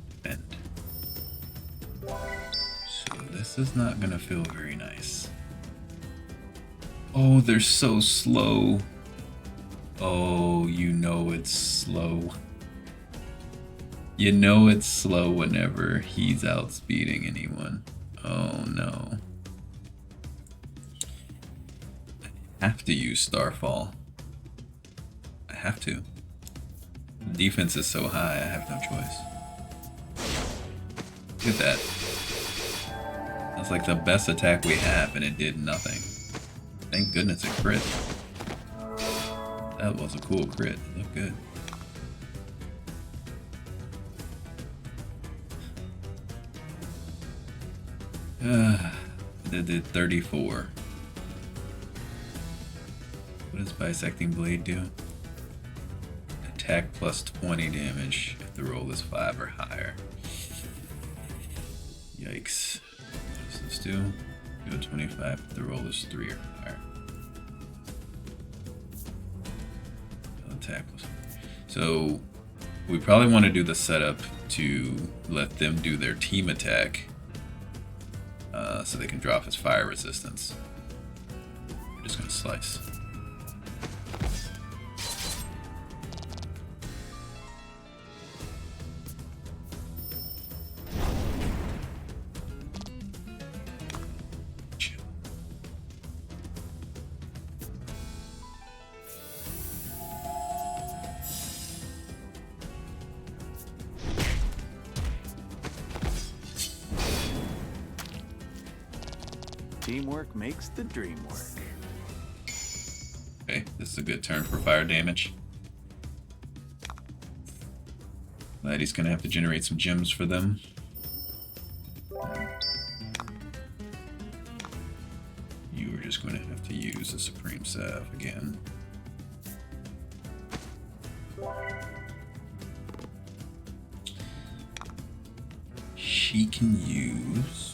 A: defend. So this is not gonna feel very nice. Oh, they're so slow. Oh, you know it's slow. You know it's slow whenever he's outspeeding anyone. Oh no. I have to use Starfall. I have to. The defense is so high, I have no choice. Look at that. That's like the best attack we have, and it did nothing. Thank goodness it crit. That was a cool crit. It looked good. They did 34. What does Bisecting Blade do? Attack plus 20 damage if the roll is 5 or higher. Yikes. What does this do? Go 25 if the roll is 3 or higher. Attack plus. So we probably want to do the setup to let them do their team attack so they can drop his fire resistance. We're just going to slice.
B: Teamwork makes the dream work.
A: Okay, this is a good turn for fire damage. Glad he's gonna have to generate some gems for them. You are just gonna have to use the Supreme Salve again. She can use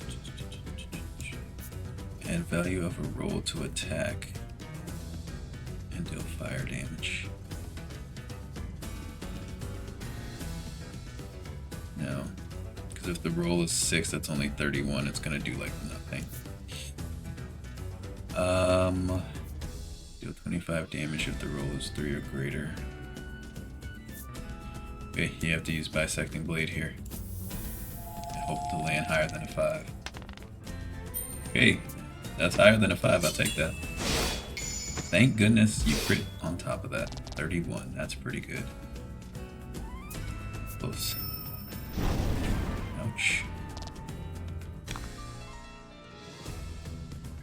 A: add value of a roll to attack and deal fire damage. No, because if the roll is 6, that's only 31. It's gonna do like nothing. Deal 25 damage if the roll is 3 or greater. Okay, you have to use Bisecting Blade here. I hope to land higher than a 5. Okay, that's higher than a 5. I'll take that. Thank goodness you crit on top of that. 31. That's pretty good. Close. Ouch.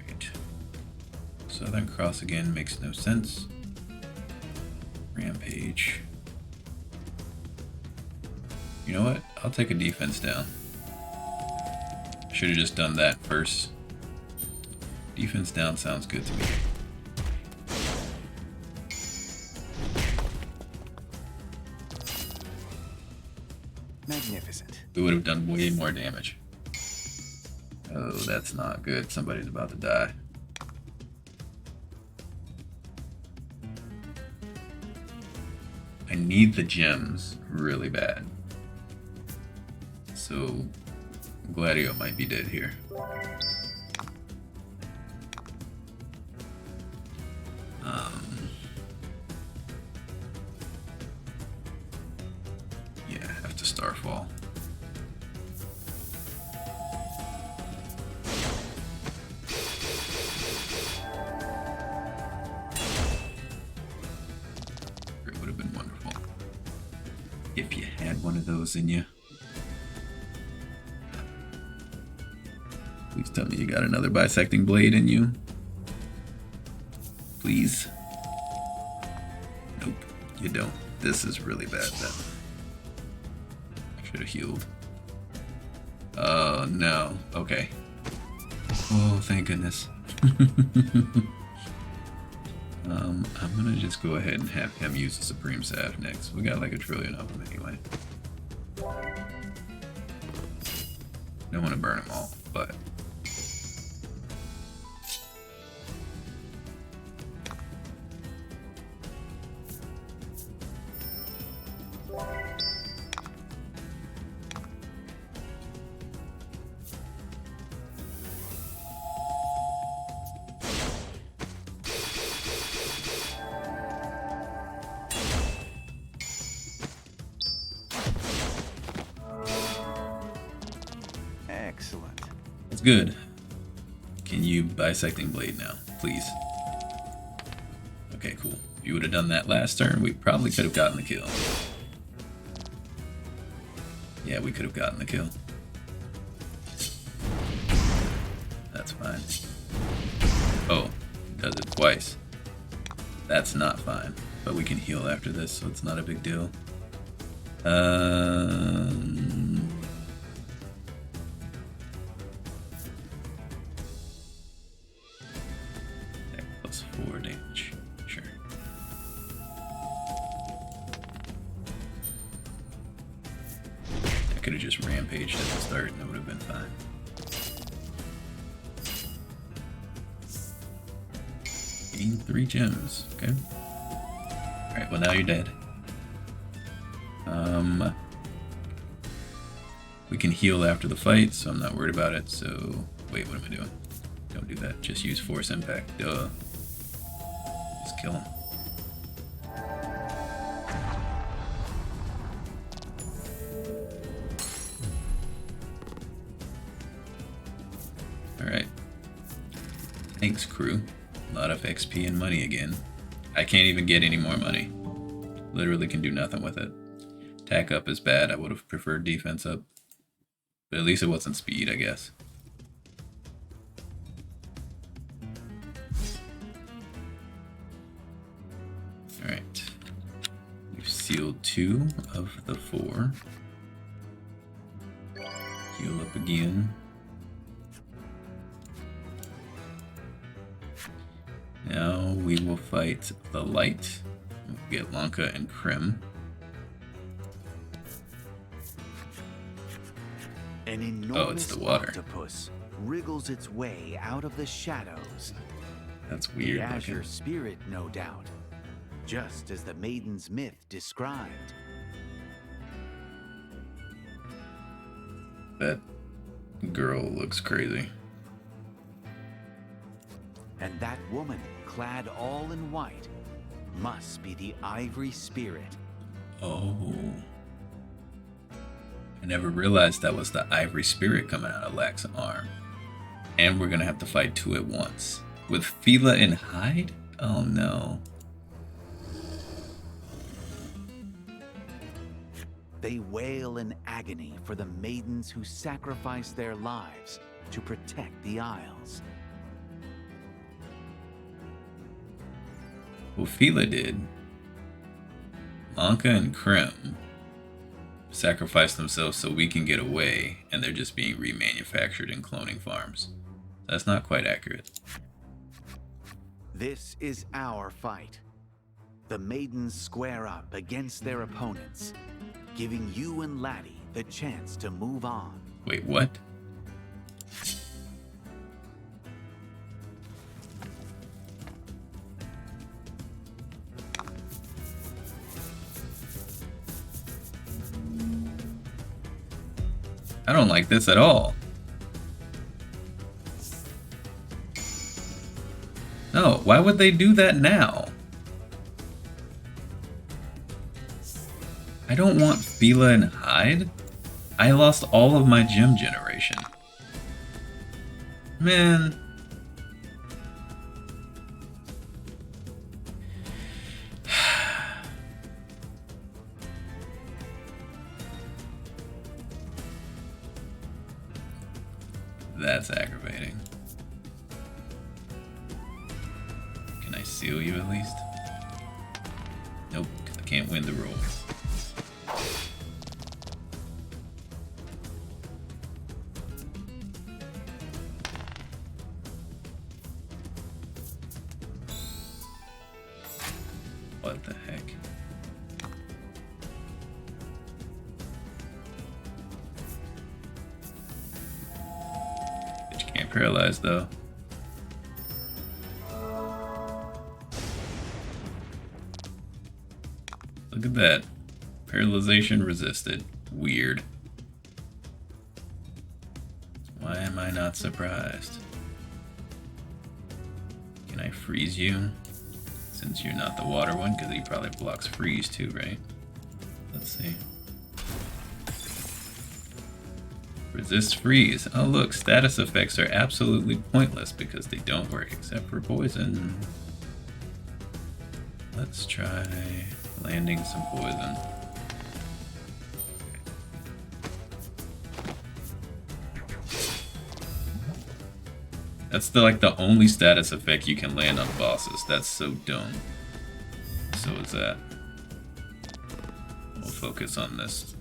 A: Great. Southern Cross again makes no sense. Rampage. You know what? I'll take a defense down. Should have just done that first. Defense down sounds good to me.
B: Magnificent.
A: We would have done way more damage. Oh, that's not good. Somebody's about to die. I need the gems really bad. So Gladio might be dead here. If you had one of those in you. Please tell me you got another bisecting blade in you. Please. Nope, you don't. This is really bad then. I should have healed. Oh no. Okay. Oh, thank goodness. I'm gonna just go ahead and have him use the Supreme Salve next. We got like 1 trillion of them anyway. Don't want to burn them all, but
B: Excellent.
A: it's good. Can you bisecting blade now, please? Okay, cool. If you would have done that last turn, we probably could have gotten the kill. Yeah, we could have gotten the kill. That's fine. Oh, it does it twice. That's not fine. But we can heal after this, so it's not a big deal. Plus 4 damage. Sure. I could have just rampaged at the start and it would have been fine. Gain 3 gems. Okay. Alright, well now you're dead. We can heal after the fight, so I'm not worried about it. So, wait, what am I doing? Don't do that. Just use Force Impact. Duh. Just kill him. Alright. Thanks, crew. A lot of XP and money again. I can't even get any more money. Literally can do nothing with it. Attack up is bad. I would have preferred defense up. But at least it wasn't speed, I guess. Alright. We've sealed 2 of the 4. Heal up again. Now we will fight the light. We'll get Lanka and Krim.
B: An enormous
A: it's the water.
B: octopus wriggles its way out of the shadows.
A: That's weird.
B: The Azure
A: looking.
B: Spirit, no doubt. Just as the Maiden's myth described.
A: That girl looks crazy.
B: And that woman, clad all in white, must be the Ivory Spirit.
A: Oh. I never realized that was the Ivory Spirit coming out of Lax's arm. And we're gonna have to fight 2 at once. With Fila and Hyde? Oh no.
B: They wail in agony for the maidens who sacrificed their lives to protect the Isles.
A: Well, Fila did. Lanka and Krim sacrificed themselves so we can get away, and they're just being remanufactured in cloning farms. That's not quite accurate.
B: This is our fight. The maidens square up against their opponents, giving you and Laddie the chance to move on.
A: Wait, what? I don't like this at all. No, why would they do that now? I don't want Fila and Hyde. I lost all of my gem generation. Man. seal you at least? Nope, I can't win the roll. What the heck? But you can't paralyze though. Look at that. Paralyzation resisted. Weird. Why am I not surprised? Can I freeze you? Since you're not the water one, because he probably blocks freeze too, right? Let's see. Resist freeze. Oh look, status effects are absolutely pointless because they don't work except for poison. Let's try landing some poison. That's the only status effect you can land on bosses. That's so dumb. So is that. We'll focus on this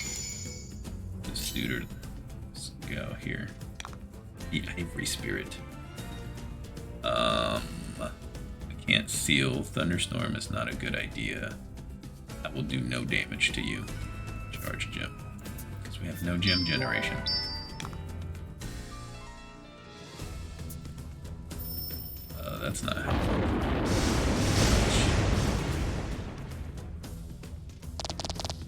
A: dude. Let's go here. The Ivory Spirit. I can't seal. Thunderstorm is not a good idea. That will do no damage to you. Charge gem. Because we have no gem generation. That's not helpful.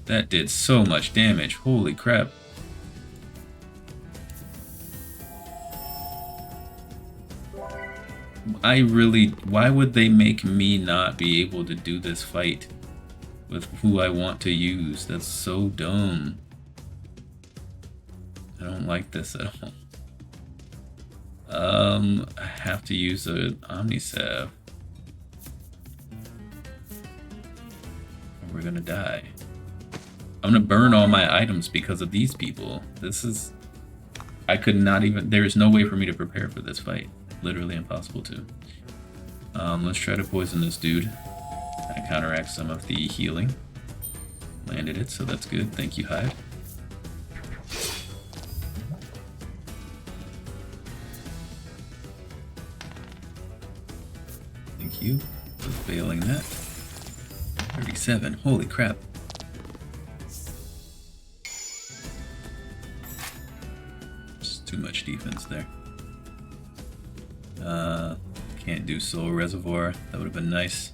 A: That did so much damage. Holy crap. Why would they make me not be able to do this fight with who I want to use? That's so dumb. I don't like this at all. I have to use an Omnisalve. We're gonna die. I'm gonna burn all my items because of these people. This is... I could not even... There's no way for me to prepare for this fight. Literally impossible to. Let's try to poison this dude. Kind of counteract some of the healing. Landed it, so that's good. Thank you, Hive. Thank you for failing that. 37. Holy crap. Just too much defense there. Can't do Soul Reservoir. That would have been nice.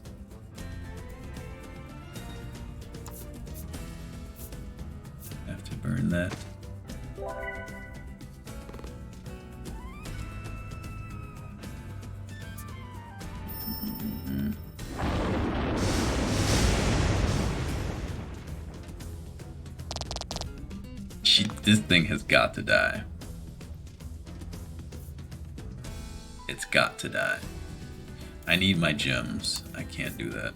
A: Have to burn that. This thing has got to die. It's got to die. I need my gems. I can't do that.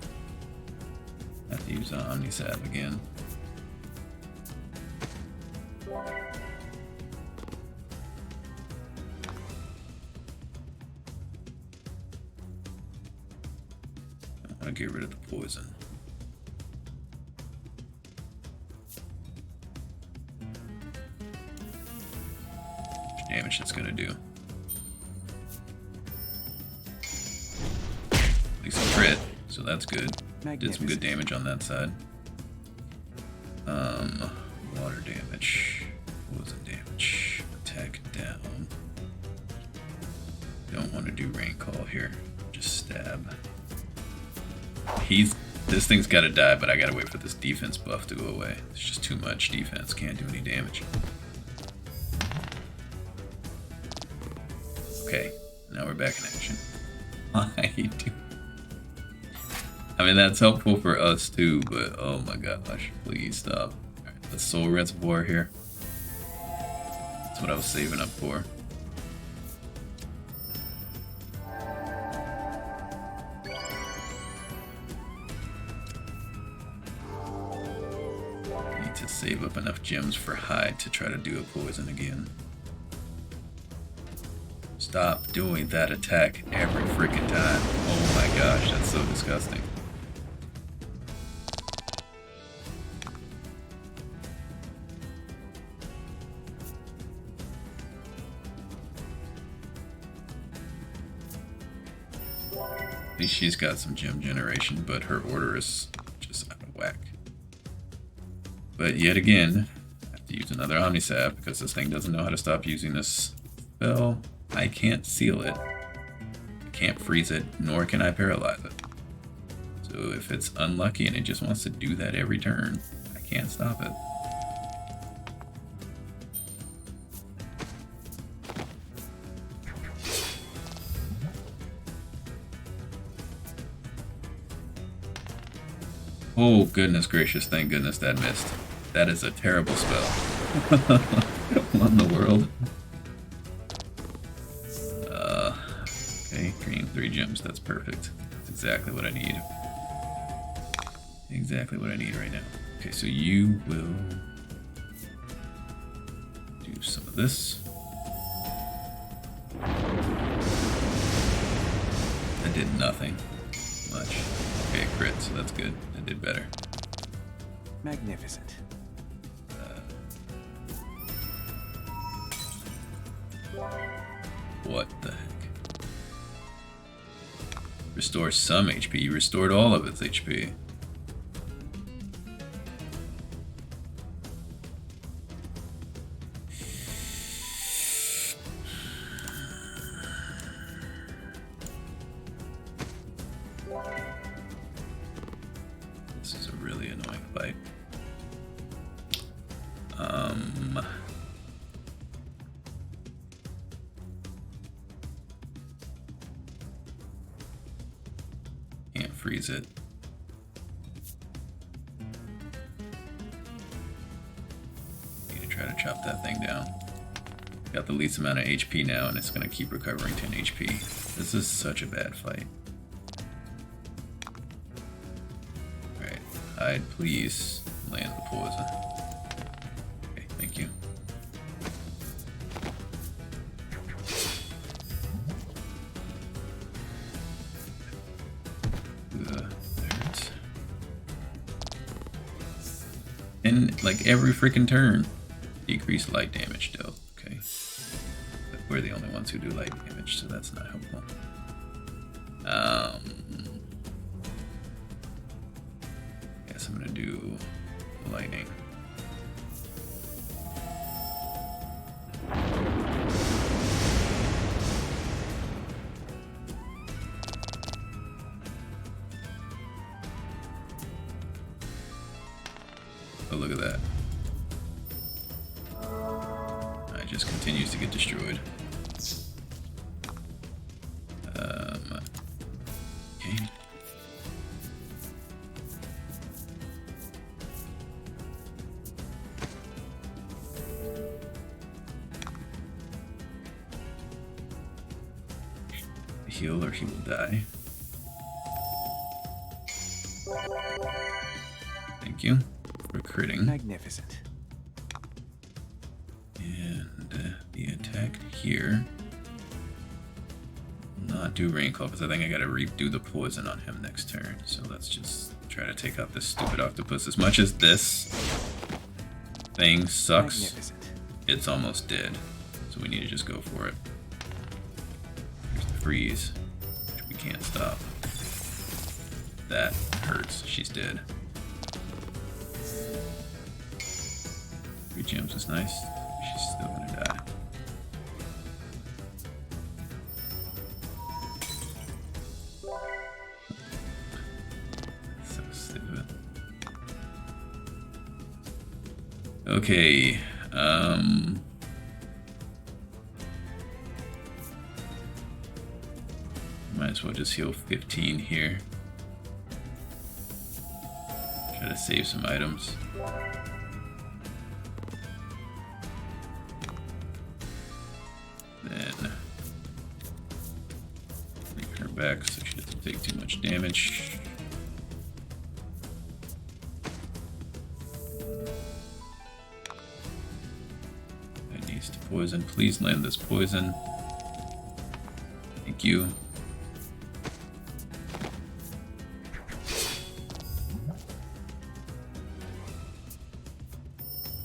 A: I have to use Omnisalve again. I want to get rid of the poison. How much damage that's gonna do? At least a crit, so that's good. Did some good damage on that side. Water damage. Poison damage. Attack down. Don't want to do rain call here. Just stab. This thing's gotta die, but I gotta wait for this defense buff to go away. It's just too much defense, can't do any damage. Okay, now we're back in action. I mean, that's helpful for us too, but oh my gosh, please stop. Alright, let's Soul Reservoir here. That's what I was saving up for. Need to save up enough gems for Hyde to try to do a poison again. It's stop doing that attack every freaking time. Oh my gosh, that's so disgusting. At least she's got some gem generation, but her order is just out of whack. But yet again, I have to use another Omnisap because this thing doesn't know how to stop using this spell. I can't seal it. I can't freeze it, nor can I paralyze it. So if it's unlucky and it just wants to do that every turn, I can't stop it. Oh, goodness gracious, thank goodness that missed. That is a terrible spell. What in the world? Okay, green 3 gems, that's perfect. That's exactly what I need. Exactly what I need right now. Okay, so you will do some of this. That did nothing much. Okay, crit, so that's good. That did better.
B: Magnificent.
A: What the heck? Restore some HP. You restored all of its HP. This is a really annoying fight. Can't freeze it. Need to try to chop that thing down. Got the least amount of HP now, and it's gonna keep recovering 10 HP. This is such a bad fight. Alright, hide, please. Land the poison. Okay, thank you. And like every freaking turn, decrease light damage dealt. Okay, but we're the only ones who do light damage, so that's not helpful. Guess I'm gonna do lightning. Oh, look at that. It just continues to get destroyed. Okay. Heal or he will die. Thank you for critting.
B: Magnificent.
A: And the attack here. Not do Rainfall because I think I gotta redo the poison on him next turn. So let's just try to take out this stupid octopus. As much as this thing sucks, it's almost dead. So we need to just go for it. Here's the freeze, which we can't stop. That hurts. She's dead. 3 gems is nice. She's still gonna die. So stupid. Okay. Might as well just heal 15 here. Try to save some items. Then bring her back so she doesn't take too much damage. That needs to poison. Please land this poison. Thank you.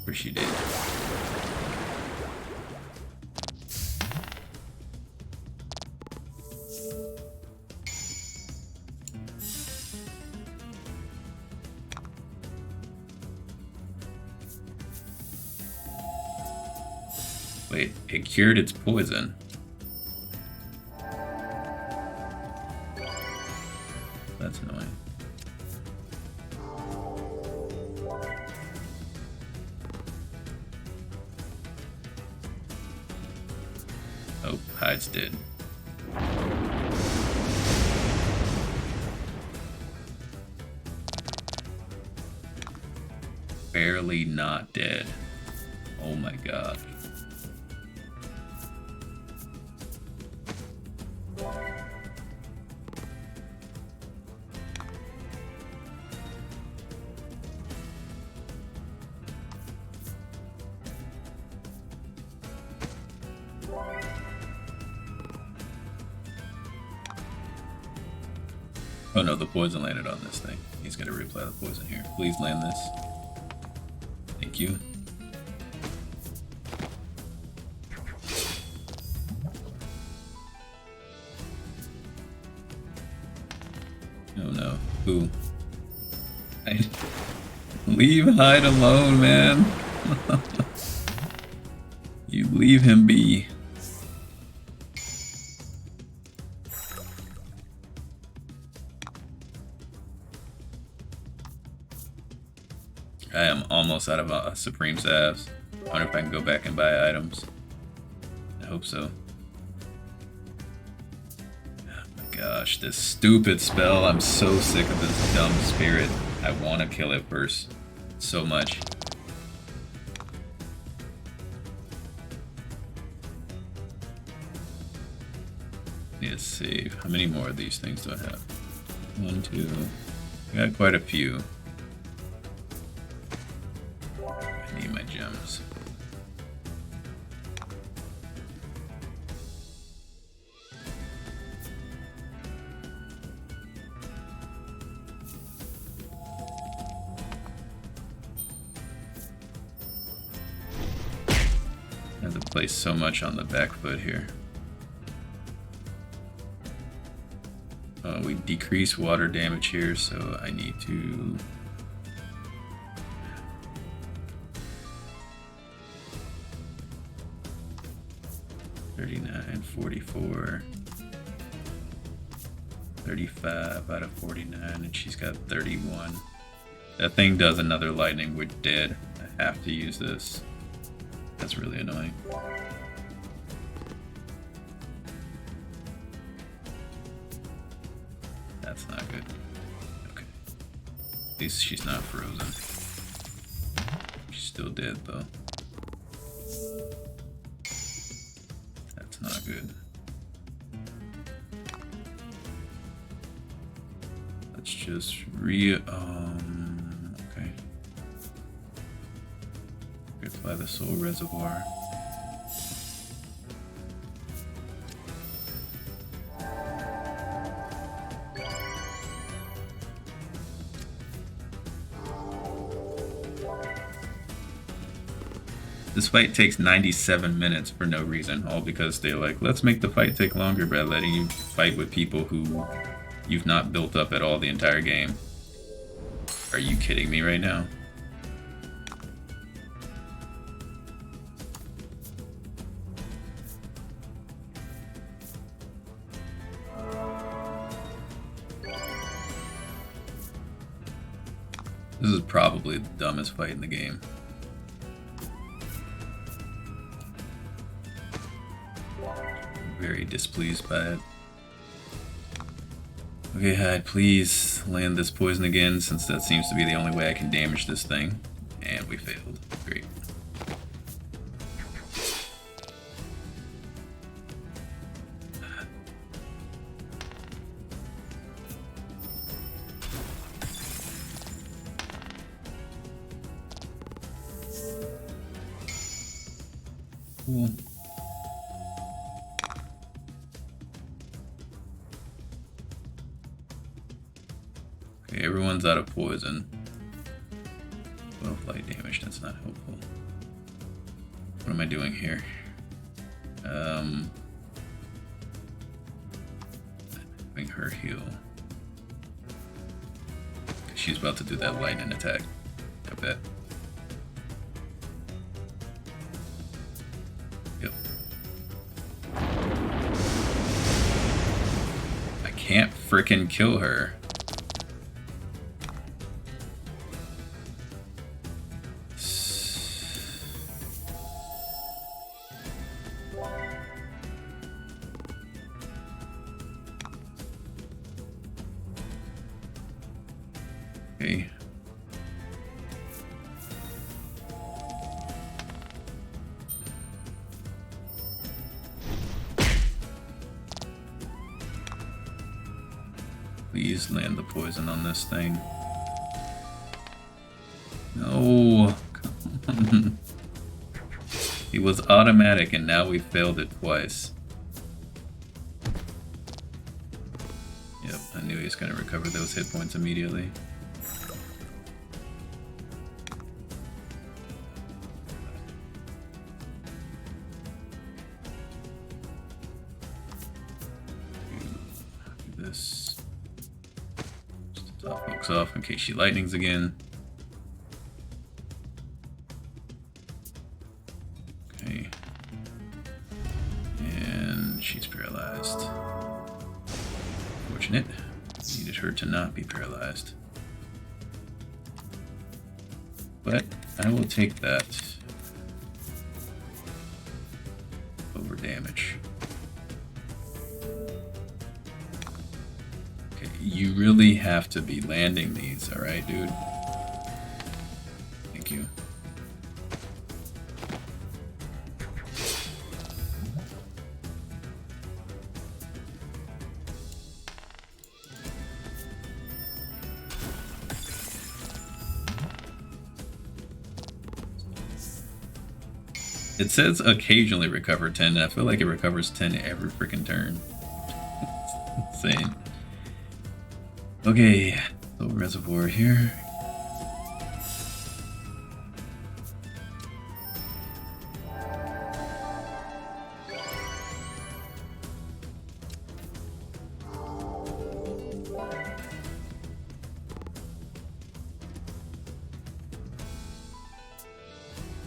A: Where she did. Wait, it cured its poison. That's annoying. Oh, Hyde's dead. Barely not dead. Oh my god. Oh no, the poison landed on this thing. He's gonna reapply the poison here. Please land this. Thank you. Oh no. Who? Leave Hyde alone, man. You leave him be. I am almost out of Supreme Salves. I wonder if I can go back and buy items. I hope so. Oh my gosh, this stupid spell. I'm so sick of this dumb spirit. I want to kill it first. So much. Need to save. How many more of these things do I have? 1, 2. I got quite a few. I need my gems. I have to place so much on the back foot here. We decrease water damage here, so I need to... $39, $44, $35 out of 49, and she's got 31. That thing does another lightning, we're dead. I have to use this. That's really annoying. That's not good. Okay. At least she's not frozen. She's still dead though. That's not good. Let's just okay. Reapply the soul reservoir. This fight takes 97 minutes for no reason, all because they're like, let's make the fight take longer by letting you fight with people who you've not built up at all the entire game. Are you kidding me right now? This is probably the dumbest fight in the game. Very displeased by it. Okay, Hyde, please land this poison again, since that seems to be the only way I can damage this thing. And we failed. Great. Cool. Okay, everyone's out of poison. 12 light damage, that's not helpful. What am I doing here? Having her heal. She's about to do that lightning attack, I bet. Yep. I can't frickin' kill her. Okay. Please land the poison on this thing. No. Come on. It was automatic and now we failed it twice. Yep, I knew he was going to recover those hit points immediately. This just to top folks off in case she lightnings again. Okay, and she's paralyzed. Fortunate. Needed her to not be paralyzed, but I will take that over damage. You really have to be landing these, alright, dude? Thank you. It says occasionally recover 10. I feel like it recovers 10 every freaking turn. It's insane. Okay, little reservoir here.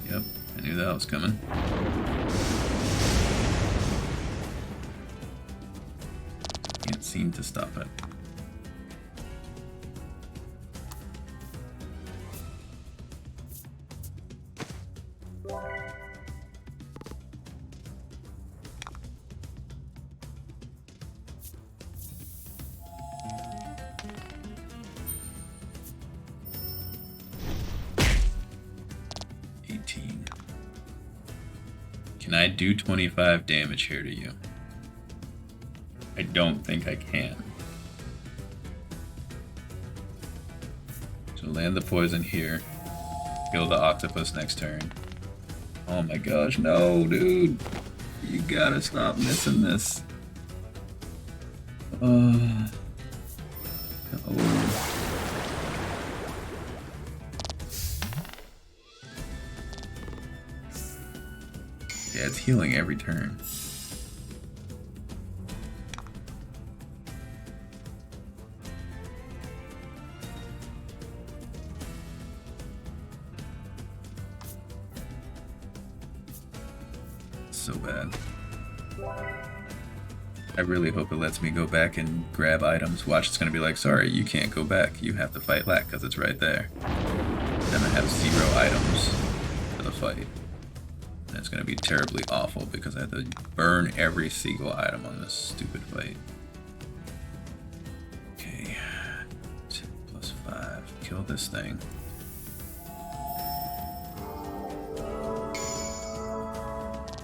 A: Yep, I knew that was coming. Can't seem to stop it. Can I do 25 damage here to you? I don't think I can. So land the poison here. Kill the octopus next turn. Oh my gosh, no, dude. You gotta stop missing this. No. Yeah, it's healing every turn. So bad. I really hope it lets me go back and grab items. Watch, it's gonna be like, sorry, you can't go back. You have to fight Lack because it's right there. Then I have 0 items for the fight. It's going to be terribly awful because I have to burn every single item on this stupid fight. Okay. 10 plus 5. Kill this thing.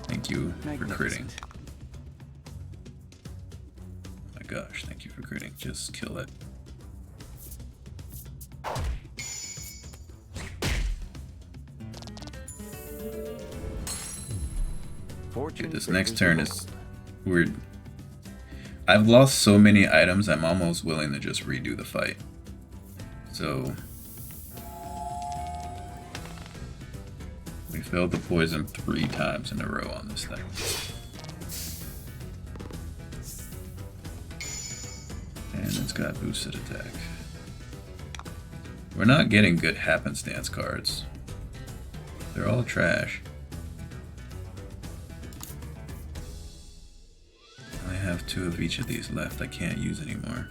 A: Thank you for critting. Oh my gosh, thank you for critting. Just kill it. Dude, this next turn is weird. I've lost so many items, I'm almost willing to just redo the fight. So we failed the poison 3 times in a row on this thing. And it's got boosted attack. We're not getting good happenstance cards. They're all trash. I have 2 of each of these left I can't use anymore.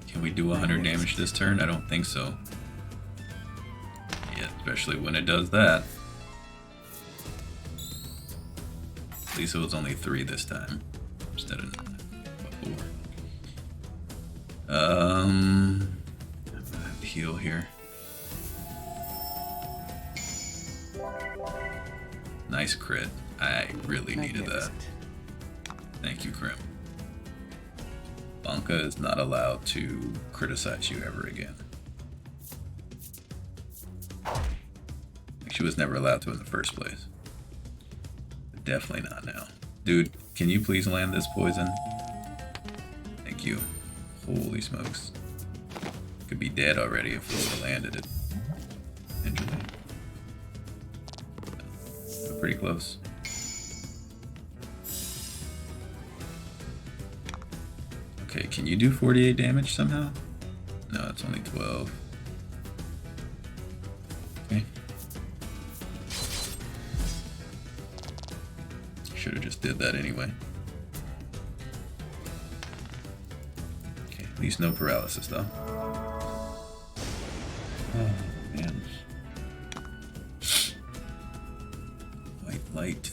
A: Can we do 100 damage this turn? I don't think so. Yeah, especially when it does that. At least it was only 3 this time instead of 4. I'm gonna have to heal here. Nice crit. I really needed that. Thank you, Krim. Banka is not allowed to criticize you ever again. She was never allowed to in the first place. But definitely not now. Dude, can you please land this poison? Thank you. Holy smokes. Could be dead already if we would have landed it. Gingerly. But pretty close. Okay, can you do 48 damage somehow? No, it's only 12. Okay. Should have just did that anyway. Okay, at least no paralysis though. Oh man. White light.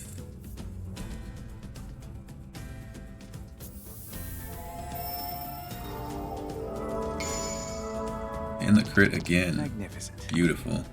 A: And the crit again.
B: Magnificent.
A: Beautiful.